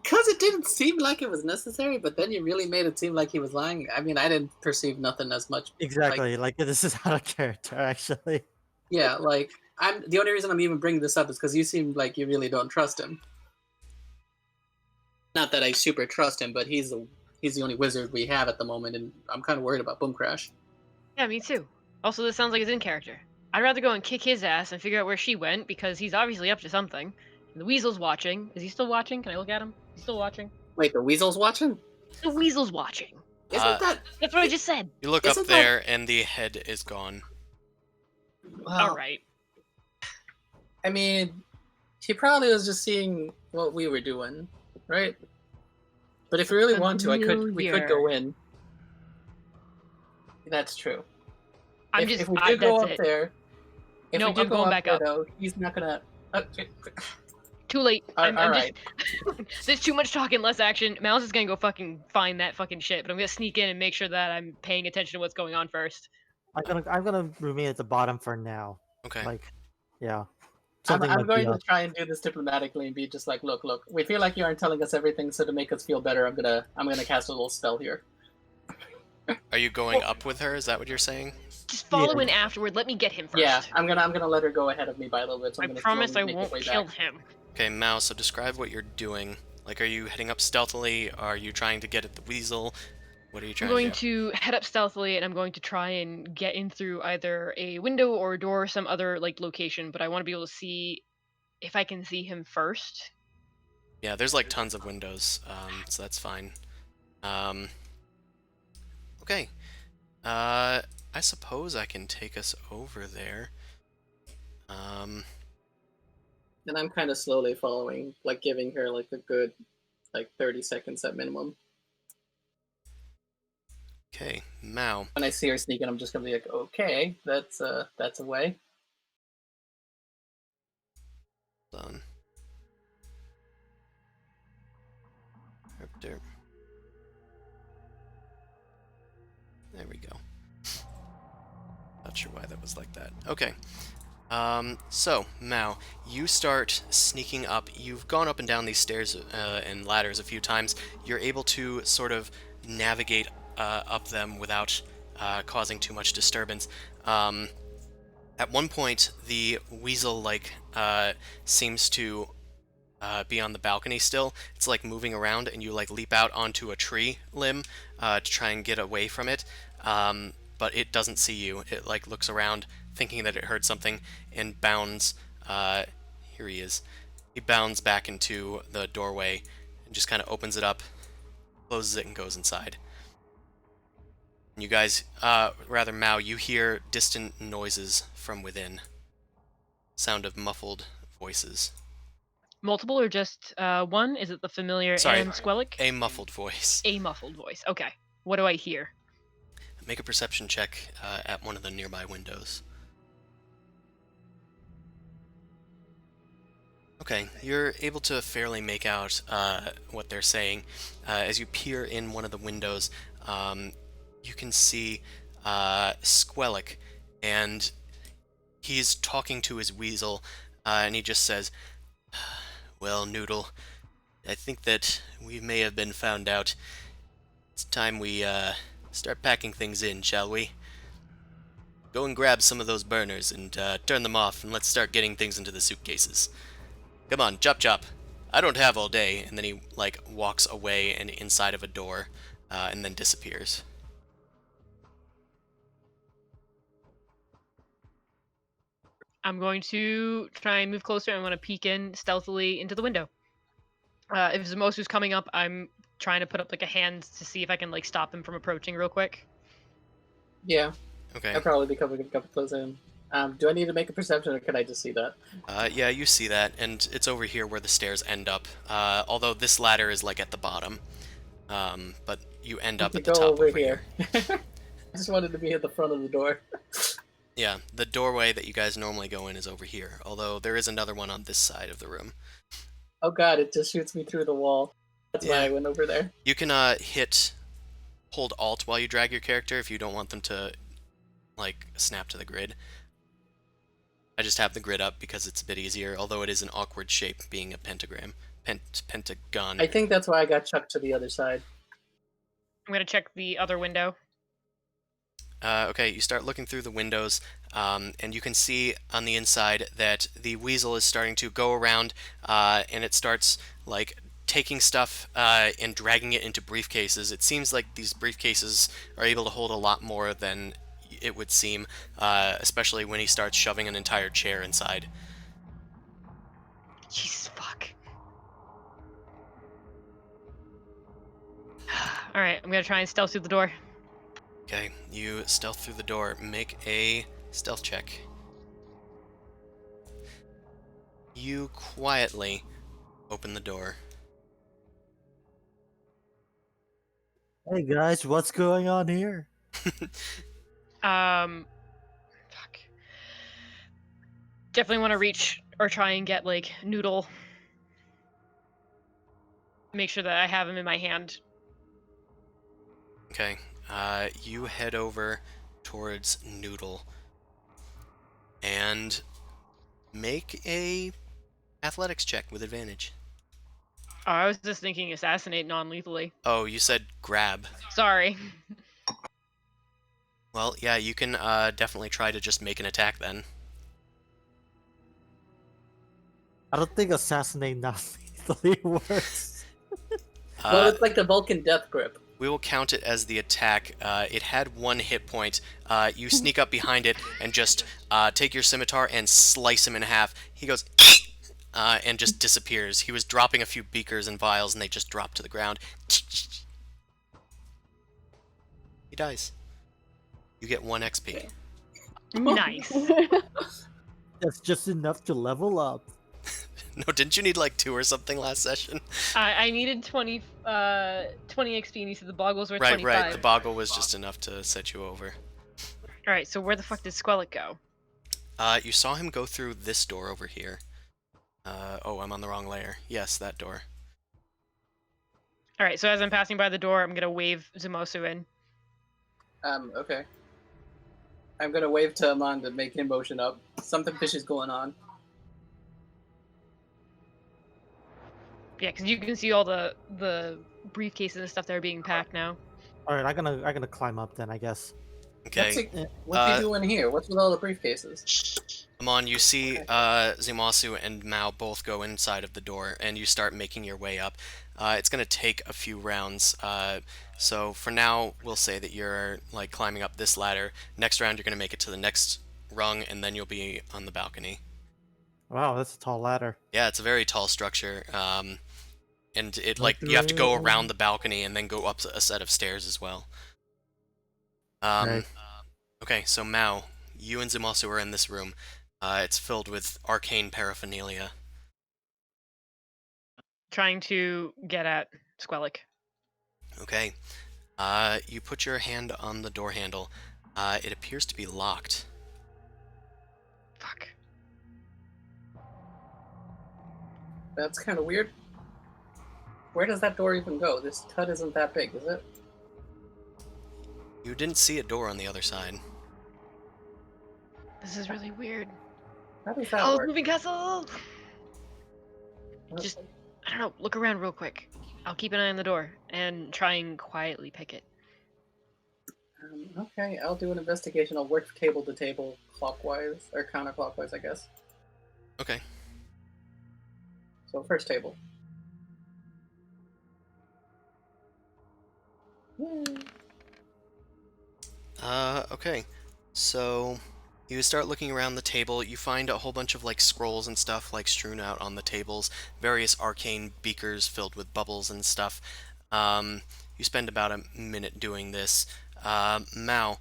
Speaker 6: Because it didn't seem like it was necessary, but then you really made it seem like he was lying. I mean, I didn't perceive nothing as much.
Speaker 5: exactly like this is out of character actually.
Speaker 6: Yeah, like the only reason I'm even bringing this up is because you seem like you really don't trust him. Not that I super trust him, but he's the only wizard we have at the moment, and I'm kind of worried about Boom Crash.
Speaker 3: Yeah, me too. Also, this sounds like it's in character. I'd rather go and kick his ass and figure out where she went because he's obviously up to something. And the weasel's watching. Is he still watching? Can I look at him? He's still watching.
Speaker 6: Wait, the weasel's watching?
Speaker 3: The weasel's watching.
Speaker 6: Isn't that?
Speaker 3: That's what I just said.
Speaker 1: You look up
Speaker 6: Isn't that-
Speaker 1: there, and the head is gone.
Speaker 6: Well,
Speaker 3: All right.
Speaker 6: I mean, he probably was just seeing what we were doing, right? But if we really want to, we could go in. That's true. If we do go up there, if
Speaker 3: No,
Speaker 6: we do
Speaker 3: I'm
Speaker 6: go
Speaker 3: going
Speaker 6: up
Speaker 3: back
Speaker 6: there,
Speaker 3: up.
Speaker 6: though, he's not gonna.
Speaker 3: Too late. I'm
Speaker 6: Alright.
Speaker 3: just. There's too much talking, less action. Mouse is gonna go fucking find that fucking shit, but I'm gonna sneak in and make sure that I'm paying attention to what's going on first.
Speaker 5: I'm gonna remain at the bottom for now.
Speaker 1: Okay.
Speaker 5: Like, yeah.
Speaker 6: I'm
Speaker 5: Something like
Speaker 6: going
Speaker 5: the,
Speaker 6: to try and do this diplomatically and be just like, look, we feel like you aren't telling us everything, so to make us feel better, I'm gonna cast a little spell here.
Speaker 1: Are you going up with her? Is that what you're saying?
Speaker 3: Just follow
Speaker 5: Yeah.
Speaker 3: in afterward. Let me get him first.
Speaker 6: Yeah, I'm gonna let her go ahead of me by a little bit. So
Speaker 3: I
Speaker 6: I'm gonna
Speaker 3: promise I
Speaker 6: slowly make
Speaker 3: won't
Speaker 6: my way
Speaker 3: kill
Speaker 6: back.
Speaker 3: him.
Speaker 1: Okay, Mao, so describe what you're doing. Like, are you heading up stealthily? Are you trying to get at the weasel? What are you
Speaker 3: I'm
Speaker 1: trying
Speaker 3: going
Speaker 1: to do?
Speaker 3: to head up stealthily, and I'm going to try and get in through either a window or a door or some other like location. But I want to be able to see if I can see him first.
Speaker 1: Yeah, there's like tons of windows, so that's fine. Um, okay. I suppose I can take us over there. Um,
Speaker 6: And I'm kind of slowly following, like giving her like a good like 30 seconds at minimum.
Speaker 1: okay, Mao.
Speaker 6: When I see her sneaking, I'm just gonna be like, okay, that's a way.
Speaker 1: Done. There. There we go. Not sure why that was like that. Okay. So, Mao, you start sneaking up. You've gone up and down these stairs and ladders a few times. You're able to sort of navigate up them without causing too much disturbance. At one point, the weasel, seems to be on the balcony still. It's like moving around, and you like leap out onto a tree limb to try and get away from it. But it doesn't see you. It like looks around, thinking that it heard something, and bounds. Here he is. He bounds back into the doorway and just kind of opens it up, closes it, and goes inside. And you guys, rather Mao, you hear distant noises from within. Sound of muffled voices.
Speaker 3: Multiple or just one? Is it the familiar
Speaker 1: Sorry,
Speaker 3: and Squellic?
Speaker 1: a muffled voice.
Speaker 3: A muffled voice. Okay. What do I hear?
Speaker 1: Make a perception check at one of the nearby windows. Okay, you're able to fairly make out what they're saying. As you peer in one of the windows, you can see Squellic, and he's talking to his weasel, and he just says, "Well, Noodle, I think that we may have been found out. It's time we start packing things in, shall we? Go and grab some of those burners and turn them off, and let's start getting things into the suitcases. Come on, chop chop. I don't have all day." And then he like walks away and inside of a door, and then disappears.
Speaker 3: I'm going to try and move closer. I'm going to peek in stealthily into the window. If Zamosu's coming up, I'm trying to put up like a hand to see if I can like stop him from approaching real quick.
Speaker 6: Yeah,
Speaker 1: Okay.
Speaker 6: I'll probably be coming a couple close in. Do I need to make a perception, or can I just see that?
Speaker 1: Yeah, you see that, and it's over here where the stairs end up. Although this ladder is like at the bottom, but you end up at the
Speaker 6: Go
Speaker 1: top
Speaker 6: over
Speaker 1: over here.
Speaker 6: I just wanted to be at the front of the door.
Speaker 1: Yeah, the doorway that you guys normally go in is over here, although there is another one on this side of the room.
Speaker 6: Oh god, it just shoots me through the wall. That's why
Speaker 1: Yeah.
Speaker 6: I went over there.
Speaker 1: You can hold Alt while you drag your character if you don't want them to like snap to the grid. I just have the grid up because it's a bit easier, although it is an awkward shape being a pentagram. Pentagon.
Speaker 6: I think that's why I got chucked to the other side.
Speaker 3: I'm going to check the other window.
Speaker 1: Okay, you start looking through the windows, and you can see on the inside that the weasel is starting to go around, and it starts like taking stuff and dragging it into briefcases. It seems like these briefcases are able to hold a lot more than it would seem, especially when he starts shoving an entire chair inside.
Speaker 3: Jesus fuck. All right, I'm going to try and stealth through the door.
Speaker 1: Okay, you stealth through the door. Make a stealth check. You quietly open the door.
Speaker 5: Hey guys, what's going on here?
Speaker 3: Fuck. Definitely want to reach or try and get like Noodle. Make sure that I have him in my hand.
Speaker 1: Okay, you head over towards Noodle and make a athletics check with advantage.
Speaker 3: Oh, I was just thinking assassinate non-lethally.
Speaker 1: Oh, you said grab.
Speaker 3: Sorry.
Speaker 1: Well, yeah, you can definitely try to just make an attack then.
Speaker 5: I don't think assassinate non-lethally works.
Speaker 6: Well,
Speaker 1: Uh,
Speaker 6: it's like the Vulcan death grip.
Speaker 1: we will count it as the attack. It had 1 hit point. You sneak up behind it and just take your scimitar and slice him in half. He goes and just disappears. He was dropping a few beakers and vials, and they just drop to the ground. He dies. You get 1 XP.
Speaker 3: Nice.
Speaker 5: That's just enough to level up.
Speaker 1: No, didn't you need like 2 or something last session?
Speaker 3: I needed 20 XP, and you said the boggles were
Speaker 1: Right,
Speaker 3: 25.
Speaker 1: right. The boggle was just enough to set you over.
Speaker 3: All right, so where the fuck did Squellic go?
Speaker 1: You saw him go through this door over here. Oh, I'm on the wrong layer. Yes, that door.
Speaker 3: All right, so as I'm passing by the door, I'm gonna wave Zumosu in.
Speaker 6: Okay. I'm gonna wave to Amon to make him motion up. Something fishy's going on.
Speaker 3: Yeah, because you can see all the briefcases and stuff that are being packed now.
Speaker 5: All right, I'm gonna climb up then, I guess.
Speaker 1: Okay.
Speaker 6: What's he doing here? What's with all the briefcases?
Speaker 1: Amon, you see Zumasu and Mao both go inside of the door, and you start making your way up. It's going to take a few rounds, so for now, we'll say that you're like climbing up this ladder. Next round, you're going to make it to the next rung, and then you'll be on the balcony.
Speaker 5: Wow, that's a tall ladder.
Speaker 1: Yeah, it's a very tall structure, and it like you have to go around the balcony and then go up a set of stairs as well.
Speaker 5: Right.
Speaker 1: Okay, so Mao, you and Zumasu are in this room. It's filled with arcane paraphernalia.
Speaker 3: Trying to get at Squellic.
Speaker 1: Okay. You put your hand on the door handle. It appears to be locked.
Speaker 3: Fuck.
Speaker 6: That's kind of weird. Where does that door even go? This hut isn't that big, is it?
Speaker 1: You didn't see a door on the other side.
Speaker 3: This is really weird.
Speaker 6: How does that
Speaker 3: Oh,
Speaker 6: work?
Speaker 3: moving castle! Just, I don't know, look around real quick. I'll keep an eye on the door and try and quietly pick it.
Speaker 6: Okay, I'll do an investigation. I'll work table to table clockwise, or counterclockwise, I guess.
Speaker 1: Okay.
Speaker 6: So first table.
Speaker 1: Okay. So you start looking around the table. You find a whole bunch of like scrolls and stuff like strewn out on the tables. Various arcane beakers filled with bubbles and stuff. You spend about a minute doing this. Mao,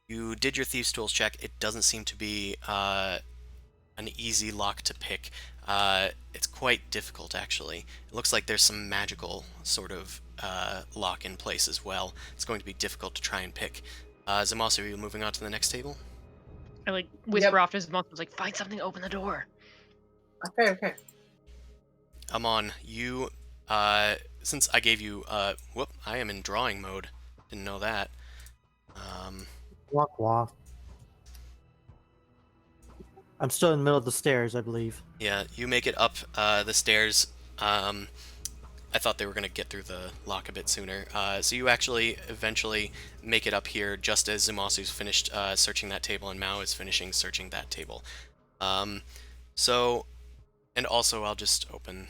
Speaker 1: you did your Thieves' Tools check. It doesn't seem to be an easy lock to pick. It's quite difficult, actually. It looks like there's some magical sort of lock in place as well. It's going to be difficult to try and pick. Zamasu, are you moving on to the next table?
Speaker 3: I like whisper off to his mouth, like, find something to open the door.
Speaker 6: Okay.
Speaker 1: Amon, you, since I gave you, whoop, I am in drawing mode. Didn't know that.
Speaker 5: Walk, walk. I'm still in the middle of the stairs, I believe.
Speaker 1: Yeah, you make it up the stairs. I thought they were going to get through the lock a bit sooner. So you actually eventually make it up here just as Zumasu's finished searching that table and Mao is finishing searching that table. So, and also I'll just open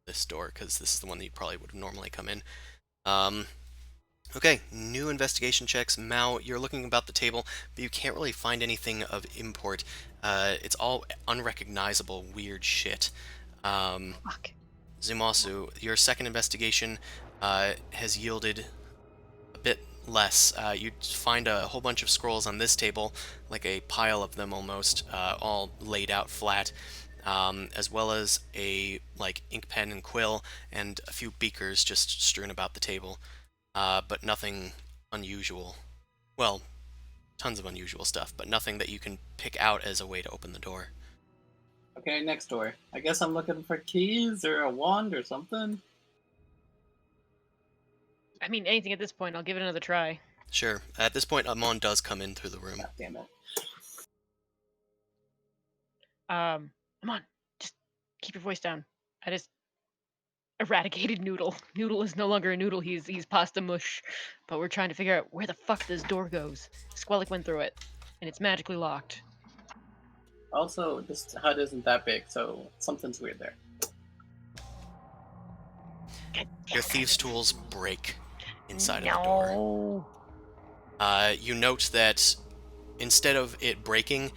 Speaker 1: this door because this is the one that you probably would have normally come in. Okay, new investigation checks. Mao, you're looking about the table, but you can't really find anything of import. It's all unrecognizable, weird shit.
Speaker 3: Fuck.
Speaker 1: Zumasu, your second investigation has yielded a bit less. You find a whole bunch of scrolls on this table, like a pile of them almost, all laid out flat, as well as a like ink pen and quill and a few beakers just strewn about the table, but nothing unusual. Well, tons of unusual stuff, but nothing that you can pick out as a way to open the door.
Speaker 6: Okay, next door. I guess I'm looking for keys or a wand or something.
Speaker 3: I mean, anything at this point, I'll give it another try.
Speaker 1: Sure. At this point, Amon does come in through the room.
Speaker 6: God damn it.
Speaker 3: Come on, just keep your voice down. I just eradicated Noodle. Noodle is no longer a noodle, he's pasta mush. But we're trying to figure out where the fuck this door goes. Squellic went through it, and it's magically locked.
Speaker 6: Also, this hut isn't that big, so something's weird there.
Speaker 1: Your thieves' tools break inside of the door. You note that instead of it breaking,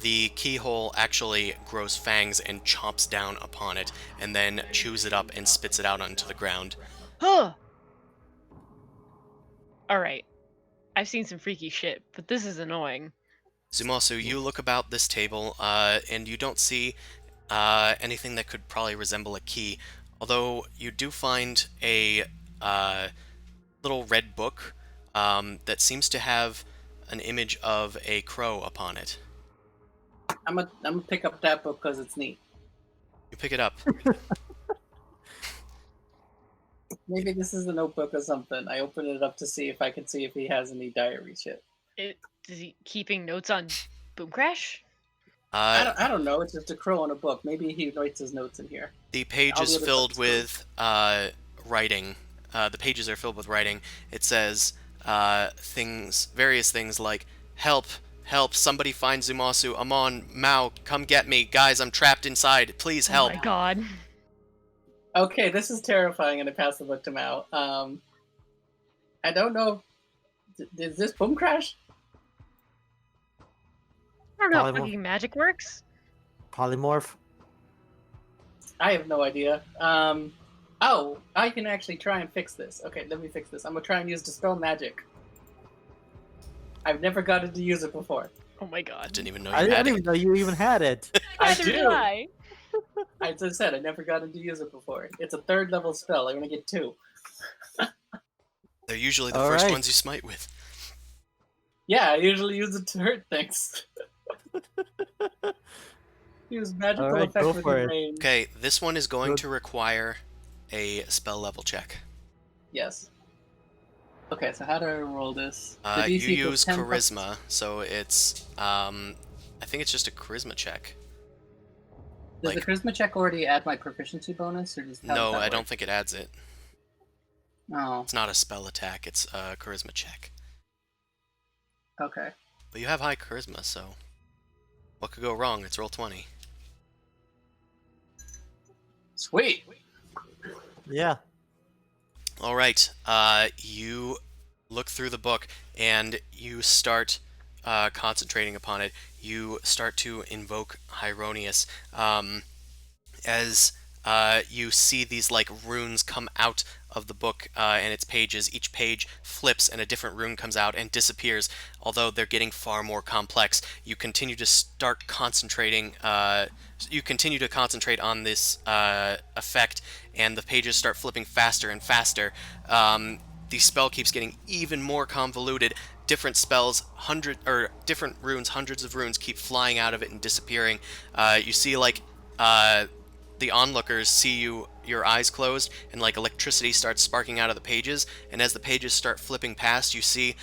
Speaker 1: the keyhole actually grows fangs and chomps down upon it, and then chews it up and spits it out onto the ground.
Speaker 3: Huh. All right. I've seen some freaky shit, but this is annoying.
Speaker 1: Zumasu, you look about this table, and you don't see anything that could probably resemble a key, although you do find a little red book that seems to have an image of a crow upon it.
Speaker 6: I'm gonna pick up that book because it's neat.
Speaker 1: You pick it up.
Speaker 6: Maybe this is a notebook or something. I open it up to see if I can see if he has any diary shit.
Speaker 3: Is he keeping notes on Boom Crash?
Speaker 6: I don't know. It's just a crow on a book. Maybe he writes his notes in here.
Speaker 1: The page
Speaker 6: I'll
Speaker 1: is
Speaker 6: be able to
Speaker 1: filled
Speaker 6: touch
Speaker 1: with writing. The pages are filled with writing. It says various things like "Help! Help! Somebody find Zumasu! Amon! Mao! Come get me! Guys, I'm trapped inside! Please help!"
Speaker 3: Oh my god.
Speaker 6: Okay, this is terrifying, and I pass the book to Mao. I don't know. Is this Boom Crash?
Speaker 3: I don't know how
Speaker 5: Polymorph.
Speaker 3: fucking magic works.
Speaker 5: Polymorph.
Speaker 6: I have no idea. Oh, I can actually try and fix this. Okay, let me fix this. I'm gonna try and use Dispel Magic. I've never gotten to use it before.
Speaker 3: Oh my
Speaker 1: I
Speaker 3: god.
Speaker 1: didn't even know
Speaker 5: I
Speaker 1: you had
Speaker 5: didn't
Speaker 1: it.
Speaker 5: even know you even had it.
Speaker 6: I
Speaker 3: Neither
Speaker 6: do.
Speaker 3: did I.
Speaker 6: I just said I never gotten to use it before. It's a 3rd level spell. I'm gonna get 2.
Speaker 1: They're usually the
Speaker 5: All
Speaker 1: first
Speaker 5: right.
Speaker 1: ones you smite with.
Speaker 6: Yeah, I usually use it to hurt things. Use magical
Speaker 5: Alright,
Speaker 6: effect
Speaker 5: go
Speaker 6: with
Speaker 5: for
Speaker 6: your
Speaker 5: it.
Speaker 6: range.
Speaker 1: Okay, this one is going
Speaker 5: Good.
Speaker 1: to require a spell level check.
Speaker 6: Yes. Okay, so how do I roll this? The
Speaker 1: You
Speaker 6: DC plus
Speaker 1: use
Speaker 6: 10 plus-
Speaker 1: charisma, so it's I think it's just a charisma check.
Speaker 6: Does
Speaker 1: like-
Speaker 6: the charisma check already add my proficiency bonus, or does how does
Speaker 1: No,
Speaker 6: that
Speaker 1: I don't
Speaker 6: work?
Speaker 1: think it adds it.
Speaker 6: Oh,
Speaker 1: It's not a spell attack, it's a charisma check.
Speaker 6: okay.
Speaker 1: But you have high charisma, so what could go wrong? It's roll 20.
Speaker 6: Sweet.
Speaker 5: Yeah.
Speaker 1: All right, you look through the book and you start concentrating upon it. You start to invoke Hieronius as you see these like runes come out of the book and its pages. Each page flips and a different rune comes out and disappears. Although they're getting far more complex, you continue to start concentrating. You continue to concentrate on this effect, and the pages start flipping faster and faster. The spell keeps getting even more convoluted. Different spells, different runes, hundreds of runes keep flying out of it and disappearing. You see like the onlookers see your eyes closed, and like electricity starts sparking out of the pages, and as the pages start flipping past, you see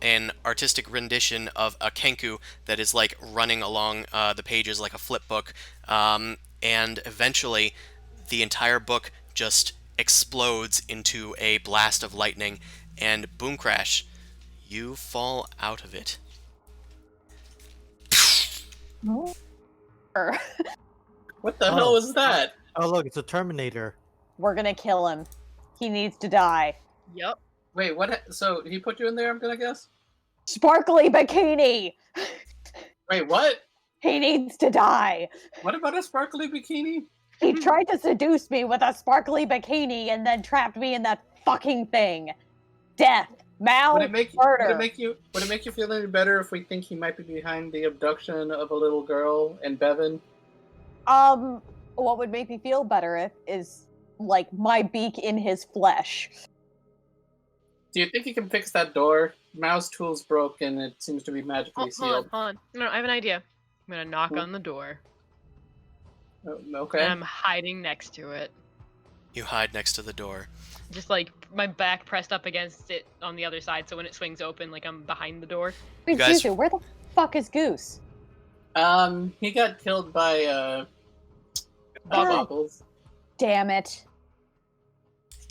Speaker 1: an artistic rendition of a kenku that is like running along the pages like a flip book, and eventually the entire book just explodes into a blast of lightning, and boom crash, you fall out of it.
Speaker 6: What the
Speaker 5: Oh.
Speaker 6: hell was that?
Speaker 5: Oh look, it's a Terminator.
Speaker 2: We're gonna kill him. He needs to die.
Speaker 3: Yep.
Speaker 6: Wait, what? So he put you in there? I'm gonna guess.
Speaker 2: Sparkly bikini!
Speaker 6: Wait, what?
Speaker 2: He needs to die.
Speaker 6: What about a sparkly bikini?
Speaker 2: He tried to seduce me with a sparkly bikini and then trapped me in that fucking thing. Death. Mal.
Speaker 6: Would it make
Speaker 2: murder.
Speaker 6: would it make you feel any better if we think he might be behind the abduction of a little girl and Bevan?
Speaker 2: What would make me feel better is like my beak in his flesh.
Speaker 6: Do you think he can fix that door? Mouse tool's broke and it seems to be magically
Speaker 3: Hold on,
Speaker 6: sealed.
Speaker 3: hold on. No, I have an idea. I'm gonna knock on the door,
Speaker 6: Okay.
Speaker 3: and I'm hiding next to it.
Speaker 1: You hide next to the door.
Speaker 3: Just like my back pressed up against it on the other side, so when it swings open, like I'm behind the door.
Speaker 2: Wait,
Speaker 1: guys-
Speaker 2: Zuzu, where the fuck is Goose?
Speaker 6: He got killed by Mind-Boggles.
Speaker 2: Damn it.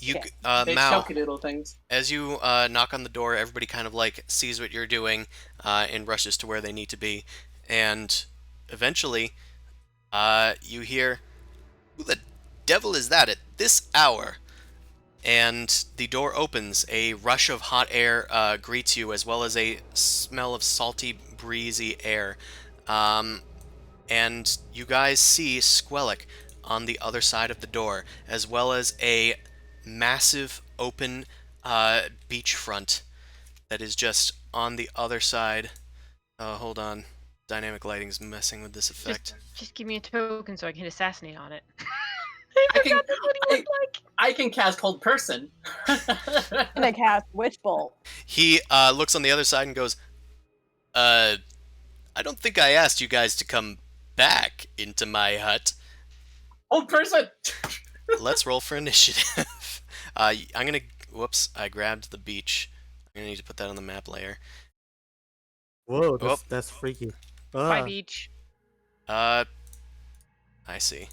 Speaker 1: You,
Speaker 2: Okay.
Speaker 6: They
Speaker 1: Mao,
Speaker 6: chunky little things.
Speaker 1: as you knock on the door, everybody kind of like sees what you're doing and rushes to where they need to be. and eventually, you hear, "Who the devil is that at this hour?" And the door opens. A rush of hot air greets you, as well as a smell of salty, breezy air. And you guys see Squellic on the other side of the door, as well as a massive open beachfront that is just on the other side. Hold on. Dynamic lighting's messing with this effect.
Speaker 3: Just give me a token so I can assassinate on it.
Speaker 7: I can,
Speaker 3: That's what he looked like.
Speaker 7: I can cast Hold Person.
Speaker 2: And I cast Witch Bolt.
Speaker 1: He looks on the other side and goes, I don't think I asked you guys to come back into my hut.
Speaker 7: Hold Person!
Speaker 1: Let's roll for initiative. I'm gonna... Whoops, I grabbed the beach. I'm gonna need to put that on the map layer.
Speaker 5: Whoa,
Speaker 1: Oh.
Speaker 5: that's freaky.
Speaker 3: Bye, beach.
Speaker 1: I see.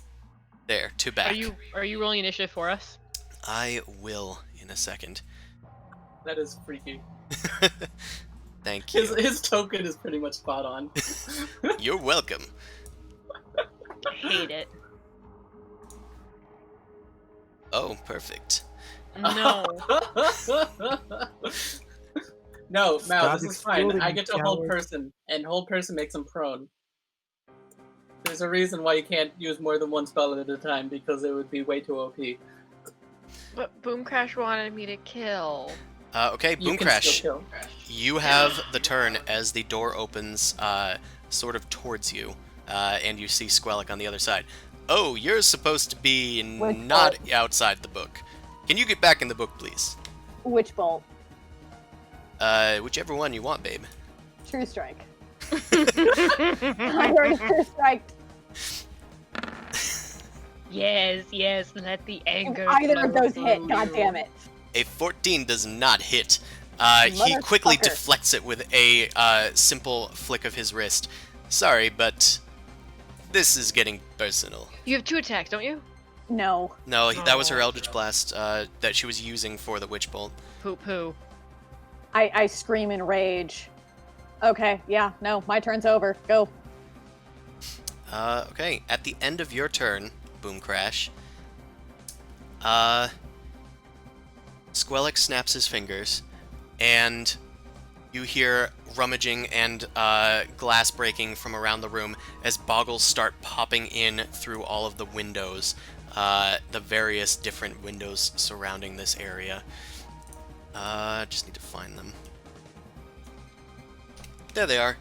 Speaker 1: There, to back.
Speaker 3: Are you rolling initiative for us?
Speaker 1: I will in a second.
Speaker 7: That is freaky.
Speaker 1: Thank you.
Speaker 7: His token is pretty much spot on.
Speaker 1: You're welcome.
Speaker 3: Hate it.
Speaker 1: Oh, perfect.
Speaker 3: No.
Speaker 7: No, Mal,
Speaker 5: Stop
Speaker 7: this is fine. I
Speaker 5: exploding,
Speaker 7: get to Hold
Speaker 5: coward.
Speaker 7: Person, and Hold Person makes him prone. There's a reason why you can't use more than one spell at a time, because it would be way too OP.
Speaker 3: But Boom Crash wanted me to kill.
Speaker 1: Okay,
Speaker 7: You
Speaker 1: Boom
Speaker 7: can
Speaker 1: Crash.
Speaker 7: still kill.
Speaker 1: You have the turn as the door opens sort of towards you, and you see Squellic on the other side. Oh, you're supposed to be
Speaker 2: Which
Speaker 1: not outside the book. Can you get back in the book, please?
Speaker 2: Witch Bolt.
Speaker 1: Whichever one you want, babe.
Speaker 2: True Strike. I already True Strike.
Speaker 3: Yes, let the anger
Speaker 2: Either of
Speaker 3: flow
Speaker 2: those hit,
Speaker 3: through
Speaker 2: god
Speaker 3: you.
Speaker 2: damn it.
Speaker 1: A 14 does not hit. He quickly
Speaker 2: Motherfucker.
Speaker 1: deflects it with a simple flick of his wrist. Sorry, but this is getting personal.
Speaker 3: You have 2 attacks, don't you?
Speaker 2: No.
Speaker 1: No, that was her
Speaker 3: Oh.
Speaker 1: Eldritch Blast that she was using for the Witch Bolt.
Speaker 3: Poo.
Speaker 2: I scream in rage. Okay, yeah, no, my turn's over. Go.
Speaker 1: Okay, at the end of your turn, Boom Crash, Squellic snaps his fingers, and you hear rummaging and glass breaking from around the room as boggles start popping in through all of the windows, the various different windows surrounding this area. Just need to find them. There they are.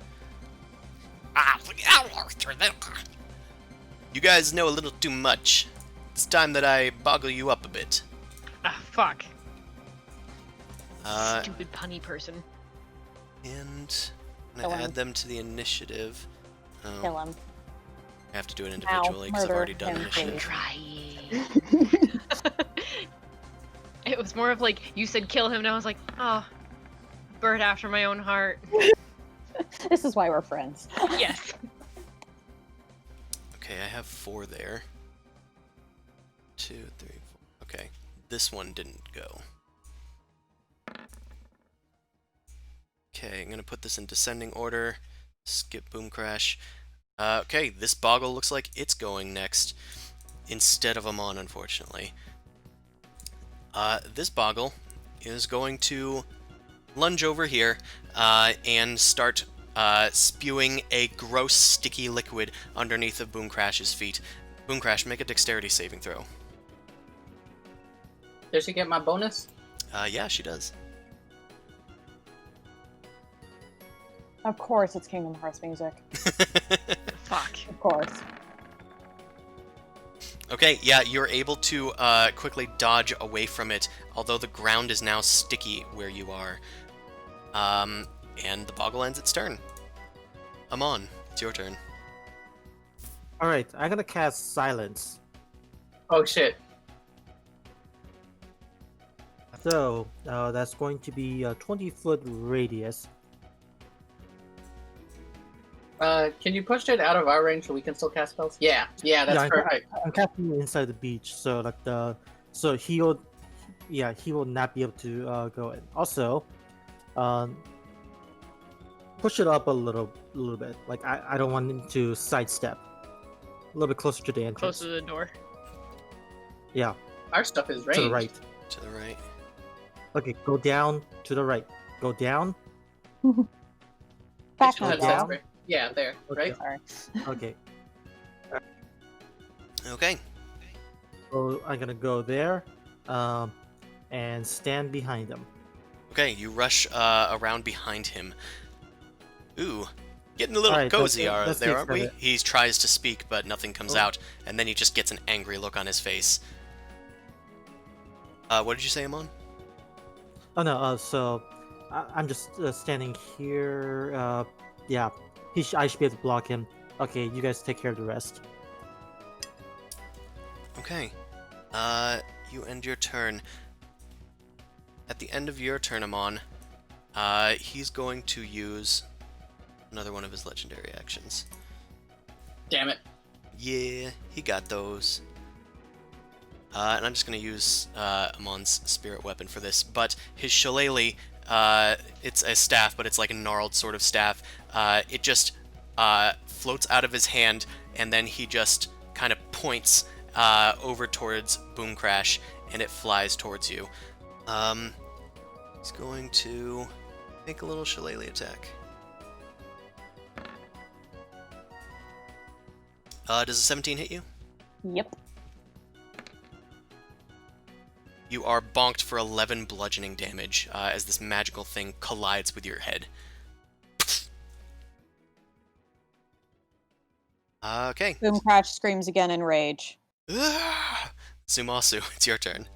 Speaker 1: You guys know a little too much. It's time that I boggle you up a bit.
Speaker 3: Ah, fuck.
Speaker 1: Uh,
Speaker 3: Stupid punny person.
Speaker 1: and I'm
Speaker 2: Kill
Speaker 1: gonna
Speaker 2: him.
Speaker 1: add them to the initiative. Oh,
Speaker 2: Kill him.
Speaker 1: I have to do it individually because I've
Speaker 2: murder
Speaker 1: already done
Speaker 2: him,
Speaker 1: initiative.
Speaker 3: Trying. It was more of like, you said kill him, and I was like, oh, bird after my own heart.
Speaker 2: This is why we're friends.
Speaker 3: Yes.
Speaker 1: Okay, I have 4 there. 2, 3, 4. Okay, this one didn't go. Okay, I'm gonna put this in descending order. Skip Boom Crash. Okay, this boggle looks like it's going next, instead of Amon, unfortunately. This boggle is going to lunge over here and start spewing a gross, sticky liquid underneath of Boom Crash's feet. Boom Crash, make a dexterity saving throw.
Speaker 7: Does she get my bonus?
Speaker 1: Yeah, she does.
Speaker 2: Of course, it's Kingdom Hearts music.
Speaker 3: Fuck.
Speaker 2: Of course.
Speaker 1: Okay, yeah, you're able to quickly dodge away from it, although the ground is now sticky where you are. And the boggle ends its turn. Amon, it's your turn.
Speaker 5: Alright, I'm gonna cast Silence.
Speaker 7: Oh shit.
Speaker 5: So, that's going to be a 20-foot radius.
Speaker 7: Can you push it out of our range so we can still cast spells? Yeah, that's
Speaker 5: Yeah, I can-
Speaker 7: perfect.
Speaker 5: I'm casting it inside the beach, so like so he will not be able to go in. Also, push it up a little a little bit. Like I don't want him to sidestep. A little bit closer to the entrance.
Speaker 3: Close to the door.
Speaker 5: Yeah,
Speaker 7: Our stuff is ranged.
Speaker 5: to the right.
Speaker 1: To the right.
Speaker 5: Okay, go down to the right. Go down.
Speaker 2: Back
Speaker 7: Should have
Speaker 5: down.
Speaker 2: down.
Speaker 7: spray. Yeah, there,
Speaker 5: Okay.
Speaker 7: right?
Speaker 2: Sorry.
Speaker 5: Okay.
Speaker 1: Okay.
Speaker 5: So I'm gonna go there, and stand behind him.
Speaker 1: Okay, you rush around behind him. Ooh, getting a little
Speaker 5: Alright,
Speaker 1: cozy
Speaker 5: that's the
Speaker 1: there, aren't we?
Speaker 5: extent of
Speaker 1: He tries to speak, but nothing comes
Speaker 5: Oh.
Speaker 1: out, and then he just gets an angry look on his face. What did you say, Amon?
Speaker 5: Oh no. So I'm just standing here. Yeah. I should be able to block him. Okay, you guys take care of the rest.
Speaker 1: Okay. You end your turn. At the end of your turn, Amon, he's going to use another one of his legendary actions.
Speaker 7: Damn it.
Speaker 1: Yeah, he got those. And I'm just going to use Amon's spirit weapon for this, but his shillelagh, it's a staff, but it's like a gnarled sort of staff. It just floats out of his hand, and then he just kind of points over towards Boom Crash, and it flies towards you. He's going to make a little shillelagh attack. Does a 17 hit you?
Speaker 2: Yep.
Speaker 1: You are bonked for 11 bludgeoning damage as this magical thing collides with your head. Okay.
Speaker 2: Boom Crash screams again in rage.
Speaker 1: Zumasu, it's your turn.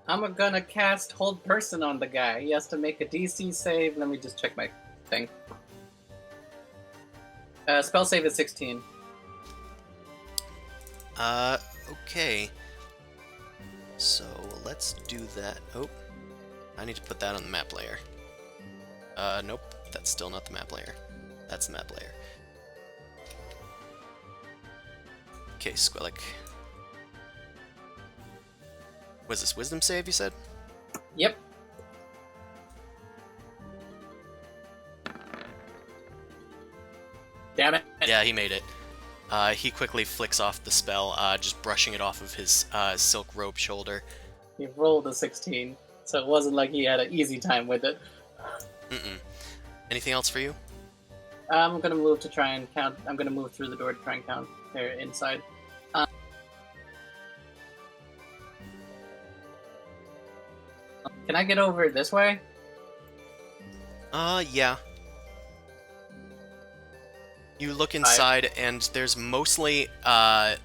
Speaker 7: I'm gonna cast Hold Person on the guy. He has to make a DC save. Let me just check my thing. Spell save is 16.
Speaker 1: Okay. So, let's do that. Oh, I need to put that on the map layer. Nope, that's still not the map layer. That's the map layer. Okay, Squillick. Was this Wisdom save, you said?
Speaker 7: Yep. Damn it.
Speaker 1: Yeah, he made it. He quickly flicks off the spell, just brushing it off of his silk robe shoulder.
Speaker 7: He rolled a 16, so it wasn't like he had an easy time with it.
Speaker 1: Mm-mm. Anything else for you?
Speaker 7: I'm gonna move to try and count. I'm gonna move through the door to try and count there inside. Can I get over this way?
Speaker 1: Yeah. You look inside, and there's mostly, I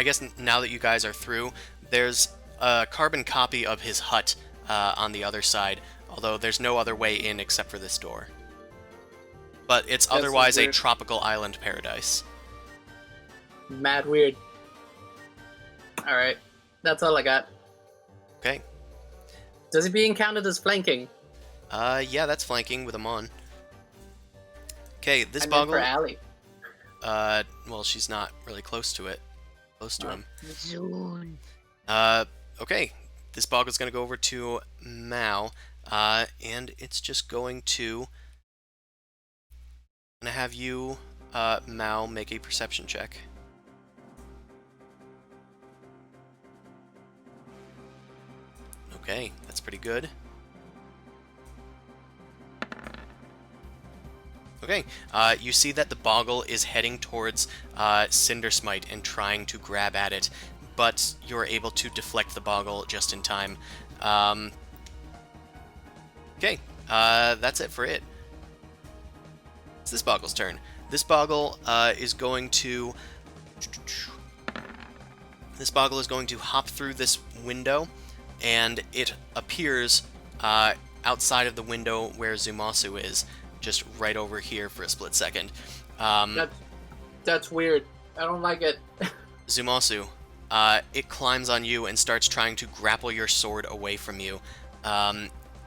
Speaker 1: guess now that you guys are through, there's a carbon copy of his hut on the other side, although there's no other way in except for this door. But it's
Speaker 7: That's
Speaker 1: otherwise a
Speaker 7: weird.
Speaker 1: tropical island paradise.
Speaker 7: Mad weird. Alright. That's all I got.
Speaker 1: Okay.
Speaker 7: Does it being counted as flanking?
Speaker 1: Yeah, that's flanking with Amon. Okay, this
Speaker 7: I meant
Speaker 1: Boggle.
Speaker 7: for Allie.
Speaker 1: Well, she's not really close to it. Close to him.
Speaker 3: Zone.
Speaker 1: Okay. This Boggle's gonna go over to Mao, and it's just going to have you, Mao, make a perception check. Okay, that's pretty good. Okay, you see that the Boggle is heading towards Cinder Smite and trying to grab at it, but you're able to deflect the Boggle just in time. Okay, that's it for it. It's this Boggle's turn. This Boggle is going to... This Boggle is going to hop through this window, and it appears outside of the window where Zumasu is, just right over here for a split second.
Speaker 7: That's weird. I don't like it.
Speaker 1: Zumasu, it climbs on you and starts trying to grapple your sword away from you.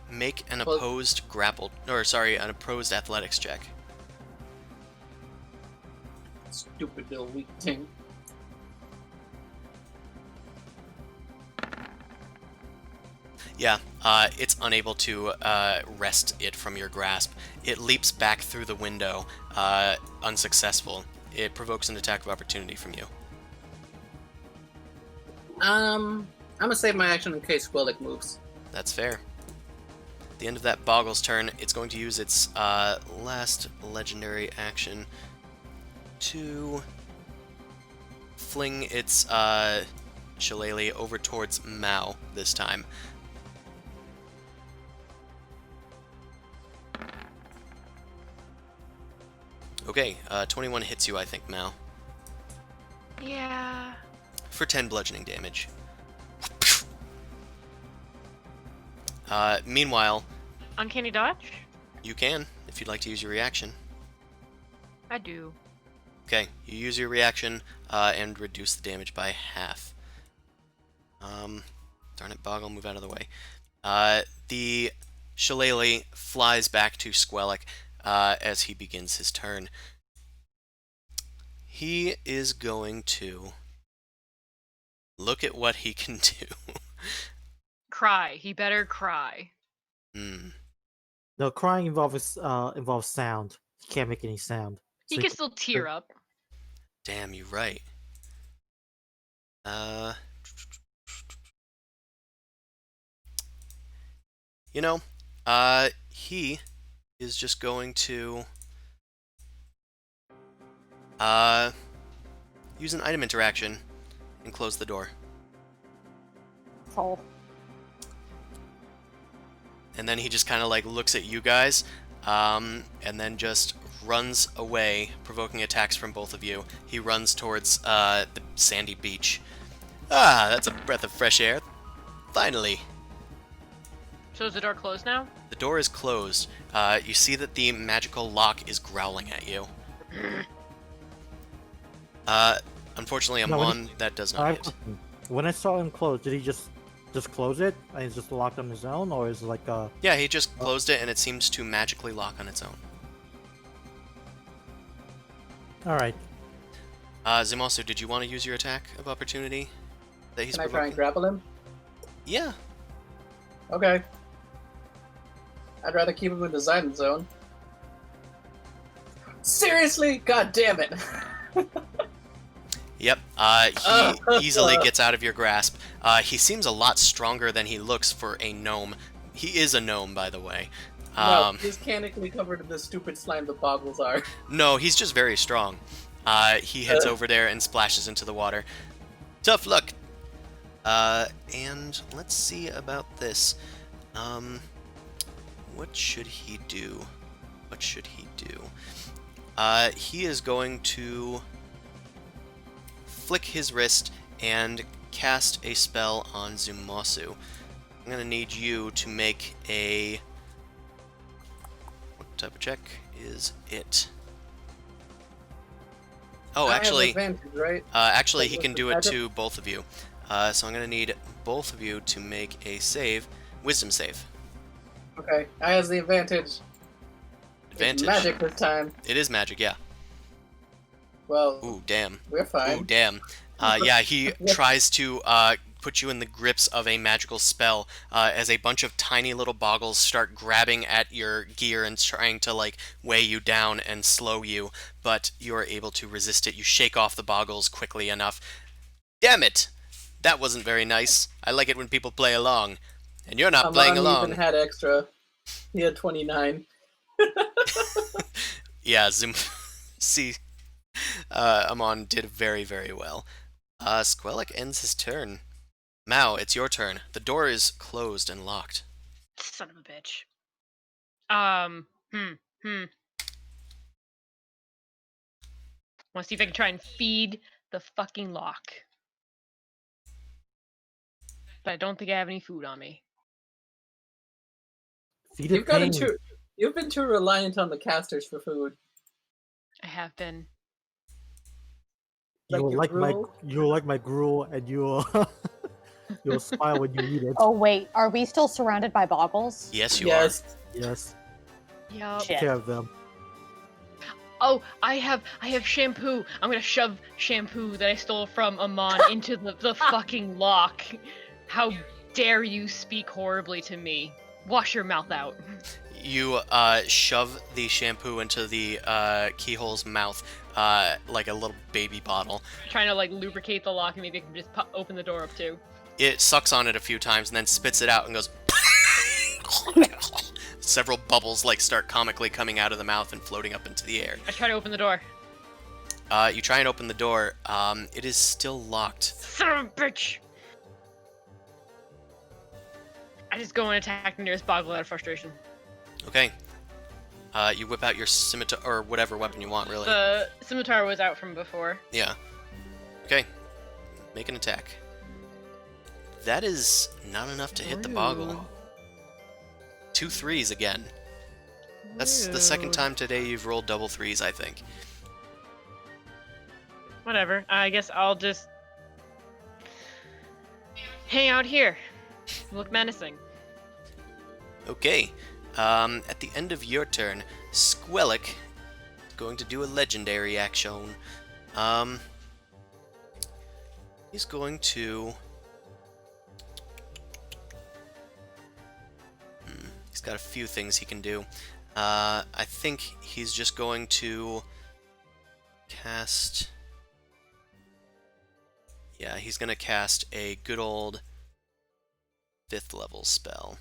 Speaker 1: Make an opposed an opposed athletics check.
Speaker 7: Stupid little weak thing.
Speaker 1: Yeah, it's it's unable to wrest it from your grasp. It leaps back through the window, unsuccessful. It provokes an attack of opportunity from you.
Speaker 6: I'm gonna save my action in case Squillick moves.
Speaker 1: That's fair. At the end of that Boggle's turn, it's going to use its last legendary action to fling its shillelagh over towards Mao this time. Okay, 21 hits you, I think, Mao.
Speaker 3: Yeah.
Speaker 1: For 10 bludgeoning damage. Meanwhile,
Speaker 3: Uncanny dodge?
Speaker 1: you can, if you'd like to use your reaction.
Speaker 3: I do.
Speaker 1: Okay, you use your reaction and reduce the damage by half. Darn it, Boggle, move out of the way. The shillelagh flies back to Squellic as he begins his turn. He is going to look at what he can do.
Speaker 3: Cry. He better cry.
Speaker 5: No, crying involves sound. He can't make any sound.
Speaker 3: He
Speaker 5: So
Speaker 3: can still tear up.
Speaker 1: Damn, you're right. You know, he is just going to use an item interaction and close the door.
Speaker 2: Oh.
Speaker 1: And then he just kind of like looks at you guys, and then just runs away, provoking attacks from both of you. He runs towards the sandy beach. Ah, that's a breath of fresh air. Finally.
Speaker 3: So is the door closed now?
Speaker 1: The door is closed. You see that the magical lock is growling at you. Unfortunately, Amon, that does not hit.
Speaker 5: When I saw him close, did he just close it and it's just locked on his own, or is it like a...
Speaker 1: Yeah, he just closed it and it seems to magically lock on its own.
Speaker 5: Alright.
Speaker 1: Zimosu, did you want to use your attack of opportunity that he's
Speaker 6: Can I try
Speaker 1: provoking?
Speaker 6: and grapple him?
Speaker 1: Yeah.
Speaker 6: Okay. I'd rather keep him in the Zidon zone. Seriously? God damn it!
Speaker 1: Yep. He easily gets out of your grasp. He seems a lot stronger than he looks for a gnome. He is a gnome, by the way.
Speaker 6: No, he's canically covered in the stupid slime the Boggles are.
Speaker 1: No, he's just very strong. He heads over there and splashes into the water. Tough luck. And let's see about this. What should he do? What should he do? He is going to flick his wrist and cast a spell on Zumasu. I'm going to need you to make a... What type of check is it? Oh, actually...
Speaker 6: Advantage, right?
Speaker 1: Actually, he can do it to both of you. So I'm going to need both of you to make a save. Wisdom save.
Speaker 6: Okay, I has the advantage.
Speaker 1: Advantage.
Speaker 6: It's magic this time.
Speaker 1: It is magic, yeah.
Speaker 6: Well,
Speaker 1: Ooh, damn.
Speaker 6: we're fine.
Speaker 1: Ooh, damn. Yeah, he tries to put you in the grips of a magical spell as a bunch of tiny little boggles start grabbing at your gear and trying to, like, weigh you down and slow you, but you are able to resist it. You shake off the boggles quickly enough. Damn it! That wasn't very nice. I like it when people play along. And you're not playing along.
Speaker 6: Even had extra. He had 29.
Speaker 1: Yeah, see, Amon did very, very well. Squellic ends his turn. Mao, it's your turn. The door is closed and locked.
Speaker 3: Son of a bitch. Want to see if I can try and feed the fucking lock. But I don't think I have any food on me.
Speaker 5: Feed it pain.
Speaker 6: You've been too reliant on the casters for food.
Speaker 3: I have been.
Speaker 5: You
Speaker 6: Like
Speaker 5: will like my gruel, and you'll smile when you eat it.
Speaker 2: Oh wait, are we still surrounded by boggles?
Speaker 1: Yes, you
Speaker 6: Yes.
Speaker 5: Yes,
Speaker 3: Yup.
Speaker 2: Shit.
Speaker 5: take care of them.
Speaker 3: Oh, I have shampoo. I'm gonna shove shampoo that I stole from Amon into the fucking lock. How dare you speak horribly to me? Wash your mouth out.
Speaker 1: You shove the shampoo into the keyhole's mouth like a little baby bottle.
Speaker 3: Trying to like lubricate the lock and maybe I can just open the door up too.
Speaker 1: It sucks on it a few times and then spits it out and goes. Several bubbles like start comically coming out of the mouth and floating up into the air.
Speaker 3: I try to open the door.
Speaker 1: You try and open the door. It is still locked.
Speaker 3: Son of a bitch! I just go and attack the nearest boggle out of frustration.
Speaker 1: Okay. You whip out your scimitar or whatever weapon you want, really.
Speaker 3: The scimitar was out from before.
Speaker 1: Yeah. Okay. Make an attack. That is not enough to hit the boggle. 2 3s again. That's the second time today you've rolled double 3s, I think.
Speaker 3: Whatever. I guess I'll just hang out here. Look menacing.
Speaker 1: Okay. At the end of your turn, Squellic is going to do a legendary action. He's going to... He's got a few things he can do. I think he's just going to cast... Yeah, he's going to cast a good old 5th level spell.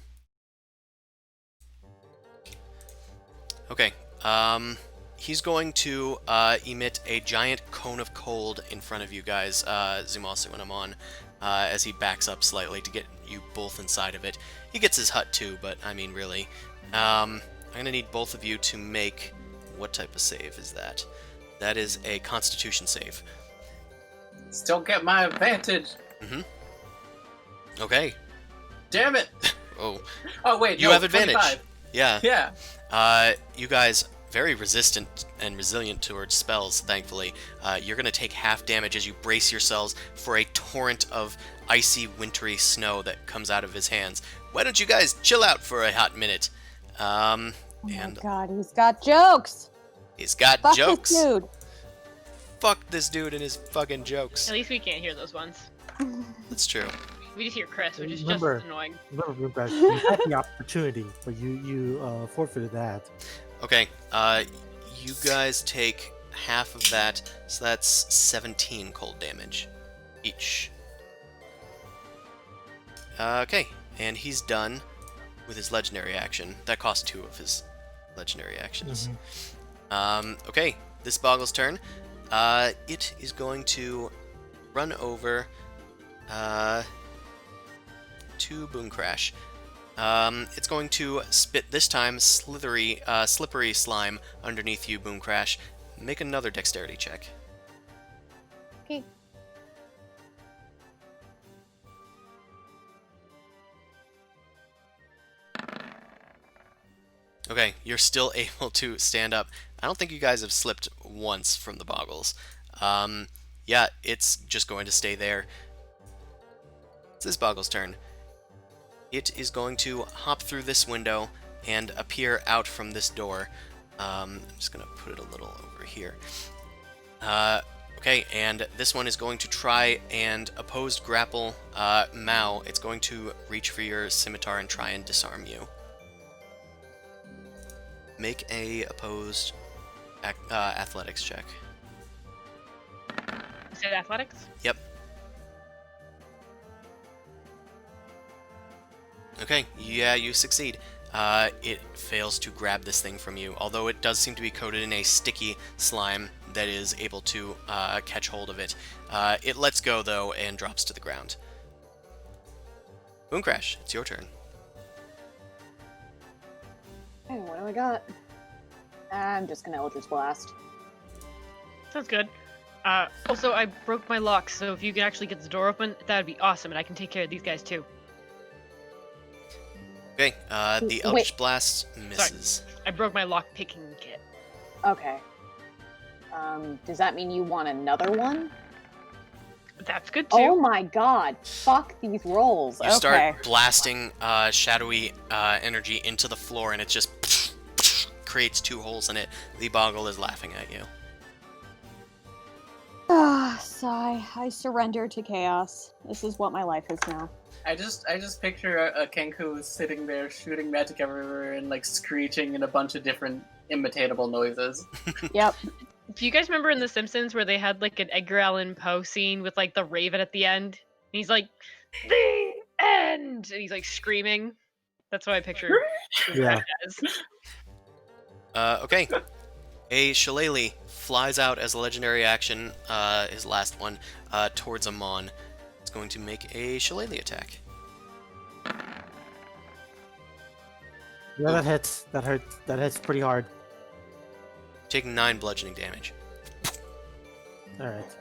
Speaker 1: Okay, he's going to emit a giant cone of cold in front of you guys, Zumasu and Amon, as he backs up slightly to get you both inside of it. He gets his hut too, but I mean, really. I'm going to need both of you to make... What type of save is that? That is a Constitution save.
Speaker 6: Still get my advantage.
Speaker 1: Mm-hmm. Okay.
Speaker 6: Damn it.
Speaker 1: Oh.
Speaker 6: Oh, wait.
Speaker 1: You
Speaker 6: no,
Speaker 1: have advantage.
Speaker 6: 25.
Speaker 1: Yeah.
Speaker 6: Yeah.
Speaker 1: You guys, very resistant and resilient towards spells, thankfully. You're going to take half damage as you brace yourselves for a torrent of icy, wintry snow that comes out of his hands. Why don't you guys chill out for a hot minute?
Speaker 2: Oh my god, he's got jokes!
Speaker 1: He's got
Speaker 2: Fuck
Speaker 1: jokes.
Speaker 2: this dude!
Speaker 1: Fuck this dude and his fucking jokes.
Speaker 3: At least we can't hear those ones.
Speaker 1: That's true.
Speaker 3: We just hear Chris, which is
Speaker 5: Remember-
Speaker 3: just annoying.
Speaker 5: Remember, guys, you had the opportunity, but you forfeited that.
Speaker 1: Okay, you guys take half of that, so that's 17 cold damage each. Okay, and he's done with his legendary action. That cost 2 of his legendary actions. Okay, this Boggle's turn. It is going to run over to Boom Crash. It's going to spit, this time, slippery slime underneath you, Boom Crash. Make another dexterity check.
Speaker 2: Okay.
Speaker 1: Okay, you're still able to stand up. I don't think you guys have slipped once from the Boggles. Yeah, it's just going to stay there. It's this Boggle's turn. It is going to hop through this window and appear out from this door. I'm just going to put it a little over here. Okay, and this one is going to try and opposed grapple Mao. It's going to reach for your scimitar and try and disarm you. Make a opposed athletics check.
Speaker 3: You said athletics?
Speaker 1: Yep. Okay, yeah, you succeed. It fails to grab this thing from you, although it does seem to be coated in a sticky slime that is able to catch hold of it. It lets go, though, and drops to the ground. Boom Crash, it's your turn.
Speaker 2: Hey, what do I got? I'm just gonna Eldritch Blast.
Speaker 3: Sounds good. Also, I broke my lock, so if you can actually get the door open, that would be awesome, and I can take care of these guys too.
Speaker 1: Okay, the Eldritch Blast misses.
Speaker 3: I broke my lock picking kit.
Speaker 2: Okay. Does that mean you want another one?
Speaker 3: That's good too.
Speaker 2: Oh my god! Fuck these rolls.
Speaker 1: You start blasting shadowy energy into the floor, and it just creates 2 holes in it. The Boggle is laughing at you.
Speaker 2: Ah, sigh. I surrender to chaos. This is what my life is now.
Speaker 7: I just picture a Kenku sitting there shooting magic everywhere and like screeching in a bunch of different imitatable noises.
Speaker 2: Yep.
Speaker 3: Do you guys remember in The Simpsons where they had like an Edgar Allan Poe scene with like the raven at the end? And he's like, the end! And he's like screaming. That's what I picture
Speaker 5: Yeah.
Speaker 3: as.
Speaker 1: Okay. A shillelagh flies out as a legendary action, his last one, towards Amon. It's going to make a shillelagh attack.
Speaker 5: Yeah, that hits. That hurts. That hits pretty hard.
Speaker 1: Taking 9 bludgeoning damage.
Speaker 5: Alright.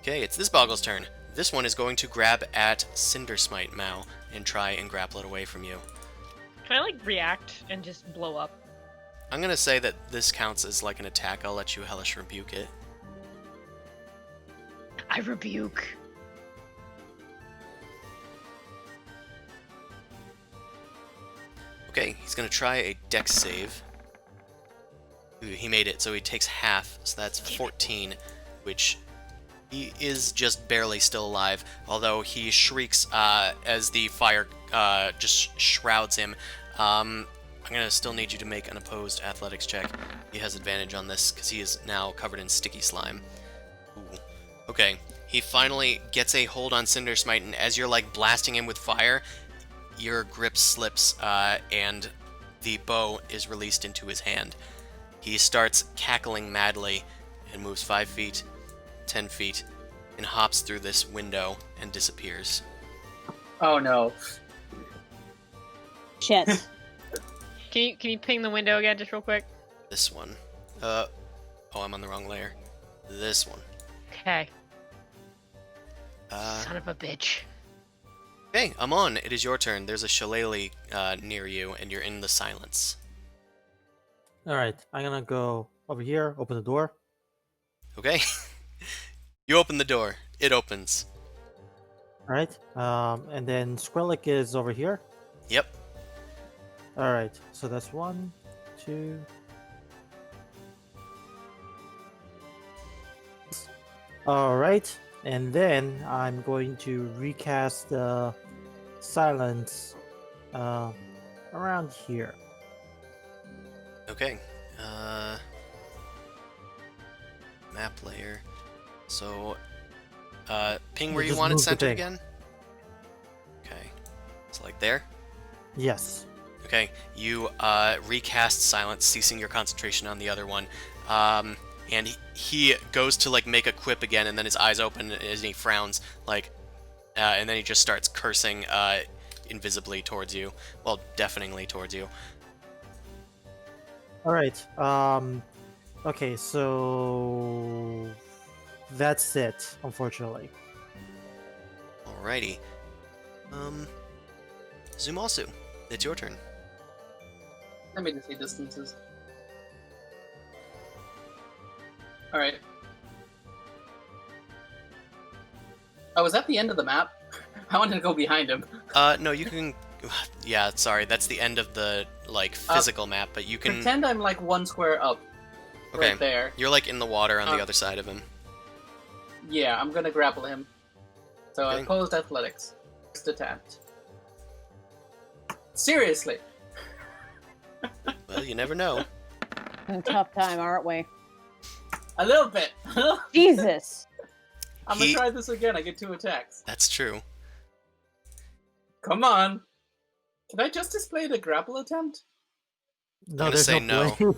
Speaker 1: Okay, it's this Boggle's turn. This one is going to grab at Cinder Smite Mao and try and grapple it away from you.
Speaker 3: Can I like react and just blow up?
Speaker 1: I'm gonna say that this counts as like an attack. I'll let you Hellish Rebuke it.
Speaker 3: I rebuke.
Speaker 1: Okay, he's gonna try a Dex save. Ooh, he made it, so he takes half, so that's 14, which he is just barely still alive, although he shrieks as the fire just shrouds him. I'm gonna still need you to make an opposed athletics check. He has advantage on this because he is now covered in sticky slime. Ooh. Okay, he finally gets a hold on Cinder Smite, and as you're like blasting him with fire, your grip slips and the bow is released into his hand. He starts cackling madly and moves 5 feet, 10 feet, and hops through this window and disappears.
Speaker 7: Oh no.
Speaker 2: Shit.
Speaker 3: Can you ping the window again just real quick?
Speaker 1: This one. Oh, I'm on the wrong layer. This one.
Speaker 3: Okay.
Speaker 1: Uh,
Speaker 3: Son of a bitch.
Speaker 1: Okay, Amon, it is your turn. There's a shillelagh near you, and you're in the silence.
Speaker 5: Alright, I'm gonna go over here, open the door.
Speaker 1: Okay? You open the door. It opens.
Speaker 5: Alright, and then Skrillex is over here.
Speaker 1: Yep.
Speaker 5: Alright, so that's 1, 2. Alright, and then I'm going to recast the silence around here.
Speaker 1: Okay. Map layer. So, ping where you
Speaker 5: Just
Speaker 1: want it
Speaker 5: move the
Speaker 1: centered
Speaker 5: thing.
Speaker 1: again? Okay. So like there?
Speaker 5: Yes.
Speaker 1: Okay, you recast silence, ceasing your concentration on the other one. And he goes to like make a quip again, and then his eyes open and he frowns, like, and then he just starts cursing invisibly towards you. Well, deafeningly towards you.
Speaker 5: Alright, okay, so that's it, unfortunately.
Speaker 1: Alrighty. Zumasu, it's your turn.
Speaker 7: Let me just see distances. Alright. Oh, is that the end of the map? I wanted to go behind him.
Speaker 1: No, you can. Yeah, sorry, that's the end of the like physical map, but you can.
Speaker 7: Pretend I'm like 1 square up.
Speaker 1: Okay.
Speaker 7: Right there.
Speaker 1: You're like in the water on the other side of him.
Speaker 7: Yeah, I'm gonna grapple him. So
Speaker 1: Okay.
Speaker 7: opposed athletics. First attempt. Seriously.
Speaker 1: Well, you never know.
Speaker 2: In a tough time, aren't we?
Speaker 7: A little bit.
Speaker 2: Jesus.
Speaker 7: I'm
Speaker 1: He-
Speaker 7: gonna try this again. I get 2 attacks.
Speaker 1: That's true.
Speaker 7: Come on. Can I just display the grapple attempt?
Speaker 5: No,
Speaker 1: gonna
Speaker 5: there's
Speaker 1: say
Speaker 5: no.
Speaker 1: no.
Speaker 5: blame.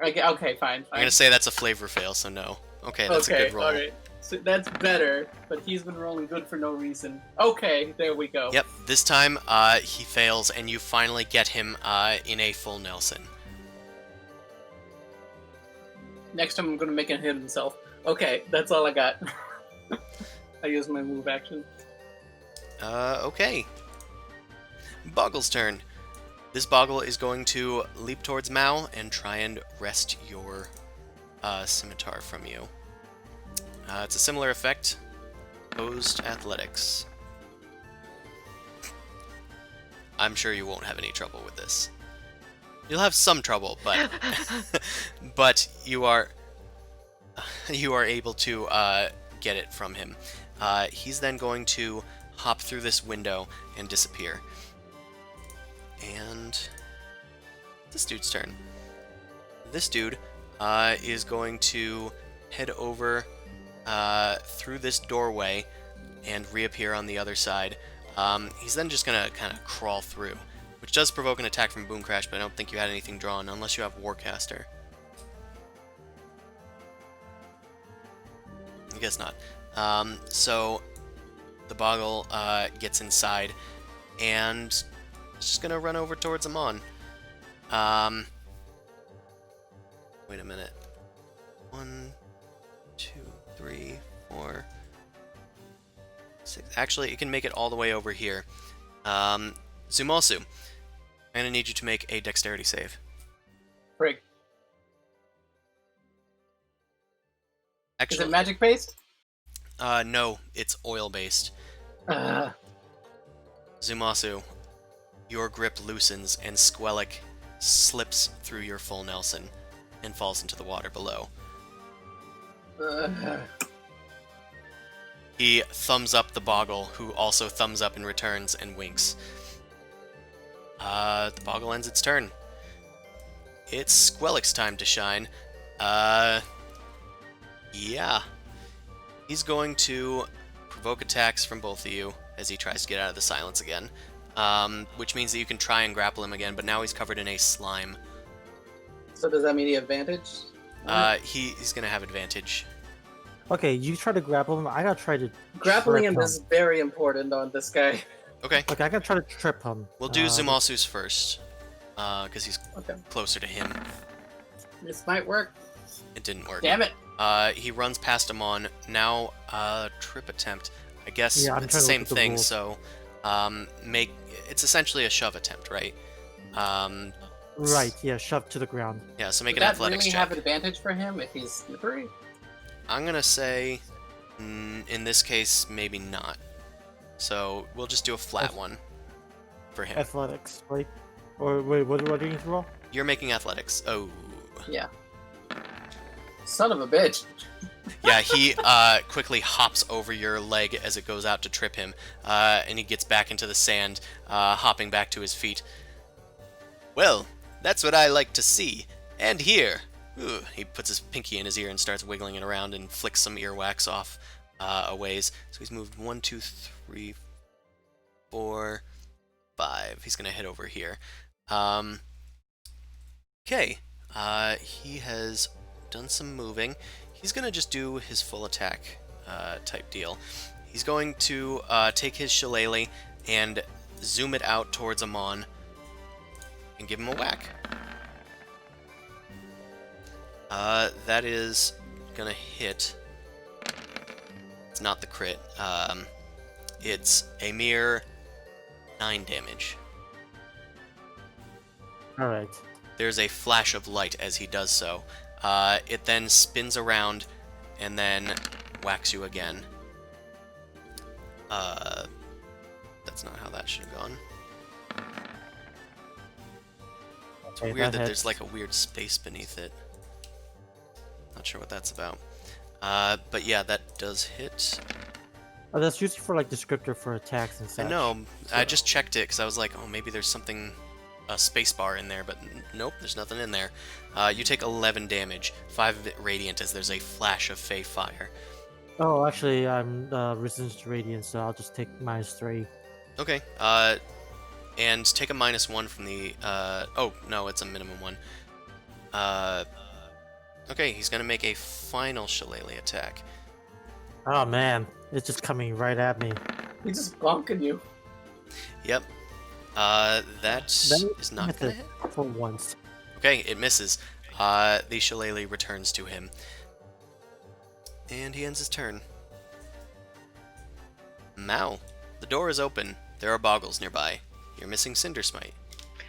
Speaker 7: Okay, fine.
Speaker 1: I'm gonna say that's a flavor fail, so no. Okay, that's a good roll.
Speaker 7: Alright. So that's better, but he's been rolling good for no reason. Okay, there we go.
Speaker 1: Yep, this time he fails, and you finally get him in a full Nelson.
Speaker 7: Next time I'm gonna make him hit himself. Okay, that's all I got. I use my move action.
Speaker 1: Okay. Boggle's turn. This Boggle is going to leap towards Mao and try and wrest your scimitar from you. It's a similar effect. Opposed athletics. I'm sure you won't have any trouble with this. You'll have some trouble, but but you are you are able to get it from him. He's then going to hop through this window and disappear. And this dude's turn. This dude is going to head over through this doorway and reappear on the other side. He's then just going to kind of crawl through, which does provoke an attack from Boom Crash, but I don't think you had anything drawn, unless you have Warcaster. I guess not. So the Boggle gets inside, and it's just going to run over towards Amon. Wait a minute. 1, 2, 3, 4, 6. Actually, it can make it all the way over here. Zumalsu, I'm going to need you to make a dexterity save.
Speaker 7: Frig. Is
Speaker 1: Actually,
Speaker 7: it magic based?
Speaker 1: no, it's oil-based. Zumasu, your grip loosens and Squellic slips through your full Nelson and falls into the water below. He thumbs up the Boggle, who also thumbs up and returns and winks. The Boggle ends its turn. It's Squellic's time to shine. Yeah. He's going to provoke attacks from both of you as he tries to get out of the silence again. Which means that you can try and grapple him again, but now he's covered in a slime.
Speaker 7: So does that mean he advantage?
Speaker 1: He's gonna have advantage.
Speaker 5: Okay, you try to grapple him. I gotta try to
Speaker 7: Grappling
Speaker 5: trip
Speaker 7: him is very important on this guy.
Speaker 1: Okay,
Speaker 5: Okay, I gotta try to trip him.
Speaker 1: we'll do Zumasu's first, because he's
Speaker 7: Okay.
Speaker 1: closer to him.
Speaker 7: This might work.
Speaker 1: It didn't work.
Speaker 7: Damn it.
Speaker 1: He runs past Amon. Now, trip attempt. I guess
Speaker 5: Yeah, I'm
Speaker 1: it's the
Speaker 5: trying
Speaker 1: same
Speaker 5: to look at the
Speaker 1: thing,
Speaker 5: rules.
Speaker 1: so it's essentially a shove attempt, right?
Speaker 5: Right, yeah, shove to the ground.
Speaker 1: Yeah, so make
Speaker 7: Would
Speaker 1: an
Speaker 7: that
Speaker 1: athletics
Speaker 7: really
Speaker 1: check.
Speaker 7: have advantage for him if he's slippery?
Speaker 1: I'm gonna say, in this case, maybe not. So we'll just do a flat one for him.
Speaker 5: Athletics, right? Or wait, what do you need to roll?
Speaker 1: You're making athletics. Oh.
Speaker 7: Yeah. Son of a bitch.
Speaker 1: Yeah, he quickly hops over your leg as it goes out to trip him, and he gets back into the sand, hopping back to his feet. Well, that's what I like to see and hear. Ooh, he puts his pinky in his ear and starts wiggling it around and flicks some earwax off a ways. So he's moved 1, 2, 3, 4, 5. He's gonna head over here. Okay. He has done some moving. He's gonna just do his full attack type deal. He's going to take his shillelagh and zoom it out towards Amon and give him a whack. That is gonna hit. It's not the crit. It's a mere 9 damage.
Speaker 5: Alright.
Speaker 1: There's a flash of light as he does so. It then spins around and then whacks you again. That's not how that should have gone. It's
Speaker 5: Okay,
Speaker 1: weird
Speaker 5: that
Speaker 1: that there's
Speaker 5: hits.
Speaker 1: like a weird space beneath it. Not sure what that's about. But yeah, that does hit.
Speaker 5: Oh, that's usually for like descriptor for attacks and such.
Speaker 1: I know. I just checked it because I was like, oh, maybe there's something, a space bar in there, but nope, there's nothing in there. You take 11 damage, 5 of it radiant as there's a flash of fey fire.
Speaker 5: Oh, actually, I'm resistant to radiant, so I'll just take -3.
Speaker 1: Okay. And take a -1 from the. Oh no, it's a minimum one. Okay, he's gonna make a final shillelagh attack.
Speaker 5: Oh man, it's just coming right at me.
Speaker 7: He's just bonking you.
Speaker 1: Yep. That is not gonna hit.
Speaker 5: For once.
Speaker 1: Okay, it misses. The shillelagh returns to him. And he ends his turn. Mao, the door is open. There are boggles nearby. You're missing Cinder Smite.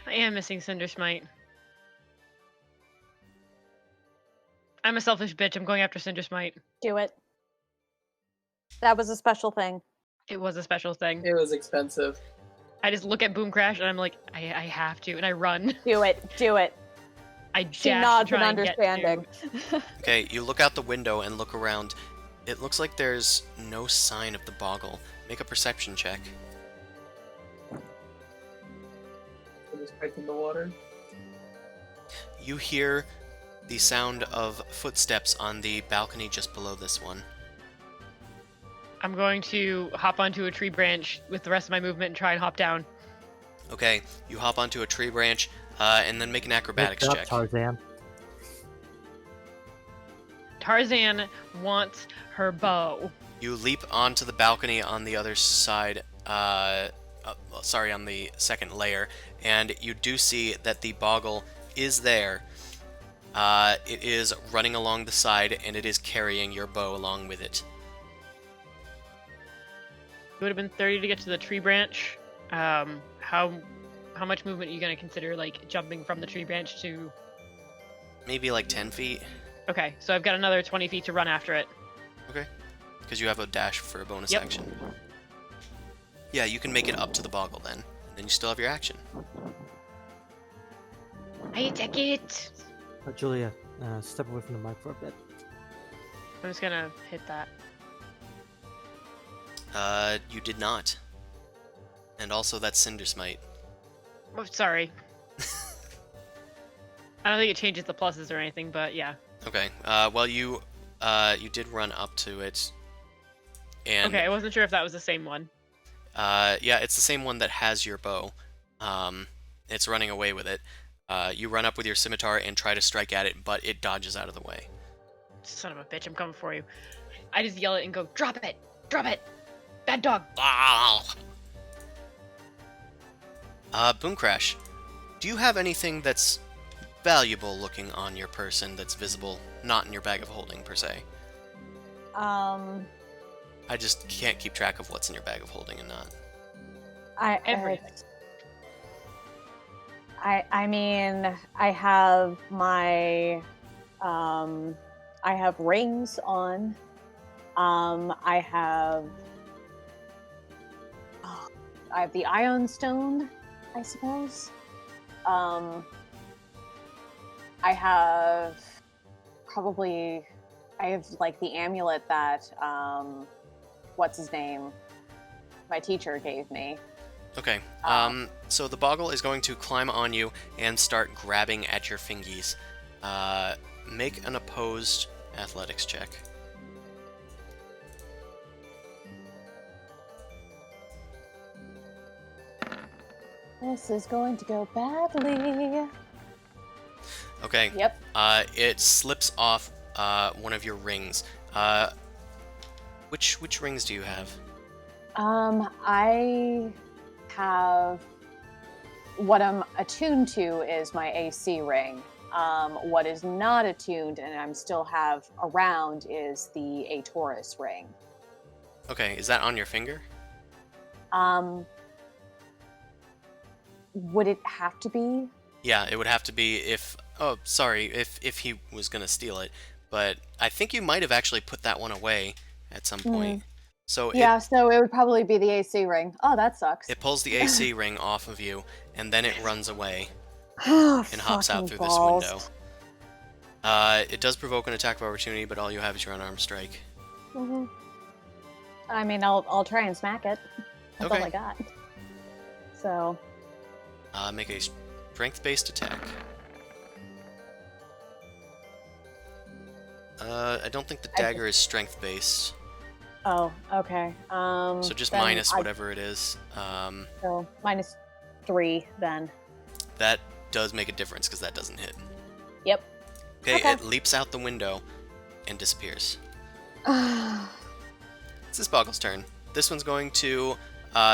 Speaker 3: I am missing Cinder Smite. I'm a selfish bitch. I'm going after Cinder Smite.
Speaker 2: Do it. That was a special thing.
Speaker 3: It was a special thing.
Speaker 7: It was expensive.
Speaker 3: I just look at Boom Crash and I'm like, I have to, and I run.
Speaker 2: Do it. Do it.
Speaker 3: I
Speaker 2: She
Speaker 3: dash
Speaker 2: nods
Speaker 3: to
Speaker 2: in
Speaker 3: try and get
Speaker 2: understanding.
Speaker 3: to...
Speaker 1: Okay, you look out the window and look around. It looks like there's no sign of the boggle. Make a perception check.
Speaker 6: Just right in the water.
Speaker 1: You hear the sound of footsteps on the balcony just below this one.
Speaker 3: I'm going to hop onto a tree branch with the rest of my movement and try and hop down.
Speaker 1: Okay, you hop onto a tree branch and then make an acrobatics
Speaker 5: Good job,
Speaker 1: check.
Speaker 5: Tarzan.
Speaker 3: Tarzan wants her bow.
Speaker 1: You leap onto the balcony on the other side, on the second layer, and you do see that the boggle is there. It is running along the side, and it is carrying your bow along with it.
Speaker 3: It would have been 30 to get to the tree branch. How much movement are you going to consider, like, jumping from the tree branch to...
Speaker 1: Maybe like 10 feet.
Speaker 3: Okay, so I've got another 20 feet to run after it.
Speaker 1: Okay. Because you have a dash for a bonus
Speaker 3: Yep.
Speaker 1: action. Yeah, you can make it up to the boggle then. And then you still have your action.
Speaker 3: I take it!
Speaker 5: Julia, step away from the mic for a bit.
Speaker 3: I'm just going to hit that.
Speaker 1: You did not. And also that's Cinder Smite.
Speaker 3: Oh, sorry. I don't think it changes the pluses or anything, but yeah.
Speaker 1: Okay. Well, you did run up to it. And
Speaker 3: Okay, I wasn't sure if that was the same one.
Speaker 1: yeah, it's the same one that has your bow. It's running away with it. You run up with your scimitar and try to strike at it, but it dodges out of the way.
Speaker 3: Son of a bitch, I'm coming for you. I just yell it and go, drop it! Drop it! Bad dog!
Speaker 1: Boom Crash, do you have anything that's valuable looking on your person that's visible, not in your bag of holding per se? I just can't keep track of what's in your bag of holding and not.
Speaker 3: Everything.
Speaker 2: I mean, I have my, I have rings on. I have the Ion Stone, I suppose. I have like the amulet that, what's his name? My teacher gave me.
Speaker 1: Okay, so the boggle is going to climb on you and start grabbing at your fingies. Make an opposed athletics check.
Speaker 2: This is going to go badly.
Speaker 1: Okay.
Speaker 2: Yep.
Speaker 1: It slips off one of your rings. Which rings do you have?
Speaker 2: I have what I'm attuned to is my AC ring. What is not attuned and I'm still have around is the A Taurus ring.
Speaker 1: Okay, is that on your finger?
Speaker 2: Would it have to be?
Speaker 1: Yeah, it would have to be if... Oh, sorry, if he was going to steal it. But I think you might have actually put that one away at some point. So
Speaker 2: yeah, so it would probably be the AC ring. Oh, that sucks.
Speaker 1: it pulls the AC ring off of you, and then it runs away
Speaker 2: Oh,
Speaker 1: and hops out
Speaker 2: fucking
Speaker 1: through
Speaker 2: balls.
Speaker 1: this window. It does provoke an attack of opportunity, but all you have is your unarmed strike.
Speaker 2: Mhm. I mean, I'll try and smack it. That's
Speaker 1: Okay.
Speaker 2: all I got. So,
Speaker 1: Make a strength-based attack. I don't think the dagger is strength-based,
Speaker 2: oh, okay.
Speaker 1: so just
Speaker 2: then
Speaker 1: minus whatever it is.
Speaker 2: So -3 then.
Speaker 1: That does make a difference because that doesn't hit.
Speaker 2: Yep.
Speaker 1: Okay,
Speaker 2: Okay.
Speaker 1: it leaps out the window and disappears.
Speaker 2: Awesome.
Speaker 1: It's this Boggle's turn. This one's going to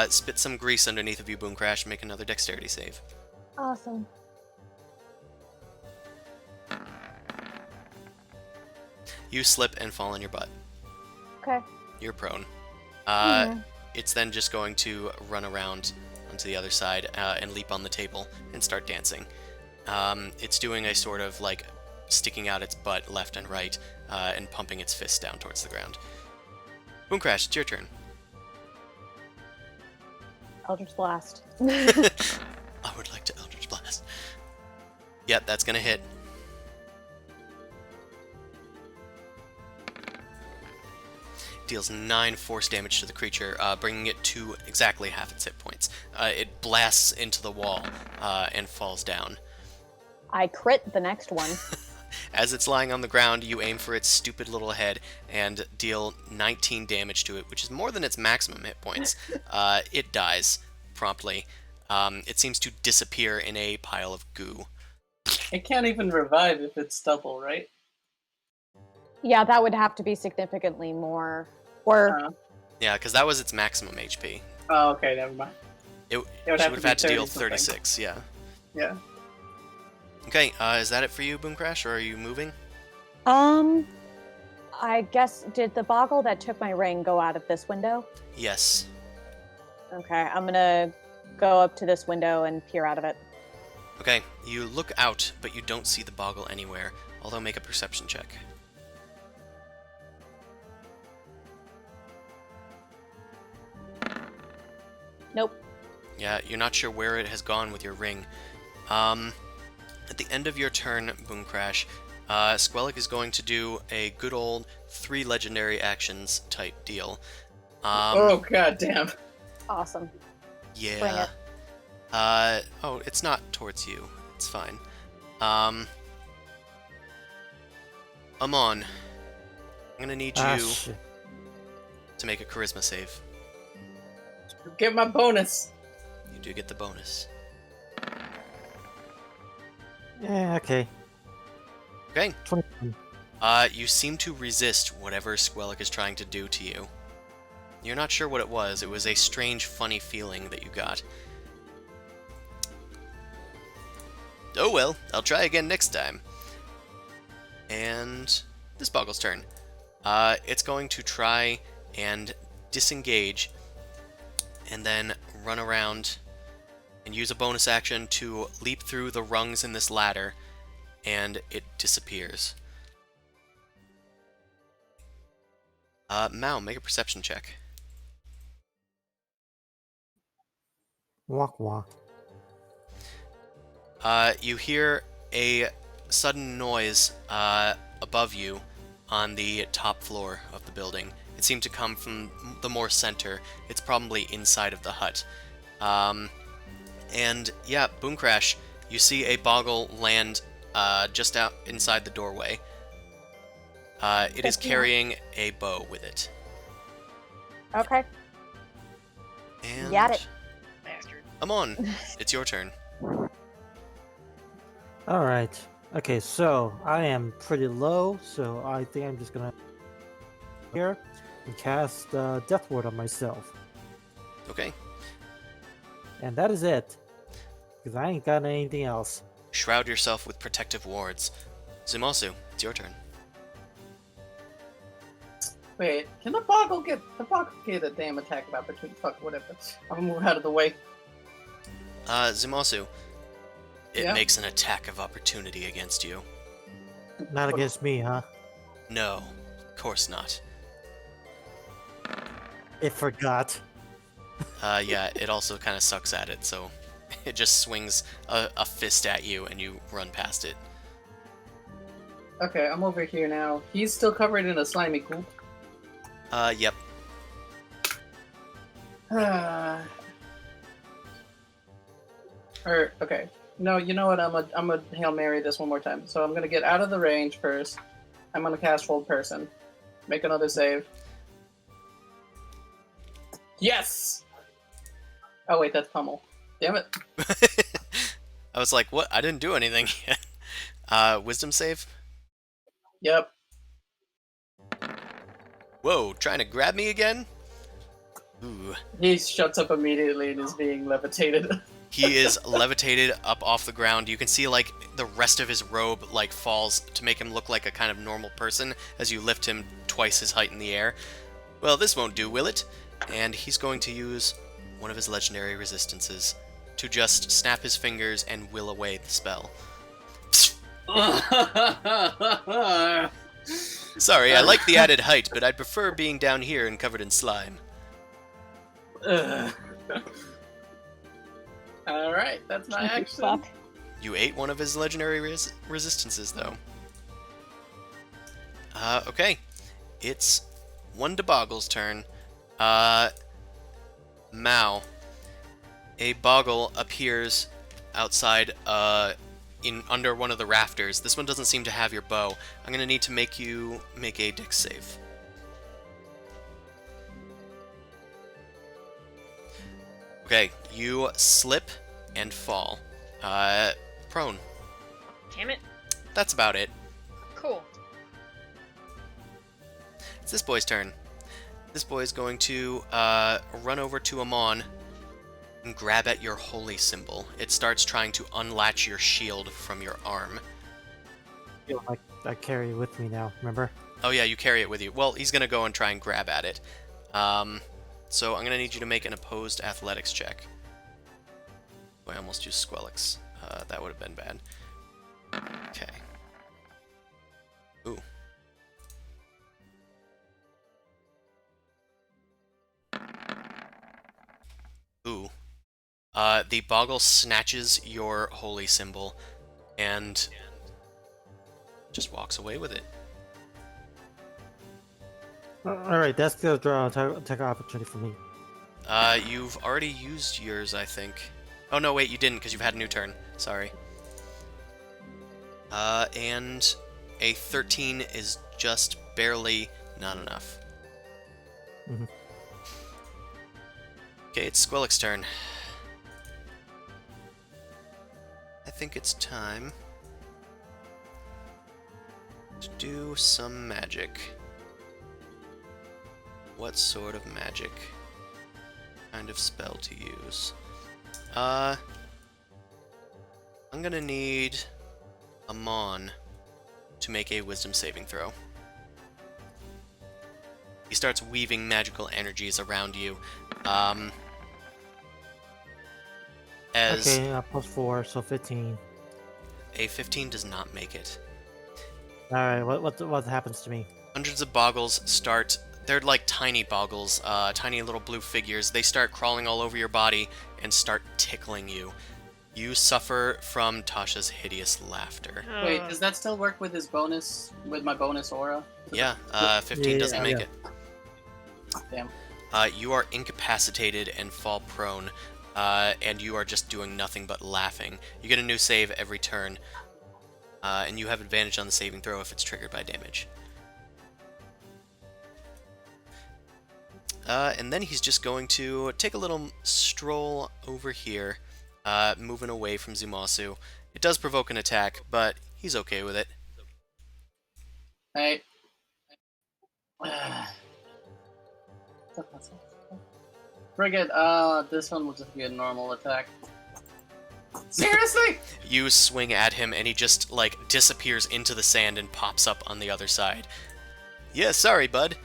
Speaker 1: spit some grease underneath of you, Boom Crash, and make another dexterity save. You slip and fall on your butt.
Speaker 2: Okay.
Speaker 1: You're prone.
Speaker 2: Mhm.
Speaker 1: It's then just going to run around onto the other side and leap on the table and start dancing. It's doing a sort of like sticking out its butt left and right and pumping its fists down towards the ground. Boom Crash, it's your turn.
Speaker 2: Eldritch Blast.
Speaker 1: I would like to Eldritch Blast. Yep, that's gonna hit. deals 9 force damage to the creature, bringing it to exactly half its hit points. It blasts into the wall and falls down.
Speaker 2: I crit the next one.
Speaker 1: As it's lying on the ground, you aim for its stupid little head and deal 19 damage to it, which is more than its maximum hit points. It dies promptly. It seems to disappear in a pile of goo.
Speaker 7: It can't even revive if it's double, right?
Speaker 2: Yeah, that would have to be significantly more. Or
Speaker 1: Yeah, because that was its maximum HP.
Speaker 7: Oh, okay, never mind.
Speaker 1: It
Speaker 7: would
Speaker 1: she
Speaker 7: have
Speaker 1: would
Speaker 7: to
Speaker 1: have
Speaker 7: be
Speaker 1: had to deal
Speaker 7: 30 something.
Speaker 1: 36, yeah.
Speaker 7: Yeah.
Speaker 1: Okay, is that it for you, Boomcrash, or are you moving?
Speaker 2: I guess, did the boggle that took my ring go out of this window?
Speaker 1: Yes.
Speaker 2: Okay, I'm gonna go up to this window and peer out of it.
Speaker 1: Okay, you look out, but you don't see the boggle anywhere, although make a perception check.
Speaker 2: Nope.
Speaker 1: Yeah, you're not sure where it has gone with your ring. At the end of your turn, Boomcrash, Squellic is going to do a good old 3 legendary actions type deal.
Speaker 7: Oh, goddamn.
Speaker 2: Awesome.
Speaker 1: Yeah.
Speaker 2: Bring it.
Speaker 1: Oh, it's not towards you. It's fine. Amon, I'm gonna need you
Speaker 5: Shit.
Speaker 1: to make a charisma save.
Speaker 7: Get my bonus.
Speaker 1: You do get the bonus.
Speaker 5: Yeah, okay.
Speaker 1: Okay.
Speaker 5: 21.
Speaker 1: You seem to resist whatever Squellic is trying to do to you. You're not sure what it was. It was a strange, funny feeling that you got. Oh well, I'll try again next time. And this Boggle's turn. It's going to try and disengage and then run around and use a bonus action to leap through the rungs in this ladder, and it disappears. Mao, make a perception check.
Speaker 5: Walk, walk.
Speaker 1: You hear a sudden noise above you on the top floor of the building. It seemed to come from the more center. It's probably inside of the hut. And yeah, Boomcrash, you see a boggle land just out inside the doorway. It is carrying a bow with it.
Speaker 2: Okay.
Speaker 1: And
Speaker 2: Got it.
Speaker 3: Bastard.
Speaker 1: Amon, it's your turn.
Speaker 5: Alright. Okay, so I am pretty low, so I think I'm just gonna here and cast Death Ward on myself.
Speaker 1: Okay.
Speaker 5: And that is it. Because I ain't got anything else.
Speaker 1: Shroud yourself with protective wards. Zumasu, it's your turn.
Speaker 7: Wait, can the boggle get a damn attack of opportunity? Fuck, whatever. I'm gonna move out of the way.
Speaker 1: Zumasu, it
Speaker 7: Yeah?
Speaker 1: makes an attack of opportunity against you.
Speaker 5: Not against me, huh?
Speaker 1: No, of course not.
Speaker 5: It forgot.
Speaker 1: Yeah, it also kind of sucks at it, so it just swings a fist at you and you run past it.
Speaker 7: Okay, I'm over here now. He's still covered in a slimy goop.
Speaker 1: Yep.
Speaker 7: Okay. No, you know what? I'm a Hail Mary this one more time. So I'm gonna get out of the range first. I'm gonna cast Hold Person. Make another save. Yes! Oh wait, that's Pummel. Damn it.
Speaker 1: I was like, what? I didn't do anything yet. Wisdom save?
Speaker 7: Yep.
Speaker 1: Whoa, trying to grab me again? Ooh.
Speaker 7: He shuts up immediately and is being levitated.
Speaker 1: He is levitated up off the ground. You can see, like, the rest of his robe, like, falls to make him look like a kind of normal person as you lift him twice his height in the air. Well, this won't do, will it? And he's going to use one of his legendary resistances to just snap his fingers and will away the spell. Sorry, I like the added height, but I'd prefer being down here and covered in slime.
Speaker 7: Alright, that's my action.
Speaker 2: Fuck.
Speaker 1: You ate one of his legendary resistances, though. Okay. It's one to Boggle's turn. Mao. A Boggle appears outside, in under one of the rafters. This one doesn't seem to have your bow. I'm gonna need to make you make a dex save. Okay, you slip and fall. Prone.
Speaker 3: Damn it.
Speaker 1: That's about it.
Speaker 3: Cool.
Speaker 1: It's this boy's turn. This boy is going to run over to Amon and grab at your holy symbol. It starts trying to unlatch your shield from your arm.
Speaker 5: Feel like I carry it with me now. Remember?
Speaker 1: Oh yeah, you carry it with you. Well, he's gonna go and try and grab at it. So I'm gonna need you to make an opposed athletics check. Oh, I almost used Squelix. That would have been bad. Okay. Ooh. Ooh. The Boggle snatches your holy symbol and just walks away with it.
Speaker 5: Alright, that's the draw attack opportunity for me.
Speaker 1: You've already used yours, I think. Oh no, wait, you didn't because you've had a new turn. Sorry. And a 13 is just barely not enough.
Speaker 5: Mhm.
Speaker 1: Okay, it's Squelix's turn. I think it's time to do some magic. What sort of magic? Kind of spell to use? I'm gonna need Amon to make a wisdom saving throw. He starts weaving magical energies around you. As
Speaker 5: Okay, +4, so 15.
Speaker 1: a 15 does not make it.
Speaker 5: Alright, what happens to me?
Speaker 1: Hundreds of boggles start. They're like tiny boggles, tiny little blue figures. They start crawling all over your body and start tickling you. You suffer from Tasha's hideous laughter.
Speaker 7: Wait, does that still work with his bonus, with my bonus aura?
Speaker 1: Yeah, 15 doesn't make it.
Speaker 7: Damn.
Speaker 1: You are incapacitated and fall prone, and you are just doing nothing but laughing. You get a new save every turn, and you have advantage on the saving throw if it's triggered by damage. And then he's just going to take a little stroll over here, moving away from Zumasu. It does provoke an attack, but he's okay with it.
Speaker 7: Hey. Frigate, this one will just be a normal attack. Seriously?
Speaker 1: You swing at him, and he just, like, disappears into the sand and pops up on the other side. Yeah, sorry, bud.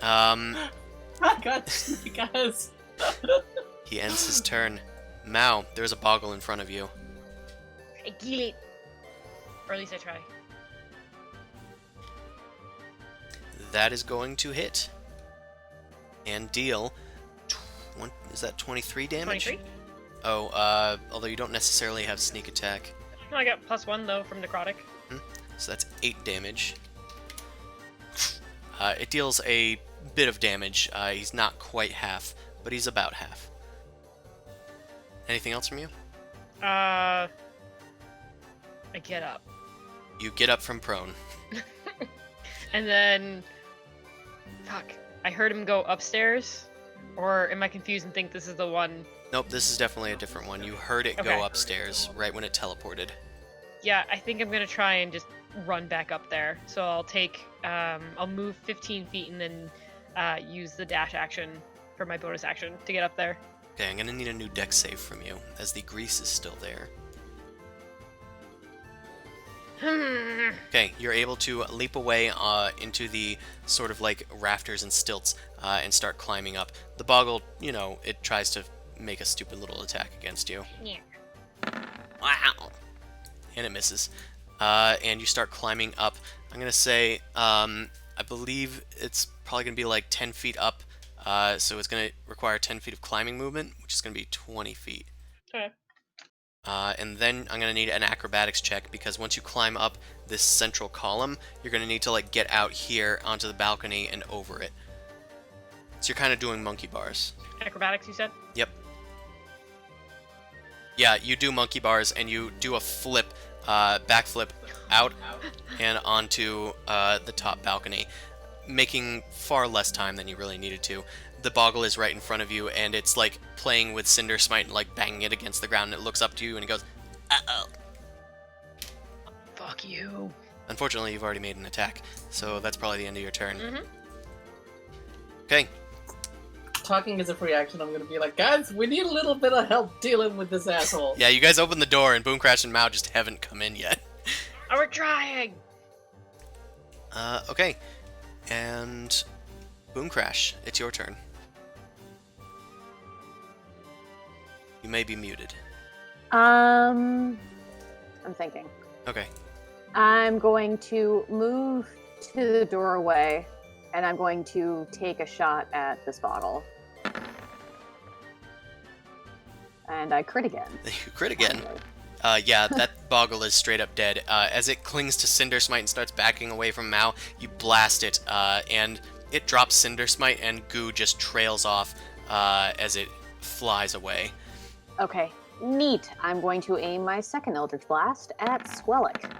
Speaker 7: I got guys.
Speaker 1: He ends his turn. Mao, there's a boggle in front of you.
Speaker 3: I kill it. Or at least I try.
Speaker 1: That is going to hit. And deal... Is that 23 damage?
Speaker 3: 23?
Speaker 1: Oh, although you don't necessarily have sneak attack.
Speaker 3: No, I got +1 though from necrotic.
Speaker 1: So that's 8 damage. It deals a bit of damage. He's not quite half, but he's about half. Anything else from you?
Speaker 3: I get up.
Speaker 1: You get up from prone.
Speaker 3: And then... Fuck. I heard him go upstairs? Or am I confused and think this is the one?
Speaker 1: Nope, this is definitely a different one. You heard it
Speaker 3: Okay.
Speaker 1: go upstairs right when it teleported.
Speaker 3: Yeah, I think I'm gonna try and just run back up there. So I'll take... I'll move 15 feet and then use the dash action for my bonus action to get up there.
Speaker 1: Okay, I'm gonna need a new dex save from you, as the grease is still there. Okay, you're able to leap away into the sort of like rafters and stilts and start climbing up. The boggle, you know, it tries to make a stupid little attack against you.
Speaker 3: Yeah.
Speaker 1: Wow! And it misses. And you start climbing up. I'm gonna say, I believe it's probably gonna be like 10 feet up, so it's gonna require 10 feet of climbing movement, which is gonna be 20 feet.
Speaker 3: Okay.
Speaker 1: And then I'm gonna need an acrobatics check, because once you climb up this central column, you're gonna need to like get out here onto the balcony and over it. So you're kind of doing monkey bars.
Speaker 3: Acrobatics, you said?
Speaker 1: Yep. Yeah, you do monkey bars, and you do a flip, backflip out and onto the top balcony, making far less time than you really needed to. The boggle is right in front of you, and it's like playing with Cinder Smite and like banging it against the ground, and it looks up to you and it goes, uh-oh.
Speaker 3: Fuck you.
Speaker 1: Unfortunately, you've already made an attack, so that's probably the end of your turn.
Speaker 3: Mm-hmm.
Speaker 1: Okay.
Speaker 7: Talking is a free action. I'm gonna be like, guys, we need a little bit of help dealing with this asshole.
Speaker 1: Yeah, you guys open the door, and Boom Crash and Mao just haven't come in yet.
Speaker 3: Oh, we're trying!
Speaker 1: Okay. And Boom Crash, it's your turn. You may be muted.
Speaker 2: I'm thinking.
Speaker 1: Okay.
Speaker 2: I'm going to move to the doorway, and I'm going to take a shot at this bottle. And I crit again.
Speaker 1: You crit again. Yeah, that boggle is straight up dead. As it clings to Cinder Smite and starts backing away from Mao, you blast it, and it drops Cinder Smite, and goo just trails off as it flies away.
Speaker 2: Okay, neat. I'm going to aim my second Eldritch Blast at Squellick.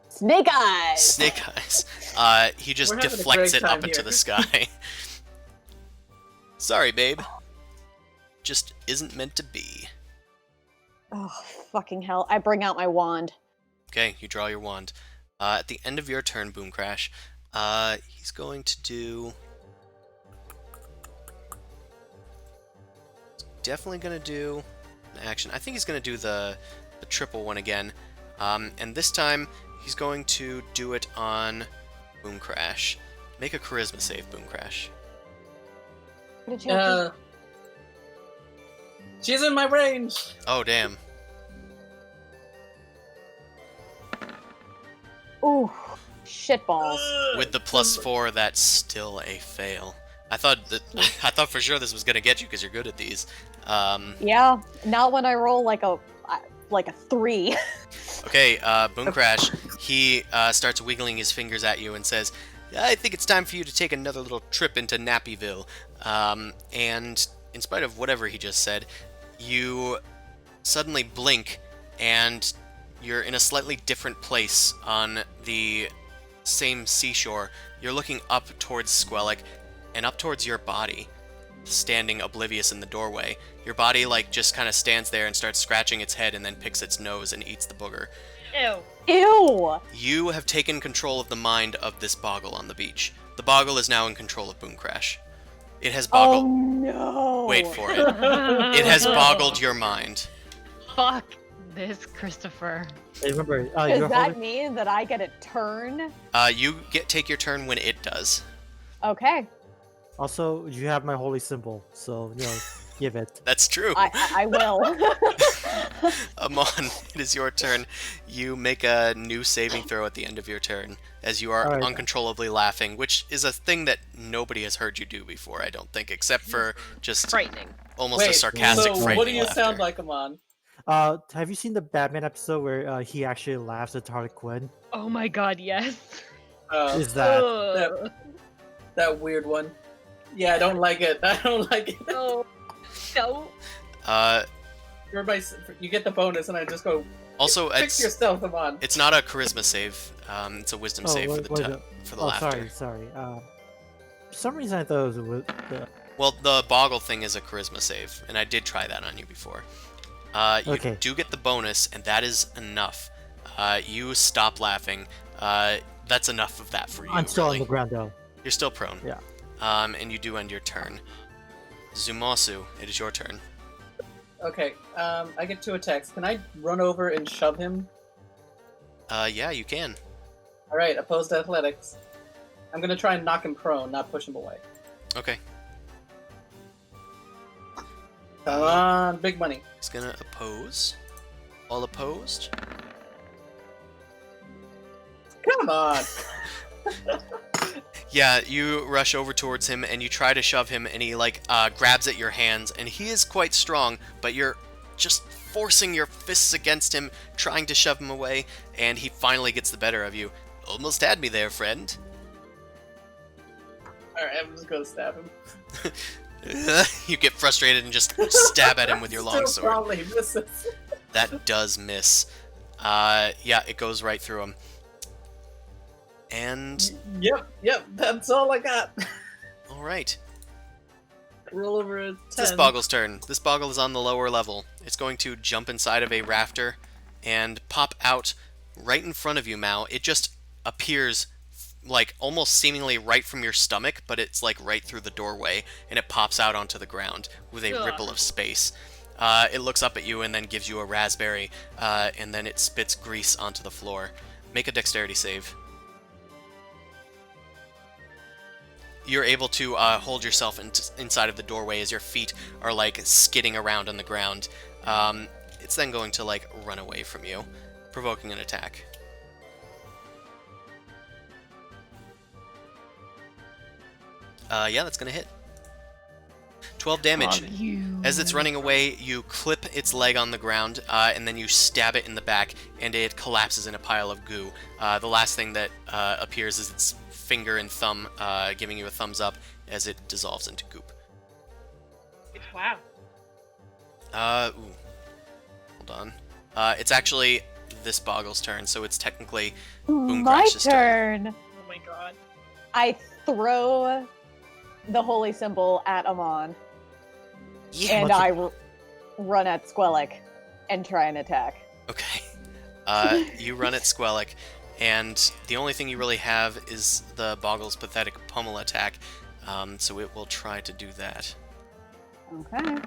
Speaker 2: Snake Eyes!
Speaker 1: Snake Eyes. He just
Speaker 7: We're having a
Speaker 1: deflects
Speaker 7: great
Speaker 1: it up
Speaker 7: time
Speaker 1: into
Speaker 7: here.
Speaker 1: the sky. Sorry, babe. Just isn't meant to be.
Speaker 2: Oh, fucking hell. I bring out my wand.
Speaker 1: Okay, you draw your wand. At the end of your turn, Boom Crash, he's going to do... Definitely going to do an action. I think he's going to do the triple one again. And this time, he's going to do it on Boom Crash. Make a charisma save, Boom Crash.
Speaker 2: What did you have to-
Speaker 7: She's in my range.
Speaker 1: Oh, damn.
Speaker 2: Ooh, shitballs.
Speaker 1: With the +4, that's still a fail. I thought for sure this was gonna get you because you're good at these.
Speaker 2: Yeah, not when I roll like a 3.
Speaker 1: Okay, Boom Crash. He starts wiggling his fingers at you and says, "I think it's time for you to take another little trip into Nappyville." And in spite of whatever he just said, you suddenly blink, and you're in a slightly different place on the same seashore. You're looking up towards Squellick, and up towards your body, standing oblivious in the doorway. Your body, like, just kind of stands there and starts scratching its head and then picks its nose and eats the booger.
Speaker 3: Ew.
Speaker 2: Ew!
Speaker 1: You have taken control of the mind of this boggle on the beach. The boggle is now in control of Boom Crash. It has
Speaker 2: Oh
Speaker 1: boggled...
Speaker 2: no!
Speaker 1: Wait for it. It has boggled your mind.
Speaker 3: Fuck this, Christopher.
Speaker 5: Hey, remember,
Speaker 2: Does
Speaker 5: you're
Speaker 2: that
Speaker 5: holding...
Speaker 2: mean that I get a turn?
Speaker 1: You take your turn when it does.
Speaker 2: Okay,
Speaker 5: Also, you have my holy symbol, so, give it.
Speaker 1: That's true.
Speaker 2: I will.
Speaker 1: Amon, it is your turn. You make a new saving throw at the end of your turn, as you are
Speaker 5: Alright.
Speaker 1: uncontrollably laughing, which is a thing that nobody has heard you do before, I don't think, except for just
Speaker 3: Frightening.
Speaker 1: almost a
Speaker 7: Wait,
Speaker 1: sarcastic,
Speaker 7: so
Speaker 1: frightening
Speaker 7: what do you
Speaker 1: laughter.
Speaker 7: sound like, Amon?
Speaker 5: Have you seen the Batman episode where he actually laughs at Harley Quinn?
Speaker 3: Oh my god, yes.
Speaker 5: Is that...
Speaker 3: Ugh.
Speaker 7: That weird one. Yeah, I don't like it. I don't like it.
Speaker 3: No. No.
Speaker 7: You get the bonus, and I just go.
Speaker 1: Also,
Speaker 7: Fix your stealth, Amon.
Speaker 1: it's not a charisma save. It's a wisdom save for the laughter.
Speaker 5: Sorry. For some reason I thought it was...
Speaker 1: Well, the boggle thing is a charisma save, and I did try that on you before. You
Speaker 5: Okay.
Speaker 1: do get the bonus, and that is enough. You stop laughing. That's enough of that for you.
Speaker 5: I'm still
Speaker 1: really.
Speaker 5: on the ground, though.
Speaker 1: You're still prone.
Speaker 5: Yeah.
Speaker 1: And you do end your turn. Zumasu, it is your turn.
Speaker 7: Okay, I get 2 attacks. Can I run over and shove him?
Speaker 1: Yeah, you can.
Speaker 7: Alright, opposed athletics. I'm gonna try and knock him prone, not push him away.
Speaker 1: Okay.
Speaker 7: Come on, big money.
Speaker 1: He's gonna oppose. All opposed.
Speaker 7: Come on!
Speaker 1: Yeah, you rush over towards him and you try to shove him, and he grabs at your hands, and he is quite strong, but you're just forcing your fists against him, trying to shove him away, and he finally gets the better of you. Almost had me there, friend.
Speaker 7: Alright, I'm just gonna stab him.
Speaker 1: You get frustrated and just stab at him with your
Speaker 7: Still
Speaker 1: longsword.
Speaker 7: probably misses.
Speaker 1: That does miss. Yeah, it goes right through him. And
Speaker 7: Yep, that's all I got.
Speaker 1: all right,
Speaker 7: Roll over a 10.
Speaker 1: it's this Boggle's turn. This Boggle is on the lower level. It's going to jump inside of a rafter and pop out right in front of you, Mao. It just appears like almost seemingly right from your stomach, but it's like right through the doorway, and it pops out onto the ground with a
Speaker 3: Ugh.
Speaker 1: ripple of space. It looks up at you and then gives you a raspberry, and then it spits grease onto the floor. Make a dexterity save. You're able to hold yourself inside of the doorway as your feet are like skidding around on the ground. It's then going to like run away from you, provoking an attack. Yeah, that's gonna hit. 12 damage. As it's running away, you clip its leg on the ground, and then you stab it in the back, and it collapses in a pile of goo. The last thing that appears is its finger and thumb, giving you a thumbs up as it dissolves into goop.
Speaker 3: Wow.
Speaker 1: Ooh. Hold on. It's actually this Boggle's turn, so it's technically Boom
Speaker 2: My
Speaker 1: Crash's turn.
Speaker 2: turn.
Speaker 3: Oh my god.
Speaker 2: I throw the holy symbol at Amon,
Speaker 1: Yeah.
Speaker 2: and I run at Squellic and try and attack.
Speaker 1: Okay. You run at Squellic, and the only thing you really have is the Boggle's pathetic pummel attack, so it will try to do that.
Speaker 2: Okay.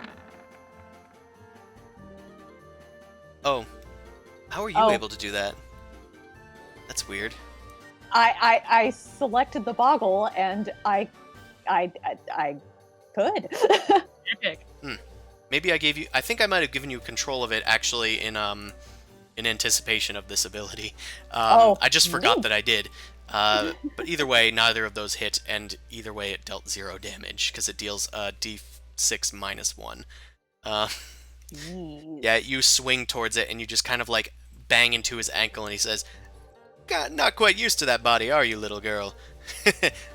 Speaker 1: Oh. How are you
Speaker 2: Oh.
Speaker 1: able to do that? That's weird.
Speaker 2: I selected the Boggle, and I could.
Speaker 3: Epic.
Speaker 1: Maybe I think I might have given you control of it actually in anticipation of this ability. I just forgot
Speaker 2: neat.
Speaker 1: that I did. But either way, neither of those hit, and either way it dealt 0 damage, because it deals d6 minus 1. Yeah, you swing towards it, and you just kind of like bang into his ankle, and he says, "God, not quite used to that body, are you, little girl?"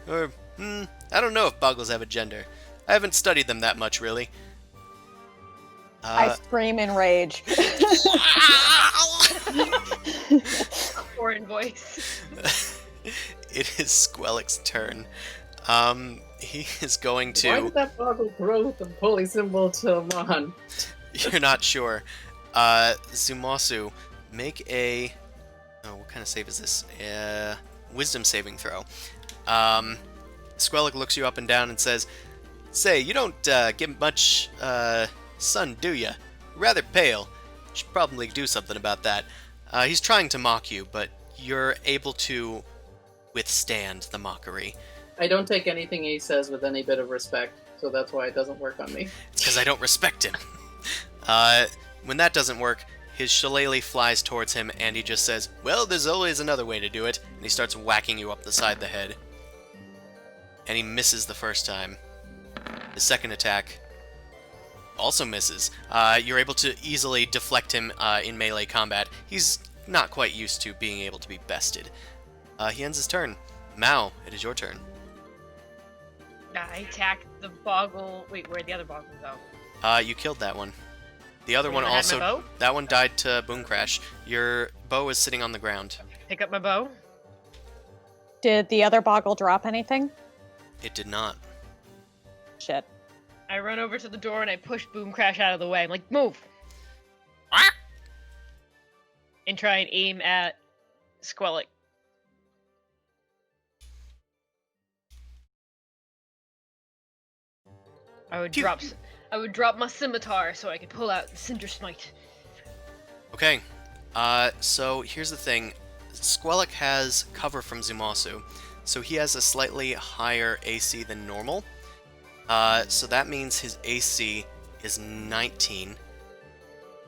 Speaker 1: Or, I don't know if Boggles have a gender. I haven't studied them that much, really.
Speaker 2: I scream in rage.
Speaker 3: Foreign voice.
Speaker 1: It is Squellic's turn. He is going
Speaker 7: Why
Speaker 1: to...
Speaker 7: did that Boggle throw the holy symbol to Amon?
Speaker 1: You're not sure. Zumasu, make a... Oh, what kind of save is this? Wisdom saving throw. Squellic looks you up and down and says, "Say, you don't get much sun, do ya? Rather pale. Should probably do something about that." He's trying to mock you, but you're able to withstand the mockery.
Speaker 7: I don't take anything he says with any bit of respect, so that's why it doesn't work on me.
Speaker 1: It's because I don't respect him. When that doesn't work, his shillelagh flies towards him, and he just says, "Well, there's always another way to do it," and he starts whacking you up the side of the head. And he misses the first time. His second attack also misses. You're able to easily deflect him in melee combat. He's not quite used to being able to be bested. He ends his turn. Mao, it is your turn.
Speaker 3: I attack the Boggle. Wait, where'd the other Boggle go?
Speaker 1: You killed that one. The other
Speaker 3: The
Speaker 1: one
Speaker 3: one that had my
Speaker 1: also...
Speaker 3: bow?
Speaker 1: That one died to Boom Crash. Your bow is sitting on the ground.
Speaker 3: Pick up my bow.
Speaker 2: Did the other Boggle drop anything?
Speaker 1: It did not.
Speaker 2: Shit.
Speaker 3: I run over to the door and I push Boom Crash out of the way. I'm like, move! And try and aim at Squellic. I would
Speaker 1: Pew.
Speaker 3: drop my scimitar so I could pull out the Cinder Smite.
Speaker 1: Okay, so here's the thing. Squellic has cover from Zumasu, so he has a slightly higher AC than normal. So that means his AC is 19.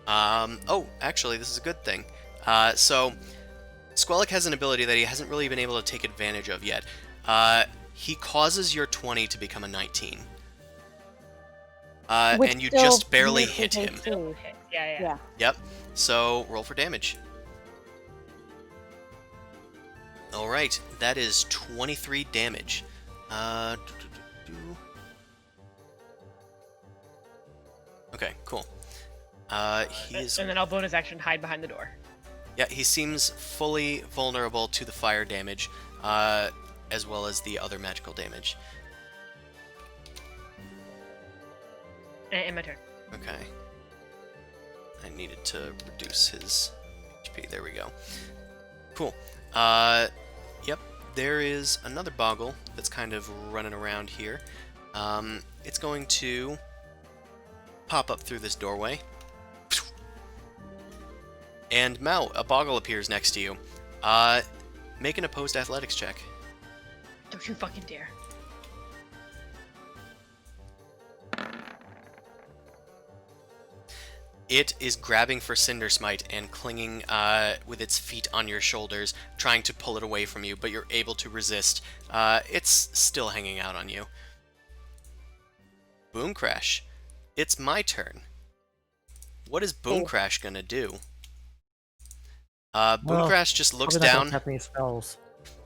Speaker 1: Oh, actually, this is a good thing. So Squellic has an ability that he hasn't really been able to take advantage of yet. He causes your 20 to become a 19.
Speaker 2: Which
Speaker 1: And you
Speaker 2: still
Speaker 1: just barely
Speaker 2: misses
Speaker 1: hit him.
Speaker 2: AC.
Speaker 3: Yeah.
Speaker 1: Yep. So roll for damage. Alright, that is 23 damage. Okay, cool. He is.
Speaker 3: And then I'll bonus action hide behind the door.
Speaker 1: Yeah, he seems fully vulnerable to the fire damage, as well as the other magical damage.
Speaker 3: And my turn.
Speaker 1: Okay. I needed to reduce his HP. There we go. Cool. Yep. There is another Boggle that's kind of running around here. It's going to pop up through this doorway. And Mao, a Boggle appears next to you. Make an opposed athletics check.
Speaker 3: Don't you fucking dare.
Speaker 1: It is grabbing for Cinder Smite and clinging with its feet on your shoulders, trying to pull it away from you, but you're able to resist. It's still hanging out on you. Boom Crash. It's my turn. What is Boom Crash gonna do? Boom Crash just looks down.
Speaker 5: Not any spells.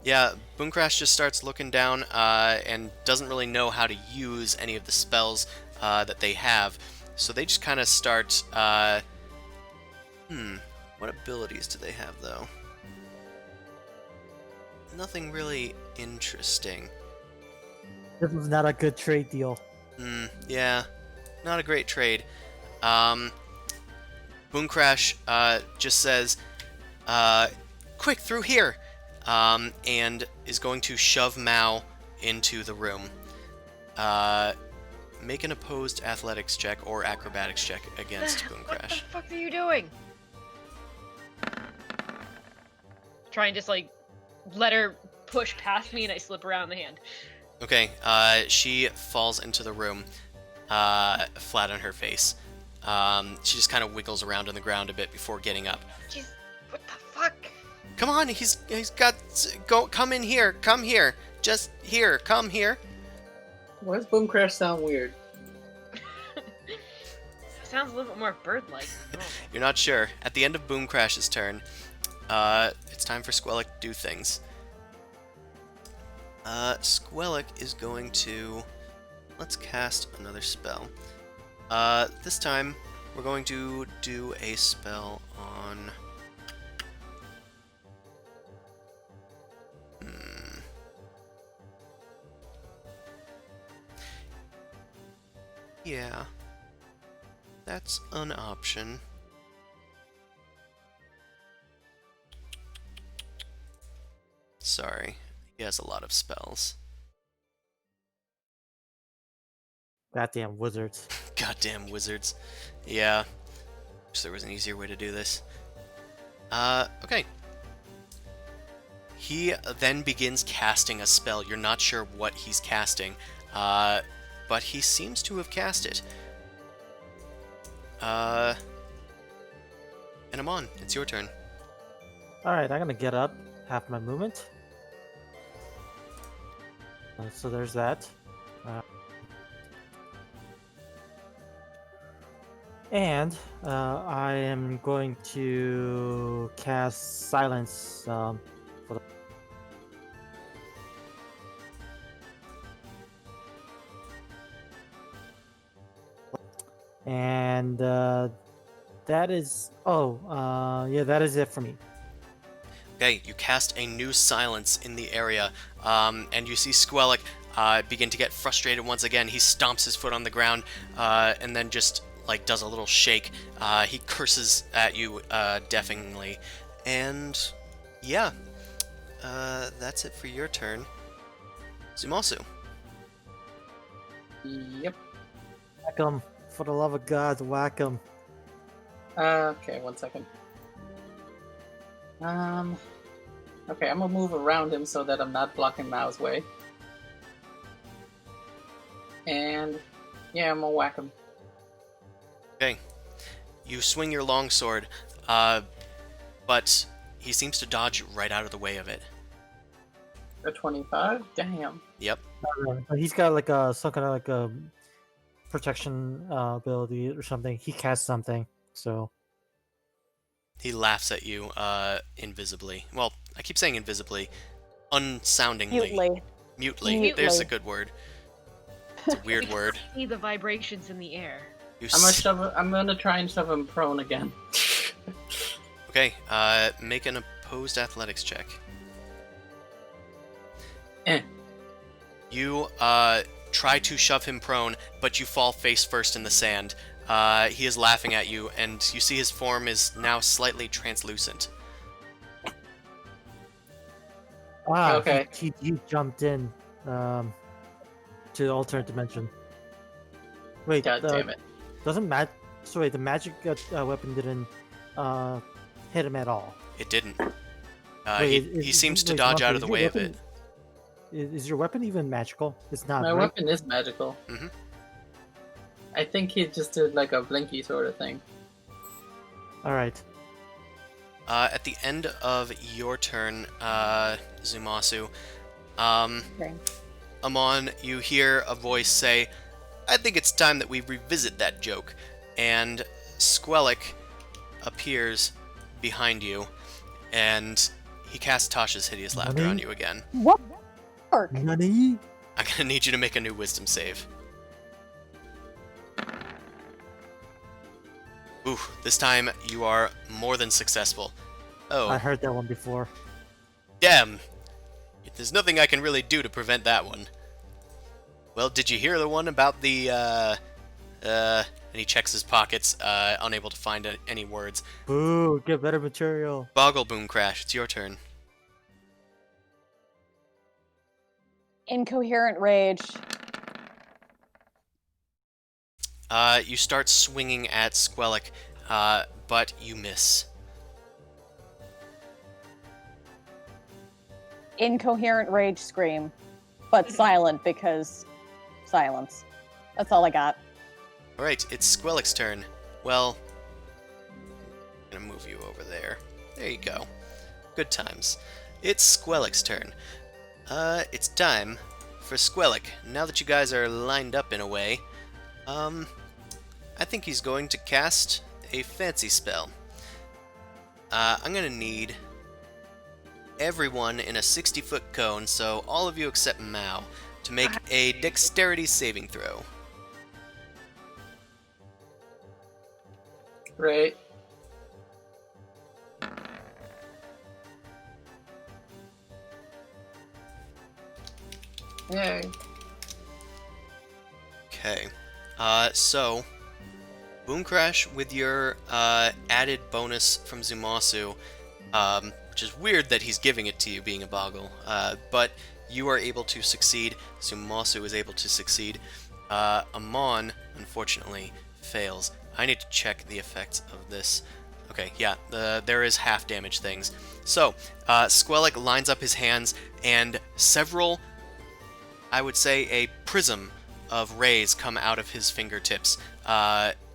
Speaker 1: Yeah, Boom Crash just starts looking down and doesn't really know how to use any of the spells that they have. So they just kind of start. What abilities do they have, though? Nothing really interesting.
Speaker 5: This was not a good trade deal.
Speaker 1: Yeah, not a great trade. Boom Crash just says, quick, through here! And is going to shove Mao into the room. Make an opposed athletics check or acrobatics check against Boom Crash.
Speaker 3: What the fuck are you doing? Try and just like let her push past me and I slip around the hand.
Speaker 1: Okay, she falls into the room, flat on her face. She just kind of wiggles around on the ground a bit before getting up.
Speaker 3: Jeez, what the fuck?
Speaker 1: Come on, he's got come in here, come here, just here, come here.
Speaker 7: Why does Boom Crash sound weird?
Speaker 3: Sounds a little bit more bird-like.
Speaker 1: You're not sure. At the end of Boom Crash's turn, it's time for Squellick to do things. Squellick is going to... Let's cast another spell. This time, we're going to do a spell on... Yeah. That's an option. Sorry, he has a lot of spells.
Speaker 5: Goddamn wizards.
Speaker 1: Goddamn wizards. Yeah. Wish there was an easier way to do this. Okay. He then begins casting a spell. You're not sure what he's casting, but he seems to have cast it. And I'm on. It's your turn.
Speaker 5: Alright, I'm gonna get up, half my movement. So there's that. And I am going to cast Silence for the... And that is... yeah, that is it for me.
Speaker 1: Okay, you cast a new silence in the area, and you see Squellick begin to get frustrated once again. He stomps his foot on the ground, and then just like does a little shake. He curses at you deafeningly, and yeah, that's it for your turn. Zumasu.
Speaker 7: Yep.
Speaker 5: Whack 'em. For the love of God, whack 'em.
Speaker 7: Okay, 1 second. Okay, I'm gonna move around him so that I'm not blocking Mao's way. And yeah, I'm gonna whack him.
Speaker 1: Okay, you swing your longsword, but he seems to dodge right out of the way of it.
Speaker 7: A 25? Damn.
Speaker 1: Yep.
Speaker 5: He's got like some kind of like a protection ability or something. He casts something, so...
Speaker 1: He laughs at you, invisibly. Well, I keep saying invisibly, unsoundingly.
Speaker 2: Mutely.
Speaker 1: Mutely.
Speaker 2: Mutely.
Speaker 1: There's a good word. It's a weird word.
Speaker 3: See the vibrations in the air.
Speaker 1: You
Speaker 7: I'm gonna try and shove him prone again.
Speaker 1: Okay, make an opposed athletics check.
Speaker 7: Eh.
Speaker 1: You, try to shove him prone, but you fall face first in the sand. He is laughing at you, and you see his form is now slightly translucent.
Speaker 5: Ah,
Speaker 7: Okay.
Speaker 5: he jumped in to the alternate dimension. Wait,
Speaker 7: God damn it.
Speaker 5: doesn't so wait, the magic weapon didn't hit him at all.
Speaker 1: It didn't.
Speaker 5: Wait,
Speaker 1: He seems to dodge out of the way of it.
Speaker 5: Is your weapon even magical? It's not,
Speaker 7: My
Speaker 5: right?
Speaker 7: weapon is magical.
Speaker 1: Mhm.
Speaker 7: I think he just did like a blinky sort of thing.
Speaker 5: Alright.
Speaker 1: At the end of your turn, Zumasu,
Speaker 2: Okay.
Speaker 1: Amon, you hear a voice say, I think it's time that we revisit that joke. And Squellic appears behind you, and he casts Tasha's Hideous Laughter on you again.
Speaker 2: What? Work.
Speaker 5: Nani?
Speaker 1: I'm gonna need you to make a new wisdom save. Ooh, this time you are more than successful. Oh,
Speaker 5: I heard that one before.
Speaker 1: damn! There's nothing I can really do to prevent that one. Well, did you hear the one about the, and he checks his pockets, unable to find any words.
Speaker 5: Boo, get better material.
Speaker 1: Boggle Boom Crash, it's your turn.
Speaker 2: Incoherent rage.
Speaker 1: You start swinging at Squellic, but you miss.
Speaker 2: Incoherent rage scream, but silent because silence. That's all I got.
Speaker 1: Alright, it's Squellic's turn. Well, I'm gonna move you over there. There you go. Good times. It's Squellic's turn. It's time for Squellic. Now that you guys are lined up in a way, I think he's going to cast a fancy spell. I'm gonna need everyone in a 60-foot cone, so all of you except Mao, to make a dexterity saving throw.
Speaker 7: Right. Yay.
Speaker 1: Okay. So, Boom Crash with your added bonus from Zumasu, which is weird that he's giving it to you being a Boggle, but you are able to succeed. Zumasu is able to succeed. Amon, unfortunately, fails. I need to check the effects of this. Okay, yeah, there is half damage things. So, Squellic lines up his hands, and several, I would say a prism of rays come out of his fingertips.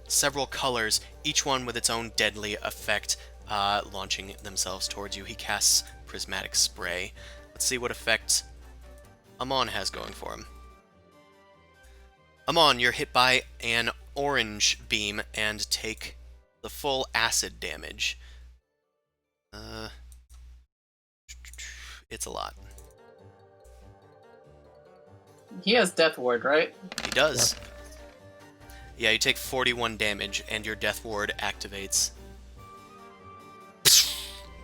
Speaker 1: Several colors, each one with its own deadly effect, launching themselves towards you. He casts Prismatic Spray. Let's see what effect Amon has going for him. Amon, you're hit by an orange beam and take the full acid damage. It's a lot.
Speaker 7: He has Death Ward, right?
Speaker 1: He does. Yeah, you take 41 damage, and your Death Ward activates.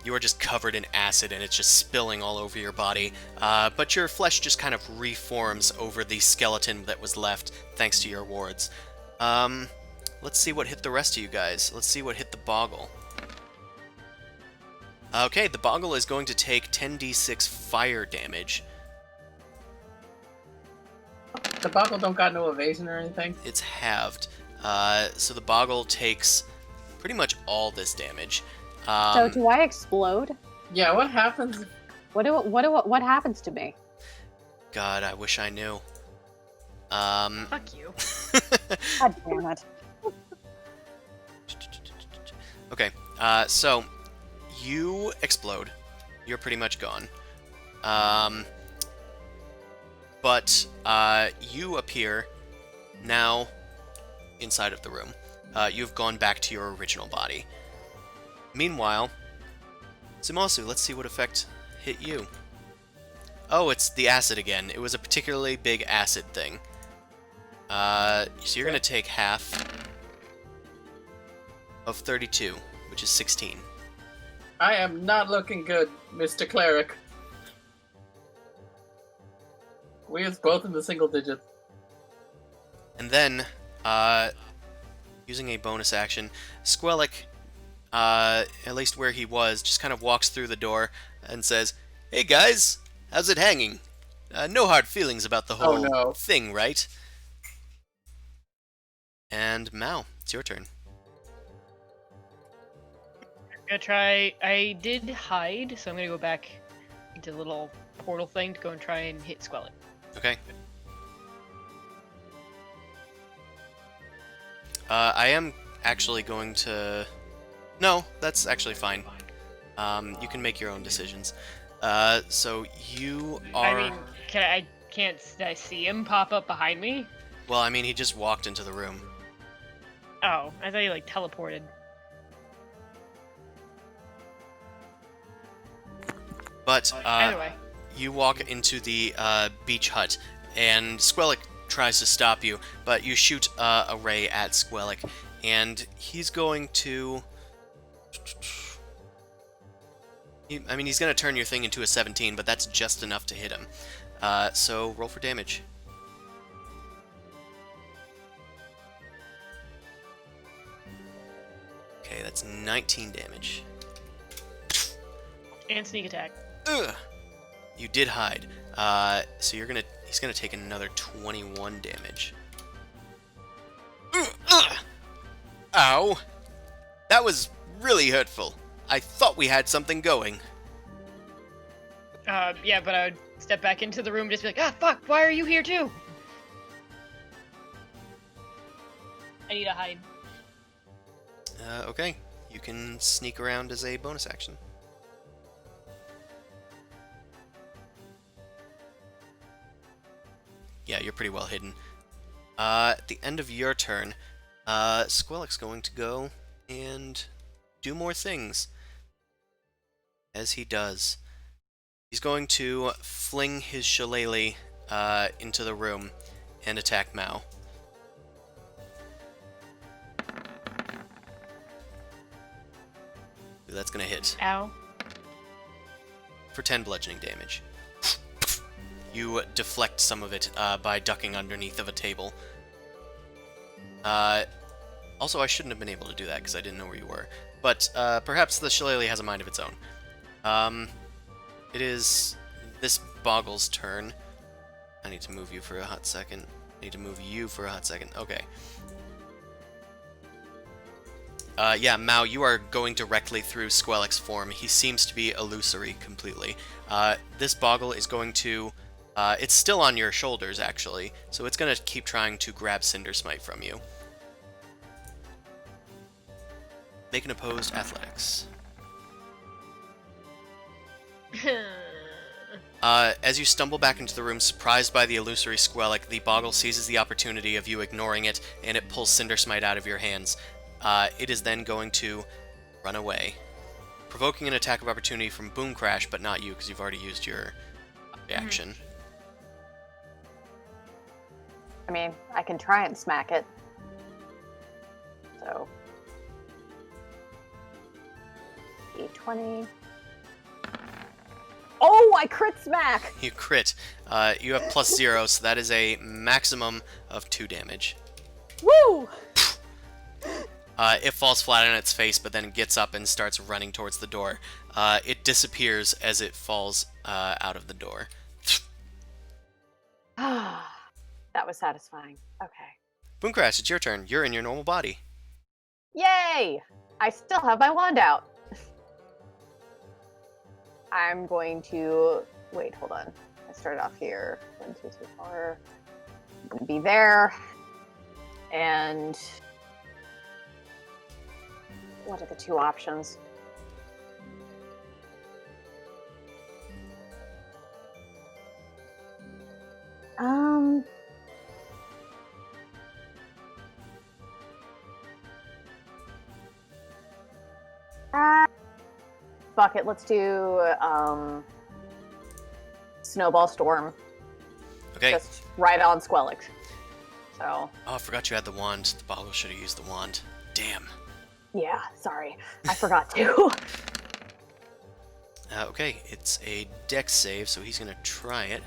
Speaker 1: You are just covered in acid, and it's just spilling all over your body. But your flesh just kind of reforms over the skeleton that was left, thanks to your wards. Let's see what hit the rest of you guys. Let's see what hit the Boggle. Okay, the Boggle is going to take 10d6 fire damage.
Speaker 7: The Boggle don't got no evasion or anything.
Speaker 1: It's halved. So the Boggle takes pretty much all this damage.
Speaker 2: So do I explode?
Speaker 7: Yeah, what happens?
Speaker 2: What happens to me?
Speaker 1: God, I wish I knew.
Speaker 3: Fuck you.
Speaker 2: God damn it.
Speaker 1: Okay, so you explode. You're pretty much gone. But you appear now inside of the room. You've gone back to your original body. Meanwhile, Zumasu, let's see what effect hit you. Oh, it's the acid again. It was a particularly big acid thing. So you're gonna take half of 32, which is 16.
Speaker 7: I am not looking good, Mr. Cleric. We're both in the single digits.
Speaker 1: And then, using a bonus action, Squellic, at least where he was, just kind of walks through the door and says, "Hey guys, how's it hanging? No hard feelings about the
Speaker 7: Oh
Speaker 1: whole
Speaker 7: no.
Speaker 1: thing, right?" And Mao, it's your turn.
Speaker 3: I'm gonna try. I did hide, so I'm gonna go back into the little portal thing to go and try and hit Squellic.
Speaker 1: Okay. I am actually going to... No, that's actually fine. You can make your own decisions. So you are...
Speaker 3: I mean, can't I see him pop up behind me?
Speaker 1: Well, I mean, he just walked into the room.
Speaker 3: Oh, I thought he like teleported.
Speaker 1: But,
Speaker 3: Either way.
Speaker 1: you walk into the beach hut, and Squellic tries to stop you, but you shoot a ray at Squellic, and he's going to... I mean, he's going to turn your thing into a 17, but that's just enough to hit him. So roll for damage. Okay, that's 19 damage.
Speaker 3: And sneak attack.
Speaker 1: Ugh. You did hide. So he's gonna take another 21 damage. Ugh. Ow! That was really hurtful. I thought we had something going.
Speaker 3: Yeah, but I would step back into the room and just be like, ah, fuck, why are you here too? I need to hide.
Speaker 1: Okay. You can sneak around as a bonus action. Yeah, you're pretty well hidden. At the end of your turn, Squellic's going to go and do more things. As he does, he's going to fling his shillelagh into the room and attack Mao. Ooh, that's gonna hit
Speaker 3: Ow.
Speaker 1: for 10 bludgeoning damage. You deflect some of it by ducking underneath of a table. Also, I shouldn't have been able to do that because I didn't know where you were. But perhaps the shillelagh has a mind of its own. It is this Boggle's turn. I need to move you for a hot second. I need to move you for a hot second. Okay. Yeah, Mao, you are going directly through Squellic's form. He seems to be illusory completely. This Boggle is going to... it's still on your shoulders, actually, so it's going to keep trying to grab Cinder Smite from you. Make an opposed athletics. As you stumble back into the room, surprised by the illusory Squellic, the Boggle seizes the opportunity of you ignoring it, and it pulls Cinder Smite out of your hands. It is then going to run away, provoking an attack of opportunity from Boom Crash, but not you, because you've already used your reaction.
Speaker 2: I mean, I can try and smack it. So, D20. Oh, I crit smack!
Speaker 1: You crit. You have +0, so that is a maximum of 2 damage.
Speaker 2: Woo!
Speaker 1: It falls flat on its face, but then gets up and starts running towards the door. It disappears as it falls out of the door.
Speaker 2: That was satisfying. Okay.
Speaker 1: Boom Crash, it's your turn. You're in your normal body.
Speaker 2: Yay! I still have my wand out. I'm going to... Wait, hold on. I started off here. 1, 2, 3, 4. I'm going to be there. And... what are the two options? Fuck it, let's do snowball storm
Speaker 1: Okay.
Speaker 2: just right on Squelix. So.
Speaker 1: Oh, I forgot you had the wand. The Boggle should have used the wand. Damn.
Speaker 2: Yeah, sorry. I forgot to.
Speaker 1: Okay, it's a dex save, so he's gonna try it.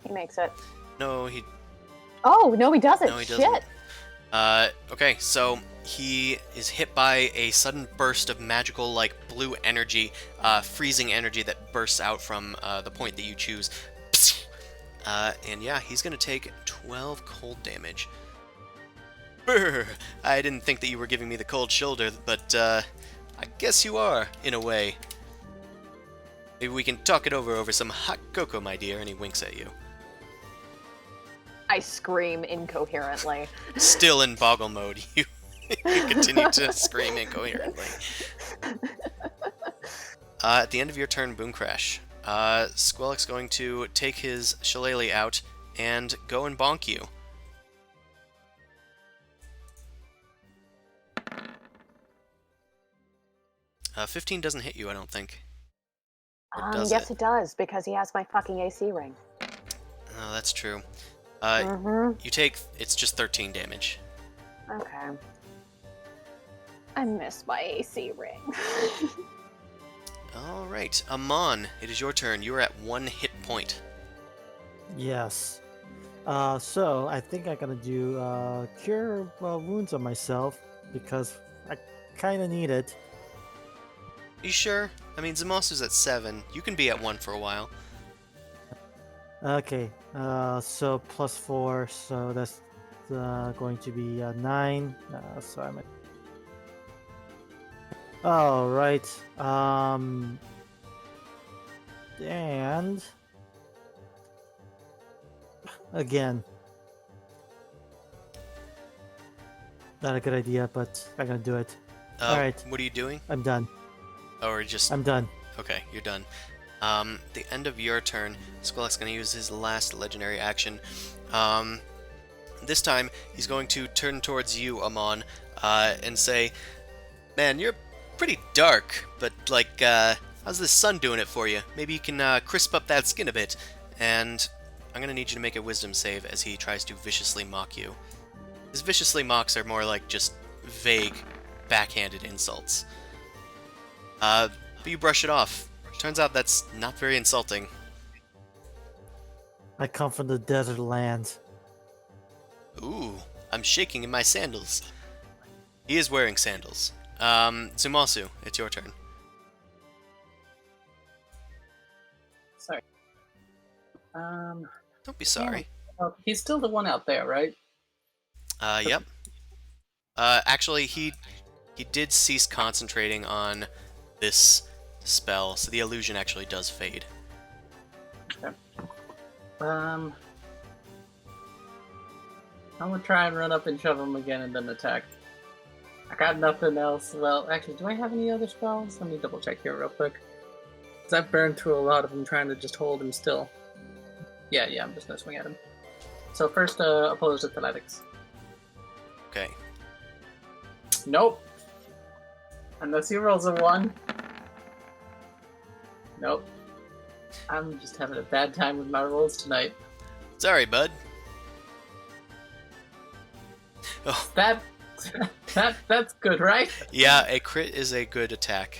Speaker 2: He makes it.
Speaker 1: No, he
Speaker 2: Oh, no, he doesn't.
Speaker 1: No, he doesn't.
Speaker 2: Shit.
Speaker 1: Okay, so he is hit by a sudden burst of magical, like, blue energy, freezing energy that bursts out from the point that you choose. And yeah, he's gonna take 12 cold damage. Brr, I didn't think that you were giving me the cold shoulder, but I guess you are, in a way. Maybe we can talk it over some hot cocoa, my dear, and he winks at you.
Speaker 2: I scream incoherently.
Speaker 1: Still in Boggle mode, you continue to scream incoherently. At the end of your turn, Boom Crash, Squelix going to take his shillelagh out and go and bonk you. Uh, 15 doesn't hit you, I don't think. Or does
Speaker 2: Yes,
Speaker 1: it?
Speaker 2: it does, because he has my fucking AC ring.
Speaker 1: Oh, that's true.
Speaker 2: Mm-hmm.
Speaker 1: You take, it's just 13 damage.
Speaker 2: Okay. I miss my AC ring.
Speaker 1: Alright, Amon, it is your turn. You are at 1 hit point.
Speaker 5: Yes. So I think I'm gonna do cure wounds on myself because I kind of need it.
Speaker 1: You sure? I mean, Zamasu's at 7. You can be at 1 for a while.
Speaker 5: Okay. So +4, so that's going to be 9. So I'm at. All right. And again, not a good idea, but I'm gonna do it. All right.
Speaker 1: What are you doing?
Speaker 5: I'm done.
Speaker 1: Oh, or just...
Speaker 5: I'm done.
Speaker 1: Okay, you're done. The end of your turn, Squelix is going to use his last legendary action. This time, he's going to turn towards you, Amon, and say, "Man, you're pretty dark, but, like, how's the sun doing it for you? Maybe you can crisp up that skin a bit." And I'm going to need you to make a wisdom save as he tries to viciously mock you. His viciously mocks are more like just vague, backhanded insults. But you brush it off. Turns out that's not very insulting.
Speaker 5: I come from the desert land.
Speaker 1: Ooh, I'm shaking in my sandals. He is wearing sandals. Zumasu, it's your turn.
Speaker 7: Sorry.
Speaker 1: Don't be sorry.
Speaker 7: Oh, he's still the one out there, right?
Speaker 1: Yep. Actually, he did cease concentrating on this spell, so the illusion actually does fade.
Speaker 7: Okay. I'm gonna try and run up and shove him again and then attack. I got nothing else. Well, actually, do I have any other spells? Let me double check here real quick. Because I've burned through a lot of them trying to just hold him still. Yeah, I'm just gonna swing at him. So first, opposed athletics.
Speaker 1: Okay.
Speaker 7: Nope. Unless he rolls a 1. Nope. I'm just having a bad time with my rolls tonight.
Speaker 1: Sorry, bud. Oh,
Speaker 7: That's good, right?
Speaker 1: yeah, a crit is a good attack.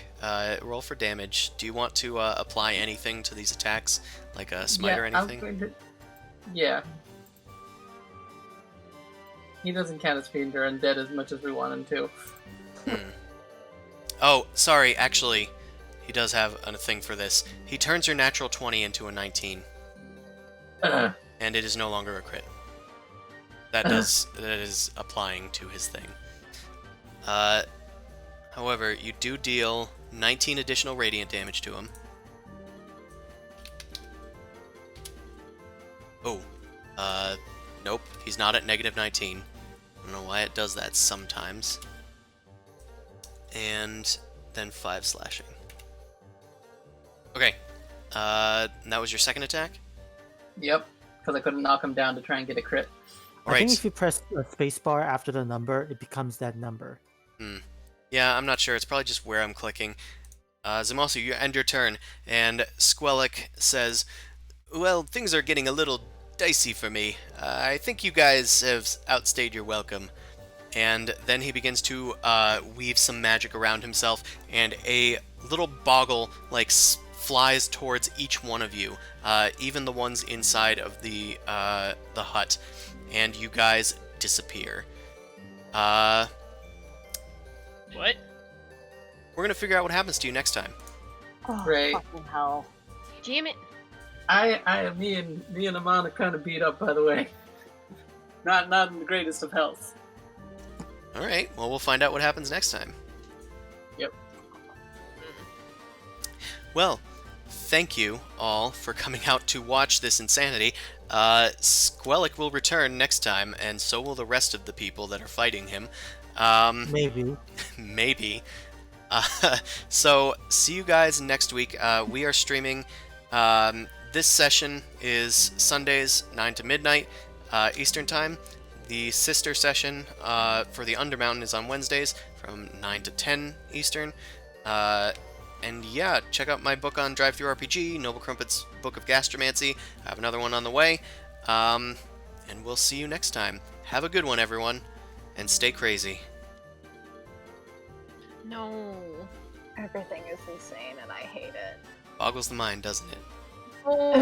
Speaker 1: Roll for damage. Do you want to apply anything to these attacks? Like a smite or anything?
Speaker 7: I'm going to... Yeah. He doesn't count as fiend or undead as much as we want him to.
Speaker 1: Oh, sorry, actually, he does have a thing for this. He turns your natural 20 into a 19. And it is no longer a crit. That is applying to his thing. However, you do deal 19 additional radiant damage to him. Oh, nope, he's not at negative 19. I don't know why it does that sometimes. And then 5 slashing. Okay, and that was your second attack?
Speaker 7: Yep, because I couldn't knock him down to try and get a crit.
Speaker 5: I think
Speaker 1: Right.
Speaker 5: if you press the spacebar after the number, it becomes that number.
Speaker 1: Yeah, I'm not sure. It's probably just where I'm clicking. Zamasu, you end your turn, and Squellic says, "Well, things are getting a little dicey for me. I think you guys have outstayed your welcome." And then he begins to weave some magic around himself, and a little boggle flies towards each one of you, even the ones inside of the hut, and you guys disappear.
Speaker 3: What?
Speaker 1: We're gonna figure out what happens to you next time.
Speaker 2: Oh,
Speaker 6: Right.
Speaker 2: fucking hell.
Speaker 3: Damn it.
Speaker 6: Me and Amon are kind of beat up, by the way. Not in the greatest of health.
Speaker 1: All right. Well, we'll find out what happens next time.
Speaker 6: Yep.
Speaker 1: Well, thank you all for coming out to watch this insanity. Squellic will return next time, and so will the rest of the people that are fighting him.
Speaker 5: Maybe.
Speaker 1: Maybe. So, see you guys next week. We are streaming. This session is Sundays, 9 to midnight Eastern Time. The sister session for the Undermountain is on Wednesdays from 9 to 10 Eastern. And yeah, check out my book on Drive-Thru RPG, Noble Crumpet's Book of Gastromancy. I have another one on the way. And we'll see you next time. Have a good one, everyone, and stay crazy.
Speaker 3: No.
Speaker 2: Everything is insane and I hate it.
Speaker 1: Boggles the mind, doesn't it?
Speaker 3: Oh.